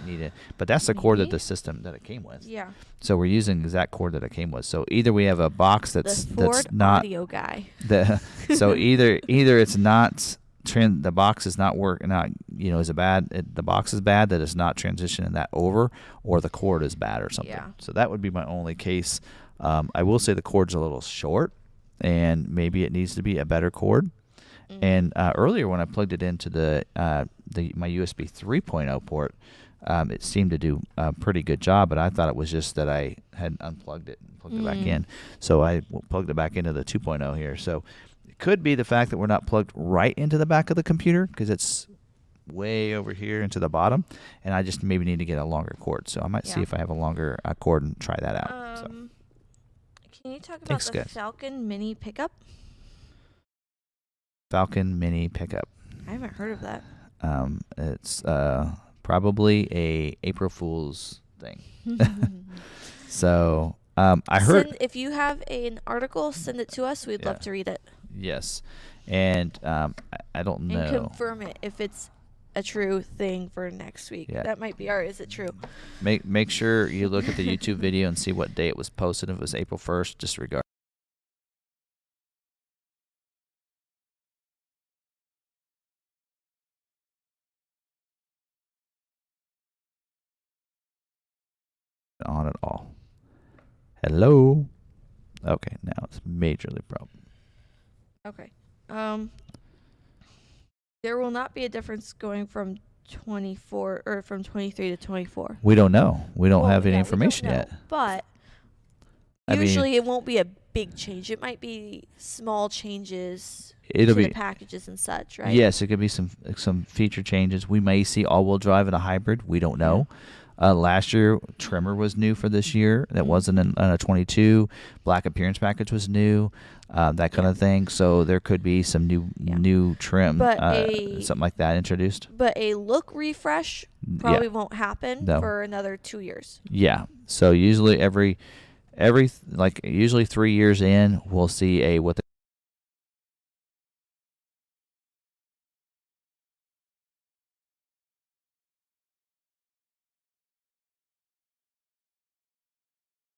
needed, but that's the cord that the system that it came with. Yeah. So we're using the exact cord that it came with. So either we have a box that's not audio guy. So either it's not the box is not working, the box is bad that it's not transitioning that over, or the cord is bad or something. Yeah. So that would be my only case. I will say the cord's a little short, and maybe it needs to be a better cord. And earlier when I plugged it into my USB 3.0 port, it seemed to do a pretty good job, but I thought it was just that I had unplugged it and plugged it back in. So I plugged it back into the 2.0 here. So it could be the fact that we're not plugged right into the back of the computer because it's way over here into the bottom, and I just maybe need to get a longer cord. So I might see if I have a longer cord and try that out. Can you talk about the Falcon Mini pickup? Falcon Mini pickup. I haven't heard of that. It's probably a April Fool's thing. So I heard. If you have an article, send it to us. We'd love to read it. Yes, and I don't know. And confirm it if it's a true thing for next week. That might be is it true? Make sure you look at the YouTube video and see what day it was posted. If it was April 1st, disregard. On at all. Hello. Okay, now it's majorly problem. Okay. There will not be a difference going from 24 or from 23 to 24. We don't know. We don't have any information yet. But usually it won't be a big change. It might be small changes to the packages and such, right? Yes, it could be some feature changes. We may see all-wheel drive in a hybrid. We don't know. Last year, trimmer was new for this year. That wasn't in a 22. Black appearance package was new, that kind of thing. So there could be some new trim, something like that introduced. But a look refresh probably won't happen for another 2 years. Yeah. So usually usually 3 years in, we'll see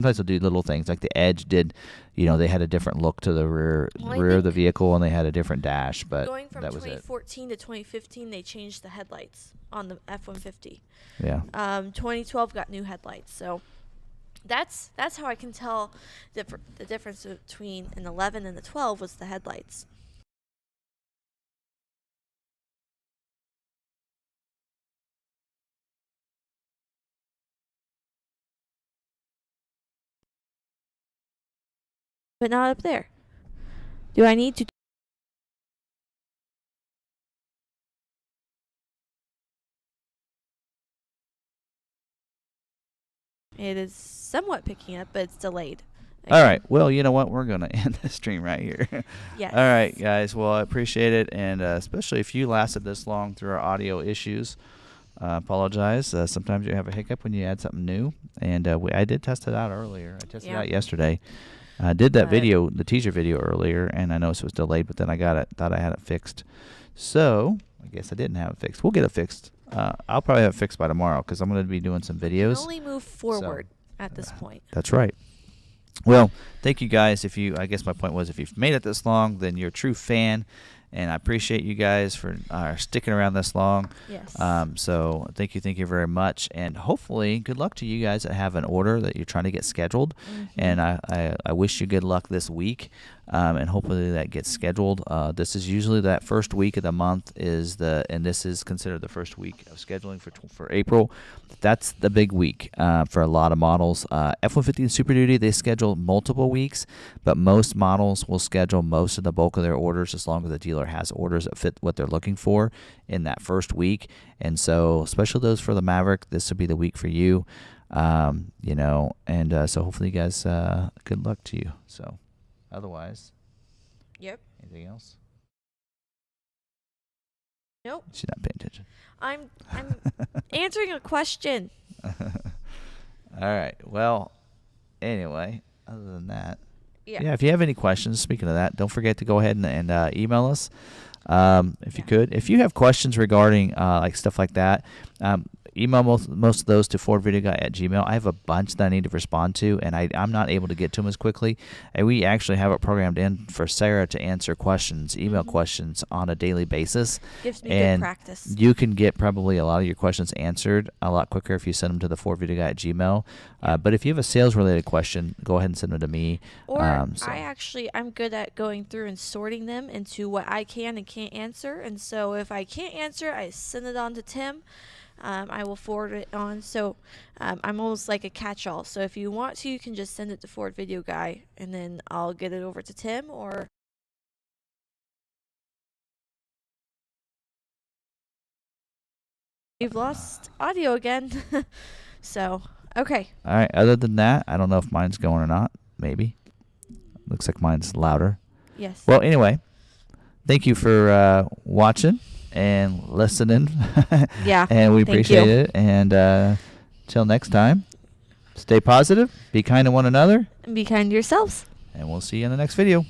sometimes they'll do little things like the Edge did. They had a different look to the rear of the vehicle, and they had a different dash. But going from that was 2014 to 2015, they changed the headlights on the F-150. Yeah. 2012 got new headlights. So that's how I can tell the difference between an 11 and the 12 was the headlights. But not up there. Do I need to? It is somewhat picking up, but it's delayed. Again. All right. Well, you know what? We're going to end the stream right here. Yes. All right, guys. Well, I appreciate it. And especially if you lasted this long through our audio issues, apologize. Sometimes you have a hiccup when you add something new. And I did test it out earlier. I tested it out yesterday. I did that video, the teaser video earlier, and I noticed it was delayed, but then I thought I had it fixed. So I guess I didn't have it fixed. We'll get it fixed. I'll probably have it fixed by tomorrow because I'm going to be doing some videos. You can only move forward at this point. That's right. Well, thank you guys. I guess my point was if you've made it this long, then you're a true fan. And I appreciate you guys for sticking around this long. Yes. So thank you very much. And hopefully, good luck to you guys that have an order that you're trying to get scheduled. Mm-hmm. And I wish you good luck this week. And hopefully that gets scheduled. This is usually that first week of the month and this is considered the first week of scheduling for April. That's the big week for a lot of models. F-150 and Super Duty, they schedule multiple weeks, but most models will schedule most of the bulk of their orders as long as the dealer has orders that fit what they're looking for in that first week. And so, especially those for the Maverick, this will be the week for you. So hopefully you guys, good luck to you. So otherwise, anything else? Nope. She's not paying attention. I'm answering a question. All right. Well, anyway, other than that, if you have any questions, speaking of that, don't forget to go ahead and email us if you could. If you have questions regarding like stuff like that, email most of those to FordVideoGuy@gmail. I have a bunch that I need to respond to, and I'm not able to get to them as quickly. And we actually have it programmed in for Sarah to answer questions, email questions on a daily basis. Gives me good practice. You can get probably a lot of your questions answered a lot quicker if you send them to the FordVideoGuy@gmail. But if you have a sales-related question, go ahead and send them to me. Or I'm good at going through and sorting them into what I can and can't answer. And so if I can't answer, I send it on to Tim. I will forward it on. So I'm almost like a catch-all. So if you want to, you can just send it to Ford Video Guy, and then I'll get it over to Tim. Or we've lost audio again. So, okay. All right. Other than that, I don't know if mine's going or not. Maybe. Looks like mine's louder. Yes. Well, anyway, thank you for watching and listening. Yeah. And we appreciate it. And till next time, stay positive, be kind to one another, and be kind to yourselves. and we'll see you in the next video.